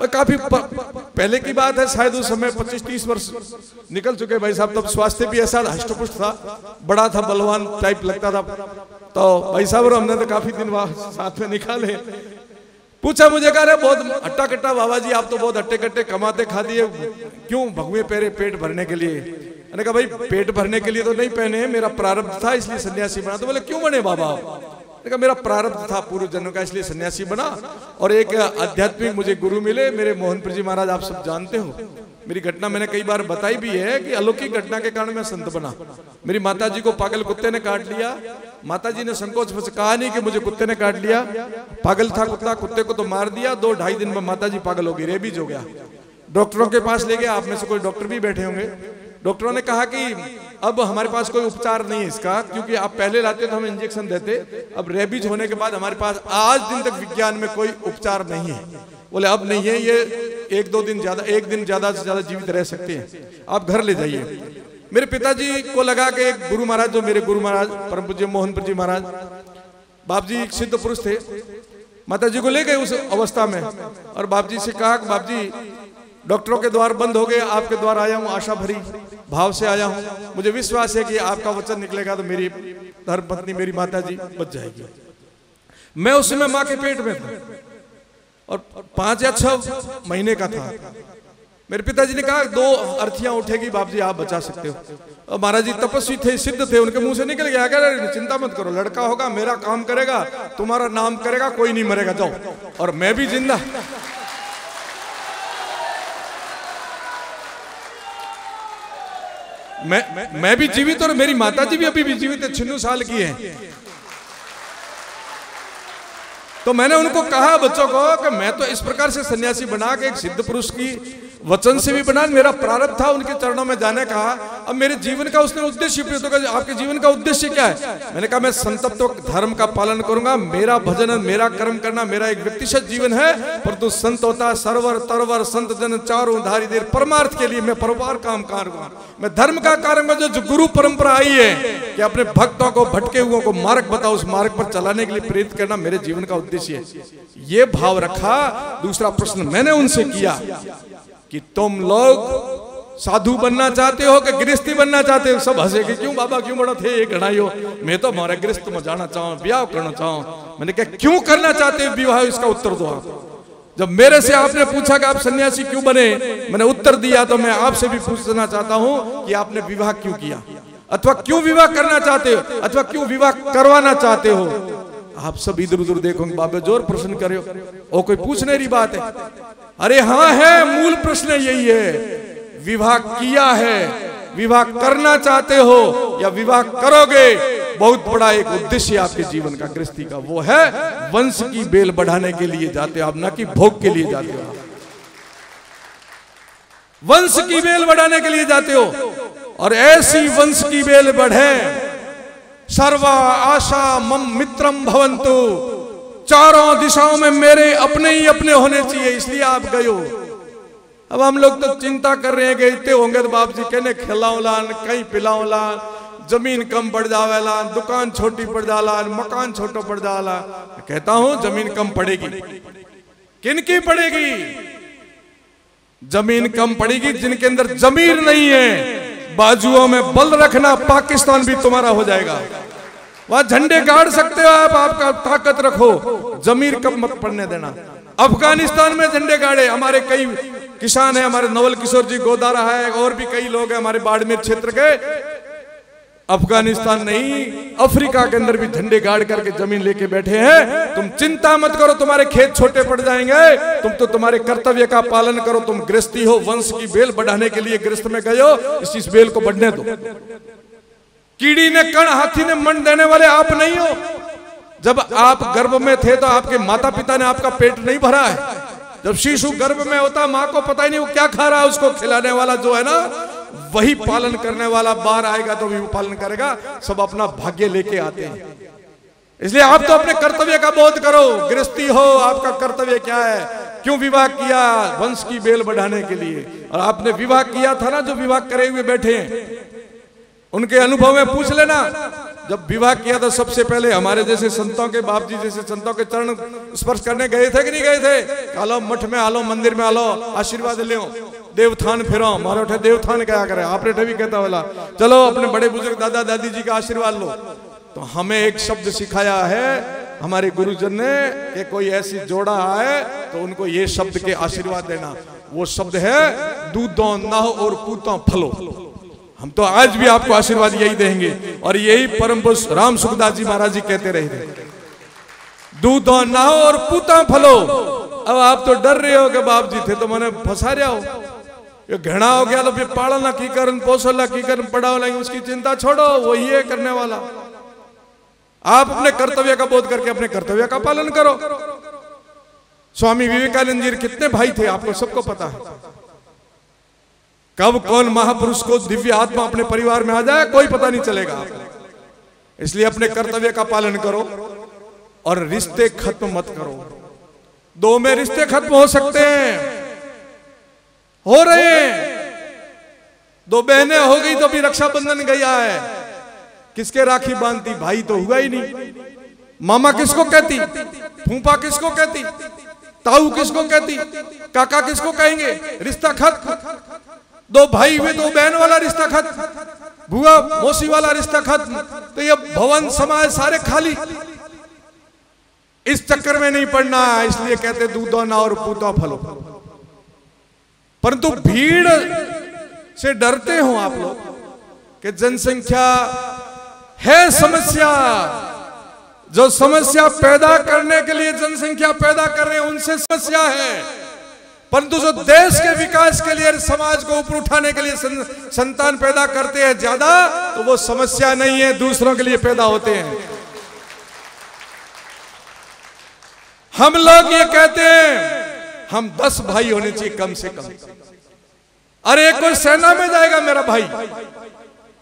काफी पहले की बात है, शायद उस समय 25-30 वर्ष निकल चुके भाई साहब, तब स्वास्थ्य भी ऐसा हष्टपुष्ट था, बड़ा था, बलवान टाइप लगता था। तो भाई साहब और हमने तो काफी दिन साथ में निकाले। पूछा मुझे, कह रहे बहुत हट्टा कट्टा बाबा जी, आप तो बहुत हट्टे कट्टे कमाते खा दिए, क्यों भगवे पहरे पेट भरने के लिए? मैंने कहा भाई पेट भरने के लिए तो नहीं पहने, मेरा प्रारब्ध था इसलिए सन्यासी बना। तो बोले क्यों बने बाबा? देखा मेरा प्रारब्ध था पूर्व जन्म का इसलिए सन्यासी बना, और एक आध्यात्मिक मुझे गुरु मिले, मेरे मोहनपुर जी महाराज, आप सब जानते हो मेरी घटना, मैंने कई बार बताई भी है कि अलौकिक घटना के कारण मैं संत बना। मेरी माताजी को पागल कुत्ते ने काट लिया, माताजी ने संकोच से कहा नहीं कि मुझे कुत्ते ने काट लिया, पागल था कुत्ता, कुत्ते को तो मार दिया, 2-2.5 दिन में माताजी पागल हो गई, रेबीज हो गया। डॉक्टरों के पास ले गया, आप में से कोई डॉक्टर भी बैठे होंगे। डॉक्टरों ने कहा कि अब हमारे पास कोई उपचार नहीं है इसका, क्योंकि आप पहले लाते तो हम इंजेक्शन देते, अब रेबीज होने के बाद हमारे पास आज दिन तक विज्ञान में कोई उपचार नहीं है। बोले अब नहीं है, ये 1-2 दिन ज्यादा, 1 दिन ज्यादा से ज्यादा जीवित रह सकते हैं, आप घर ले जाइए। मेरे पिताजी को लगा कि एक गुरु महाराज, जो मेरे गुरु महाराज परम पूज्य मोहनपुर जी महाराज, बाप जी एक सिद्ध पुरुष थे, माता जी को ले गए उस अवस्था में, और बाप जी से कहा कि बाप जी डॉक्टरों के द्वार बंद हो गए, आपके द्वार आया हूँ, आशा भरी भाव से आया हूँ, मुझे विश्वास है कि आपका वचन निकलेगा तो मेरी धर्मपत्नी मेरी माता जी बच जाएगी। मैं उस समय माँ के पेट में था और 5 या 6 महीने का था। मेरे पिताजी ने कहा 2 अर्थियां उठेगी बाप जी, आप बचा सकते हो। और महाराज जी तपस्वी थे, सिद्ध थे, उनके मुंह से निकल गया, कह चिंता मत करो, लड़का होगा, मेरा काम करेगा, तुम्हारा नाम करेगा, कोई नहीं मरेगा, जाओ। और मैं भी जिंदा, मैं भी जीवित, और मेरी माताजी भी अभी भी जीवित है, 96 साल की है। तो मैंने उनको कहा बच्चों को कि मैं तो इस प्रकार से सन्यासी बना के एक सिद्ध पुरुष की वचन से भी बना, मेरा प्रारब्ध था उनके चरणों में जाने का। अब मेरे जीवन का उसने उद्देश्य पूछा, तो आपके जीवन का उद्देश्य क्या है? मैंने कहा मैं संतत्व धर्म का पालन करूंगा, मेरा भजन मेरा कर्म करना मेरा एक व्यक्तिगत जीवन है, परंतु संत होता सरवर तरवर संत जन चारों धारी देर परमार्थ के लिए मैं परोपकार काम करूंगा, मैं धर्म का कार्य जो गुरु परंपरा आई है कि अपने भक्तों को भटके हुओं को मार्ग बताओ, उस मार्ग पर चलाने के लिए प्रेरित करना मेरे जीवन का उद्देश्य है। ये भाव रखा। दूसरा प्रश्न मैंने उनसे किया कि तुम लोग साधु बनना चाहते हो कि गृहस्थी बनना चाहते हो? सब हंसे कि क्यों बाबा क्यों बड़ा थे ये घड़ाई हो, मैं तो हमारा गृहस्थ में जाना चाहूँ, ब्याह करना चाहूँ। मैंने कहा क्यों करना चाहते हो विवाह, इसका उत्तर दो आप। जब मेरे से आपने पूछा कि आप सन्यासी क्यों बने, मैंने उत्तर दिया, तो मैं आपसे भी पूछना चाहता हूँ कि आपने विवाह क्यों किया, अथवा क्यों विवाह करना चाहते हो, अथवा क्यों विवाह करवाना चाहते हो? आप सब इधर उधर देखोगे, बाबा जोर प्रश्न करे हो, कोई पूछने वाली बात है? अरे हाँ है, मूल प्रश्न यही है। विवाह किया है, विवाह करना चाहते हो या विवाह करोगे, बहुत बड़ा एक उद्देश्य आपके जीवन का गृहस्थी का, वो है वंश की बेल बढ़ाने के लिए जाते हो आप, ना कि भोग के लिए जाते हो। वंश की बेल बढ़ाने के लिए जाते हो, और ऐसी वंश की बेल बढ़े, सर्वा आशा मम मित्रम भवन्तु, चारों दिशाओं में मेरे अपने ही अपने होने चाहिए, इसलिए आप गए हो। अब हम लोग तो चिंता कर रहे हैं कि इतने होंगे तो बाप जी कहने खिलाओ लान, कहीं पिलाओ लान, जमीन कम पड़ जावेला, दुकान छोटी पड़ जाला, मकान छोटा पड़ जाला। कहता हूं जमीन कम पड़ेगी, किनकी पड़ेगी? जमीन कम पड़ेगी जिनके अंदर जमीर नहीं है। बाजुओं में बल रखना, पाकिस्तान भी तुम्हारा हो जाएगा। वहां झंडे गाड़ सकते हो आप, आपका ताकत रखो, जमीर कम मत पड़ने देना। अफगानिस्तान में झंडे गाड़े, हमारे कई किसान है, हमारे नवल किशोर जी गोदारा है, और भी कई लोग हैं हमारे बाड़मेर क्षेत्र के। अफगानिस्तान नहीं, अफ्रीका के अंदर भी झंडे गाड़ करके जमीन लेके बैठे हैं। तुम चिंता मत करो, तुम्हारे खेत छोटे पड़ जाएंगे, तुम तो तुम्हारे कर्तव्य का पालन करो। तुम गृहस्थी हो, वंश की बेल बढ़ाने के लिए गृहस्थ में गए हो, इस बेल को बढ़ने दो। कीड़ी ने कण, हाथी ने मन देने वाले आप नहीं हो। जब आप गर्भ में थे तो आपके माता पिता ने आपका पेट नहीं भरा है। जब शिशु गर्भ में होता, माँ को पता ही नहीं वो क्या खा रहा है, उसको खिलाने वाला जो है ना, वही पालन करने वाला बाहर आएगा तो भी वो पालन करेगा। सब अपना भाग्य लेके आते हैं, इसलिए आप तो अपने कर्तव्य का बोध करो। गृहस्थी हो, आपका कर्तव्य क्या है? क्यों विवाह किया? वंश की बेल बढ़ाने के लिए। और आपने विवाह किया था ना, जो विवाह करे हुए बैठे हैं उनके अनुभव में पूछ लेना। जब विवाह किया तो सबसे पहले हमारे जैसे संतों के, बाप जी जैसे संतों के चरण स्पर्श करने गए थे कि नहीं गए थे? आलो मठ में, आलो मंदिर में, आलो आशीर्वाद ले, देवथान फिरो। हमारे उठे देवथान क्या करे, आपने भी कहता वाला, चलो अपने बड़े बुजुर्ग दादा दादी जी का आशीर्वाद लो। तो हमें एक शब्द सिखाया है हमारे गुरुजन ने कि कोई ऐसी जोड़ा आए तो उनको ये शब्द के आशीर्वाद देना। वो शब्द है दूधों नाहो और पूतों फलो। हम तो आज भी आपको आशीर्वाद यही देंगे, और यही परम पुरुष राम सुखदास जी महाराज जी कहते रहे थे, दूधो नाहो और पूता फलो। अब आप तो डर रहे हो कि बाप जी थे तो मैंने फंसा रहा हो, ये घृणा हो गया, तो फिर पालना की करन, पोसला की करन, पढ़ाओ लगे, उसकी चिंता छोड़ो, वही है करने वाला। आप अपने कर्तव्य का बोध करके अपने कर्तव्य का पालन करो। स्वामी विवेकानंद जी कितने भाई थे आपको सबको पता है। कब कौन महापुरुष को दिव्य आत्मा अपने परिवार में आ जाए कोई पता नहीं चलेगा। इसलिए अपने कर्तव्य का पालन करो और रिश्ते खत्म मत करो। दो में रिश्ते खत्म हो सकते हैं, हो रहे हैं। दो बहनें हो गई तो भी रक्षाबंधन गया है, किसके राखी बांधती? भाई तो हुआ ही नहीं। मामा किसको कहती? फूफा किसको कहती? ताऊ किसको कहती? काका किसको कहेंगे? रिश्ता खत्म। दो भाई हुए तो बहन वाला रिश्ता खत्म, बुआ मौसी वाला रिश्ता खत्म। तो ये भवन समाज सारे खाली। इस चक्कर में नहीं पड़ना, इसलिए कहते दूधो ना और पूतो फलो। परंतु भीड़ से डरते हो आप लोग कि जनसंख्या है समस्या। जो समस्या पैदा करने के लिए जनसंख्या पैदा कर रहे हैं उनसे समस्या है, परंतु जो देश के विकास के लिए, समाज को ऊपर उठाने के लिए संतान पैदा करते हैं ज्यादा, तो वो समस्या नहीं है, दूसरों के लिए पैदा होते हैं। हम लोग ये कहते हैं हम 10 भाई होने चाहिए कम से कम। अरे एक कोई सेना में जाएगा मेरा भाई,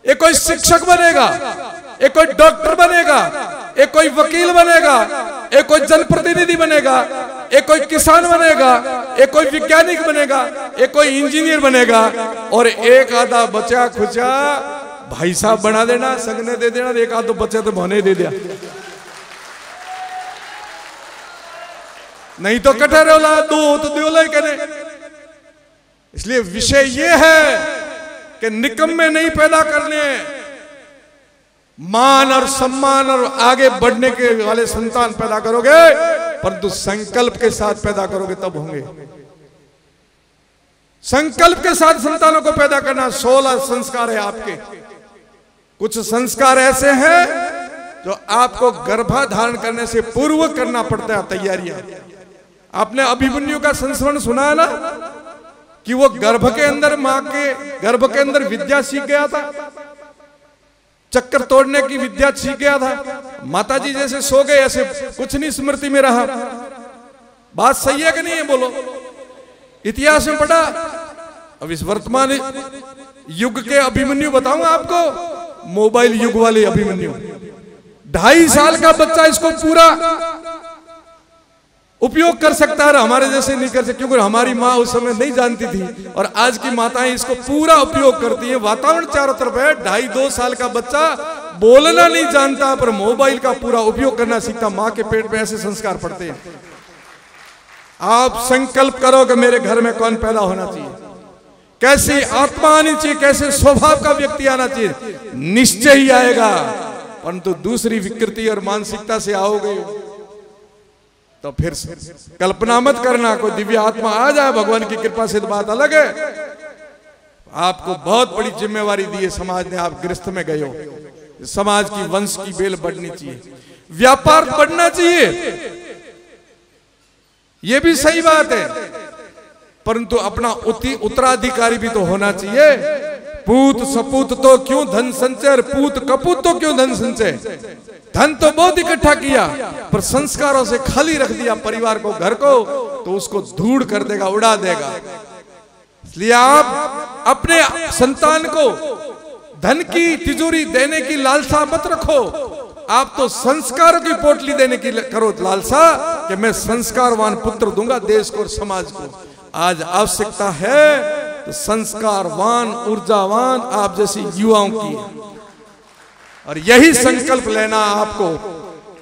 एक कोई शिक्षक बनेगा, एक कोई डॉक्टर बनेगा, एक कोई वकील बनेगा, एक कोई जनप्रतिनिधि बनेगा, एक कोई किसान बनेगा, एक कोई वैज्ञानिक बनेगा, एक कोई इंजीनियर बनेगा, और एक आधा बचा खुचा भाई साहब बना देना, संगने दे देना, एक आधा बच्चा तो भोने दे दिया, नहीं तो कठे रोला दो तो दियोला कहने। इसलिए विषय ये है कि निकम्मे नहीं पैदा करने, मान और सम्मान और आगे बढ़ने के वाले संतान पैदा करोगे, परंतु संकल्प के साथ पैदा करोगे तब होंगे। संकल्प के साथ संतानों को पैदा करना। 16 संस्कार है आपके। कुछ संस्कार ऐसे हैं जो आपको गर्भाधारण करने से पूर्व करना पड़ता है, तैयारियां। आपने अभिमन्यु का संस्मरण सुना है ना, कि वो गर्भ के अंदर, मां के गर्भ के अंदर विद्या सीख गया था, चक्कर तोड़ने की विद्या सीख गया था। माताजी जैसे सो गए ऐसे कुछ नहीं स्मृति में रहा। बात सही है कि नहीं है बोलो? इतिहास में पढ़ा। अब इस वर्तमान युग के अभिमन्यु बताऊं आपको, मोबाइल युग वाले अभिमन्यु। 2.5 साल का बच्चा इसको पूरा उपयोग कर सकता है, हमारे जैसे नहीं कर सकते, क्योंकि हमारी माँ उस समय नहीं जानती थी, और आज की माताएं इसको पूरा उपयोग करती हैं। वातावरण चारों तरफ है। 2.5-2 साल का बच्चा बोलना नहीं जानता, पर मोबाइल का पूरा उपयोग करना सीखता। माँ के पेट में ऐसे संस्कार पड़ते हैं। आप संकल्प करो कि मेरे घर में कौन पैदा होना चाहिए, कैसी आत्मा आनी चाहिए, कैसे स्वभाव का व्यक्ति आना चाहिए, निश्चय ही आएगा। परंतु दूसरी विकृति और मानसिकता से आओगे तो फिर कल्पना मत करना कोई दिव्य आत्मा आ जाए भगवान की कृपा से, तो बात अलग है। आपको बहुत बड़ी जिम्मेवारी दी है समाज ने, आप गृहस्थ में गए हो। समाज की वंश की बेल बढ़नी चाहिए, व्यापार बढ़ना चाहिए, यह भी सही बात है, परंतु अपना उत्तराधिकारी भी तो होना चाहिए। पूत सपूत तो क्यों धन संचय, पूत कपूत तो क्यों धन संचय। धन तो बहुत इकट्ठा किया, पर संस्कारों से खाली रख दिया परिवार को, घर को, तो उसको धूड़ कर देगा, उड़ा देगा। इसलिए आप अपने संतान को धन की तिजोरी देने की लालसा मत रखो। आप तो संस्कारों की पोटली देने की करो लालसा, कि मैं संस्कारवान पुत्र दूंगा देश को और समाज को। आज आवश्यकता है तो संस्कारवान, ऊर्जावान आप जैसी युवाओं की, और यही संकल्प लेना आपको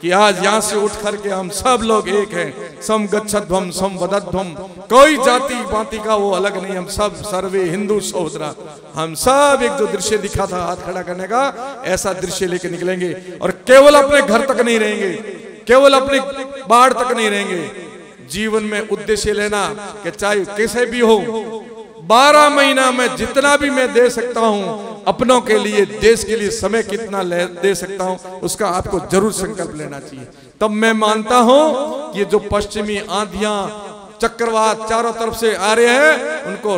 कि आज यहां से उठ करके हम सब लोग एक हैं। सम गच्छध्वम सम वदध्वम, कोई जाति पाति का वो अलग नहीं, हम सब सर्वे हिंदू सहोदरा। हम सब एक जो दृश्य दिखा था हाथ खड़ा करने का, ऐसा दृश्य लेके निकलेंगे, और केवल अपने घर तक नहीं रहेंगे, केवल अपने बाढ़ तक नहीं रहेंगे। जीवन में उद्देश्य लेना कि चाहे कैसे भी हो, 12 महीना में जितना भी मैं दे सकता हूं अपनों के लिए, देश के लिए समय कितना दे सकता हूं, उसका आपको जरूर संकल्प लेना चाहिए। तब मैं मानता हूं ये जो पश्चिमी आंधियां, चक्रवात चारों तरफ से आ रहे हैं, उनको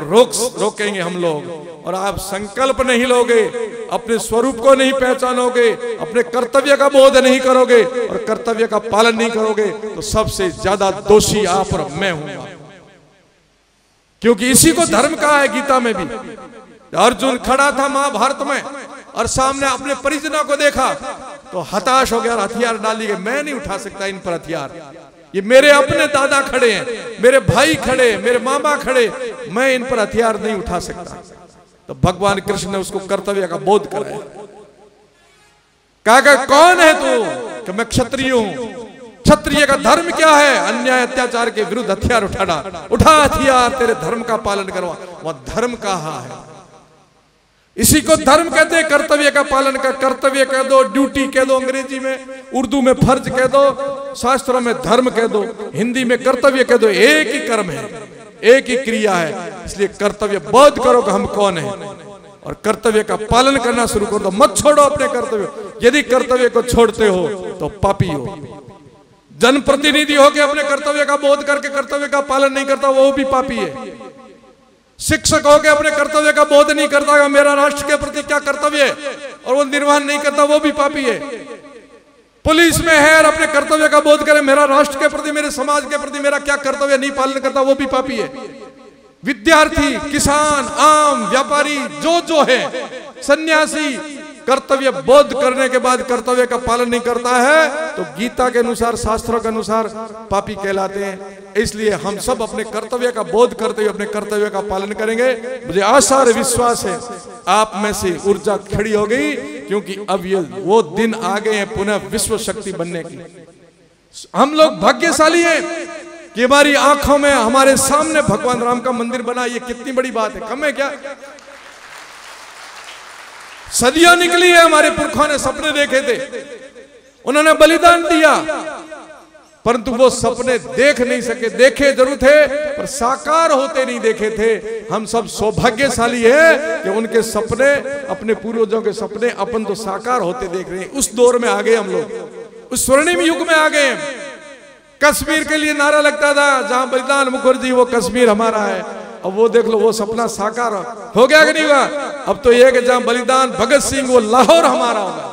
रोकेंगे हम लोग। और आप संकल्प नहीं लोगे, अपने स्वरूप को नहीं पहचानोगे, अपने कर्तव्य का बोध नहीं करोगे और कर्तव्य का पालन नहीं करोगे, तो सबसे ज्यादा दोषी आप और मैं हूं। क्योंकि इसी को धर्म कहा है गीता में भी। अर्जुन खड़ा था महाभारत में और सामने अपने परिजनों को देखा तो हताश हो गया, हथियार डाली गए। मैं नहीं उठा सकता इन पर हथियार, ये मेरे अपने दादा खड़े हैं, मेरे भाई खड़े, मेरे मामा खड़े, मैं इन पर हथियार नहीं उठा सकता। तो भगवान कृष्ण ने उसको कर्तव्य का बोध कराया। कहा कौन है तू? कि मैं क्षत्रिय हूं। क्षत्रिय का धर्म क्या है? अन्याय अत्याचार के विरुद्ध हथियार उठाना। उठा हथियार, तेरे धर्म का पालन करवा। वह धर्म कहा है, इसी को धर्म कहते हैं, कर्तव्य का पालन का। कर्तव्य कह दो, ड्यूटी कह दो अंग्रेजी में, उर्दू में फर्ज कह दो, शास्त्रों में धर्म कह दो, हिंदी में कर्तव्य कह दो। एक ही कर्म है, एक ही क्रिया है। इसलिए कर्तव्य बोध करो कि हम कौन है और कर्तव्य का पालन करना शुरू कर दो। मत छोड़ो अपने कर्तव्य। यदि कर्तव्य को छोड़ते हो तो पापी हो। जनप्रतिनिधि हो के अपने कर्तव्य का बोध करके कर्तव्य का पालन नहीं करता, वो भी पापी है। शिक्षक हो के अपने कर्तव्य का बोध नहीं करता, मेरा राष्ट्र के प्रति क्या कर्तव्य है, और वो निर्वहन नहीं करता, वो भी पापी है। पुलिस में है और अपने कर्तव्य का बोध करे, मेरा राष्ट्र के प्रति, मेरे समाज के प्रति मेरा क्या कर्तव्य, नहीं पालन करता, वो भी पापी है। विद्यार्थी, किसान, आम व्यापारी जो है, सन्यासी कर्तव्य बोध करने के बाद कर्तव्य का पालन नहीं करता है तो गीता के अनुसार, शास्त्रों के अनुसार पापी कहलाते हैं। इसलिए हम सब अपने कर्तव्य का बोध करते हुए अपने कर्तव्य का पालन करेंगे। मुझे आशा और विश्वास है आप में से ऊर्जा खड़ी हो गई, क्योंकि अब ये वो दिन आ गए हैं पुनः विश्व शक्ति बनने की। हम लोग भाग्यशाली हैं कि हमारी आंखों में, हमारे सामने भगवान राम का मंदिर बना। ये कितनी बड़ी बात है, कम है क्या? सदियां निकली है, हमारे पुरखों ने सपने देखे थे, उन्होंने बलिदान दिया, परंतु वो सपने देख नहीं सके। देखे जरूर थे पर साकार होते नहीं देखे थे। हम सब सौभाग्यशाली है कि उनके सपने, अपने पूर्वजों के सपने अपन तो साकार होते देख रहे हैं। उस दौर में आ गए हम लोग, उस स्वर्णिम युग में आ गए। कश्मीर के लिए नारा लगता था, जहां बलिदान मुखर्जी वो कश्मीर हमारा है। अब वो देख लो, वो सपना साकार हो गया कि नहीं हुआ? अब तो ये कि जहां बलिदान भगत सिंह, वो लाहौर हमारा होगा।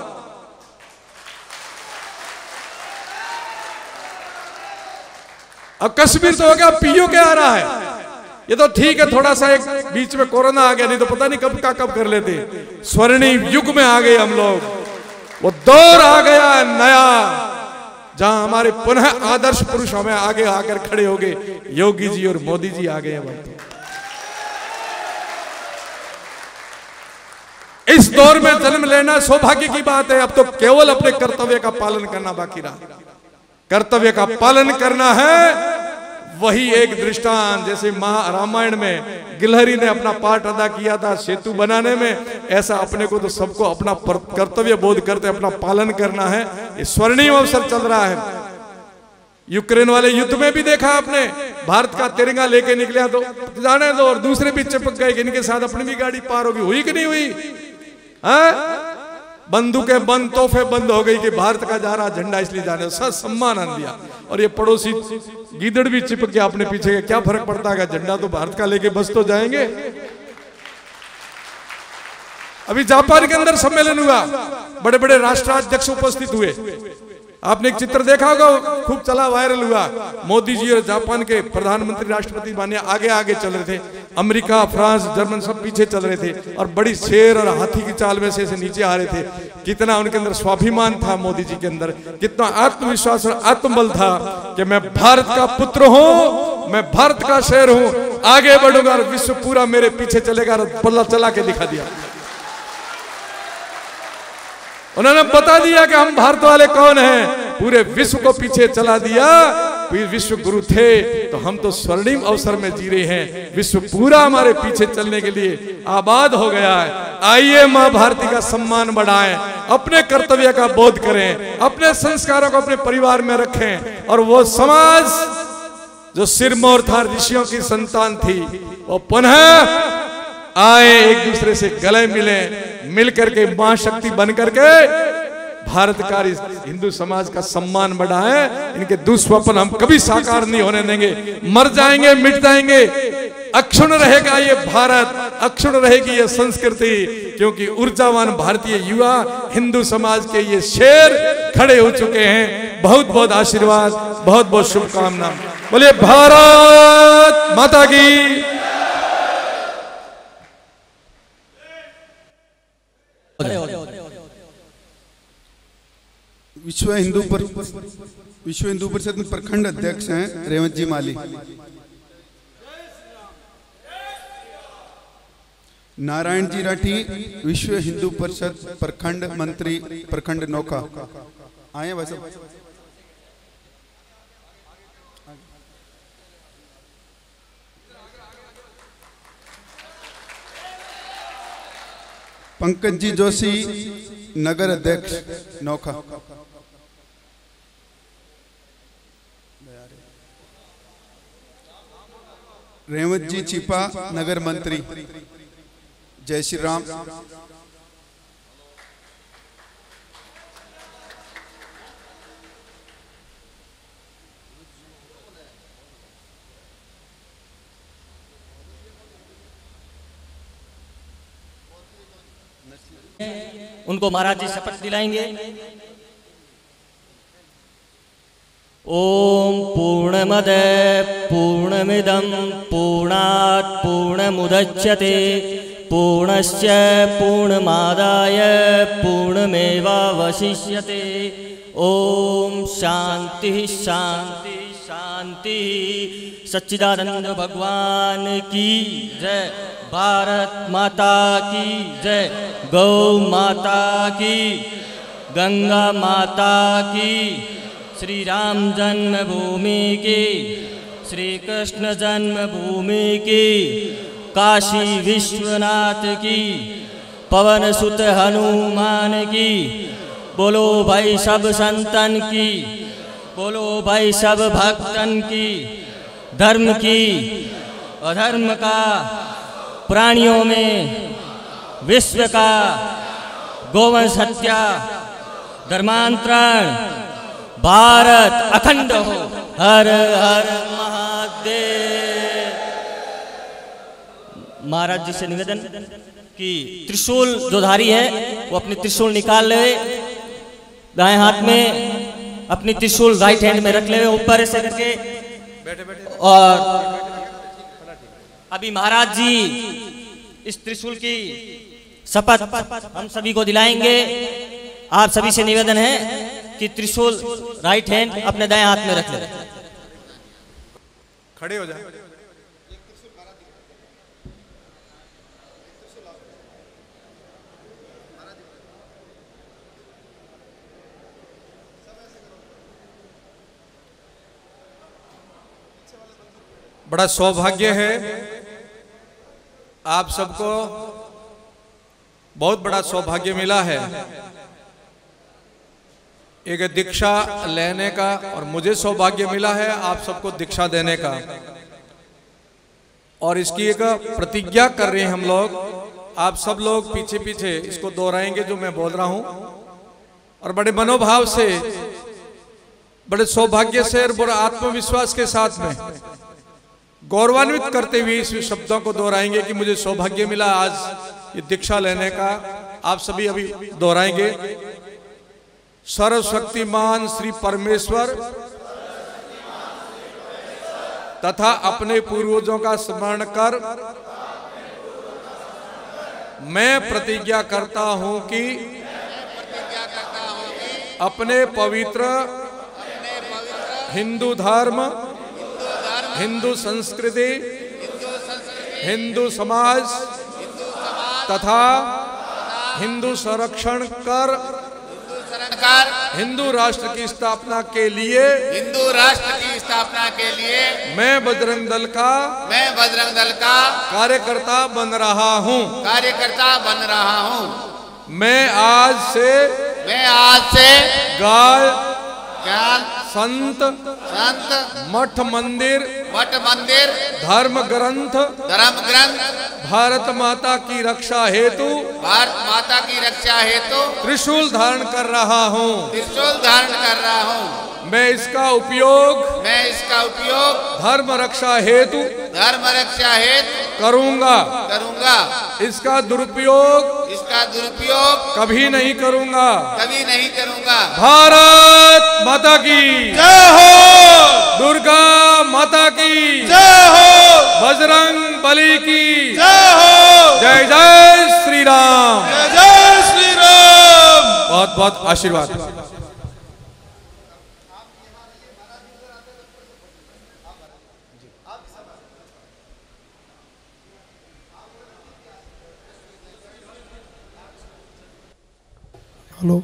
अब कश्मीर तो हो गया, पीयू के आ रहा है। ये तो ठीक है, थोड़ा सा एक बीच में कोरोना आ गया, नहीं तो पता नहीं कब का कब कर लेते। स्वर्णिम युग में आ गए हम लोग, वो दौर आ गया नया, जहां हमारे पुनः आदर्श पुरुष हमें आगे आकर खड़े हो गए। योगी जी और मोदी जी आ गए। इस दौर में जन्म लेना सौभाग्य की बात है। अब तो केवल अपने कर्तव्य का पालन करना बाकी रहा। कर्तव्य का पालन करना है, वही एक दृष्टांत। जैसे रामायण में गिलहरी ने अपना पार्ट अदा किया था सेतु बनाने में, ऐसा अपने को तो सबको अपना कर्तव्य बोध करते अपना पालन करना है। ये स्वर्णिम अवसर चल रहा है। यूक्रेन वाले युद्ध में भी देखा आपने, भारत का तिरंगा लेके निकला तो जाने दो, और दूसरे भी चिपक गए कि इनके साथ अपनी भी गाड़ी पार होगी। हुई कि नहीं हुई? बंदूकें बंद, तोहफे बंद हो गई कि भारत का जा रहा झंडा इसलिए जाने, सब सम्मान दिया। और ये पड़ोसी गीदड़ भी चिपक गया अपने पीछे, क्या फर्क पड़ता है, झंडा तो भारत का लेके बस तो जाएंगे। अभी जापान के अंदर सम्मेलन हुआ, बड़े बड़े राष्ट्राध्यक्ष उपस्थित हुए। आपने एक चित्र देखा होगा, खूब चला, वायरल हुआ। मोदी जी और जापान के प्रधानमंत्री, राष्ट्रपति माने आगे आगे चल रहे थे, अमेरिका, फ्रांस, जर्मन सब पीछे चल रहे थे, और बड़ी शेर और हाथी की चाल में से नीचे आ रहे थे। कितना उनके अंदर स्वाभिमान था मोदी जी के अंदर, कितना आत्मविश्वास और आत्मबल था कि मैं भारत का पुत्र हूं, मैं भारत का शेर हूं, आगे बढ़ूंगा और विश्व पूरा मेरे पीछे चलेगा। पल्ला चला के दिखा दिया। उन्होंने बता दिया कि हम भारत वाले कौन हैं, पूरे विश्व को पीछे चला दिया। विश्व गुरु थे तो हम तो स्वर्णिम अवसर में जी रहे हैं। विश्व पूरा हमारे पीछे चलने के लिए आबाद हो गया है। आइए मां भारती का सम्मान बढ़ाएं, अपने कर्तव्य का बोध करें, अपने संस्कारों को अपने परिवार में रखें, और वो समाज जो सिरमौर था, ऋषियों की संतान थी, वो पुनः आए, एक दूसरे से गले मिले, मिलकर के महाशक्ति बन करके भारत का, हिंदू समाज का सम्मान बढ़ाए। इनके दुस्वप्न हम कभी साकार नहीं होने देंगे। मर जाएंगे, मिट जाएंगे, अक्षुण्ण रहेगा ये भारत, अक्षुण्ण रहेगी ये संस्कृति, क्योंकि ऊर्जावान भारतीय युवा, हिंदू समाज के ये शेर खड़े हो चुके हैं। बहुत बहुत आशीर्वाद, बहुत बहुत शुभकामना। बोलिए भारत माता की। विश्व हिंदू परिषद में प्रखंड अध्यक्ष हैं रेवंत जी माली। नारायण जी राठी विश्व हिंदू परिषद प्रखंड मंत्री, प्रखंड नौका आए वैसे। पंकज जी जोशी नगर अध्यक्ष नौका। रेवंत जी चिपा नगर मंत्री। जय श्री राम। उनको महाराज जी शपथ दिलाएंगे। ओम पूर्णमद पूर्णमिदं पूर्णात् पूर्णमुदच्यते पूर्णस्य पूर्णमादाय पूर्णमेवावशिष्यते। ओम शांति शांति शांति। सच्चिदानंद भगवान की जय। भारत माता की जय। गौ माता की, गंगा माता की, श्री राम जन्मभूमि की, श्री कृष्ण जन्मभूमि की, काशी विश्वनाथ की, पवन सुत हनुमान की। बोलो भाई सब संतन की, बोलो भाई सब भक्तन की। धर्म की अधर्म का, प्राणियों में विश्व का, गोवंश हत्या, धर्मांतरण, भारत अखंड हो। हर हर महादेव। महाराज जी से निवेदन कि त्रिशूल जो धारी है वो अपनी त्रिशूल निकाल ले, दाएं हाथ में अपनी त्रिशूल राइट हैंड में रख ले ऊपर ऐसे करके। और अभी महाराज जी इस त्रिशूल की शपथ हम सभी को दिलाएंगे। आप सभी से निवेदन है कि त्रिशूल राइट हैंड अपने दाएं हाथ में रख ले। खड़े हो जाए। बड़ा सौभाग्य है, आप सबको बहुत बड़ा सौभाग्य मिला है एक दीक्षा लेने का, और मुझे सौभाग्य मिला है आप सबको दीक्षा देने का। और इसकी एक प्रतिज्ञा कर रहे हैं हम लोग। आप सब लोग पीछे पीछे इसको दोहराएंगे जो मैं बोल रहा हूं, और बड़े मनोभाव से, बड़े सौभाग्य से और बड़े आत्मविश्वास के साथ में गौरवान्वित करते हुए इस शब्दों को दोहराएंगे कि मुझे सौभाग्य मिला आज ये दीक्षा लेने का। आप सभी अभी दोहराएंगे। सर्वशक्तिमान श्री परमेश्वर तथा अपने पूर्वजों का स्मरण कर मैं प्रतिज्ञा करता हूं कि अपने पवित्र हिंदू धर्म, हिंदू संस्कृति, हिंदू समाज तथा हिंदू संरक्षण कर हिंदू राष्ट्र की स्थापना के लिए, मैं बजरंग दल का कार्यकर्ता बन रहा हूं। मैं आज से गाय, संत, मठ मंदिर, धर्म ग्रंथ, भारत माता की रक्षा हेतु त्रिशूल धारण कर रहा हूँ। मैं इसका उपयोग धर्म रक्षा हेतु करूँगा। इसका दुरुपयोग कभी नहीं करूँगा। भारत माता की जय हो। दुर्गा माता की जय हो। बजरंग बली की जय हो। जय जय श्री राम। जय जय श्री राम। बहुत बहुत आशीर्वाद। हेलो।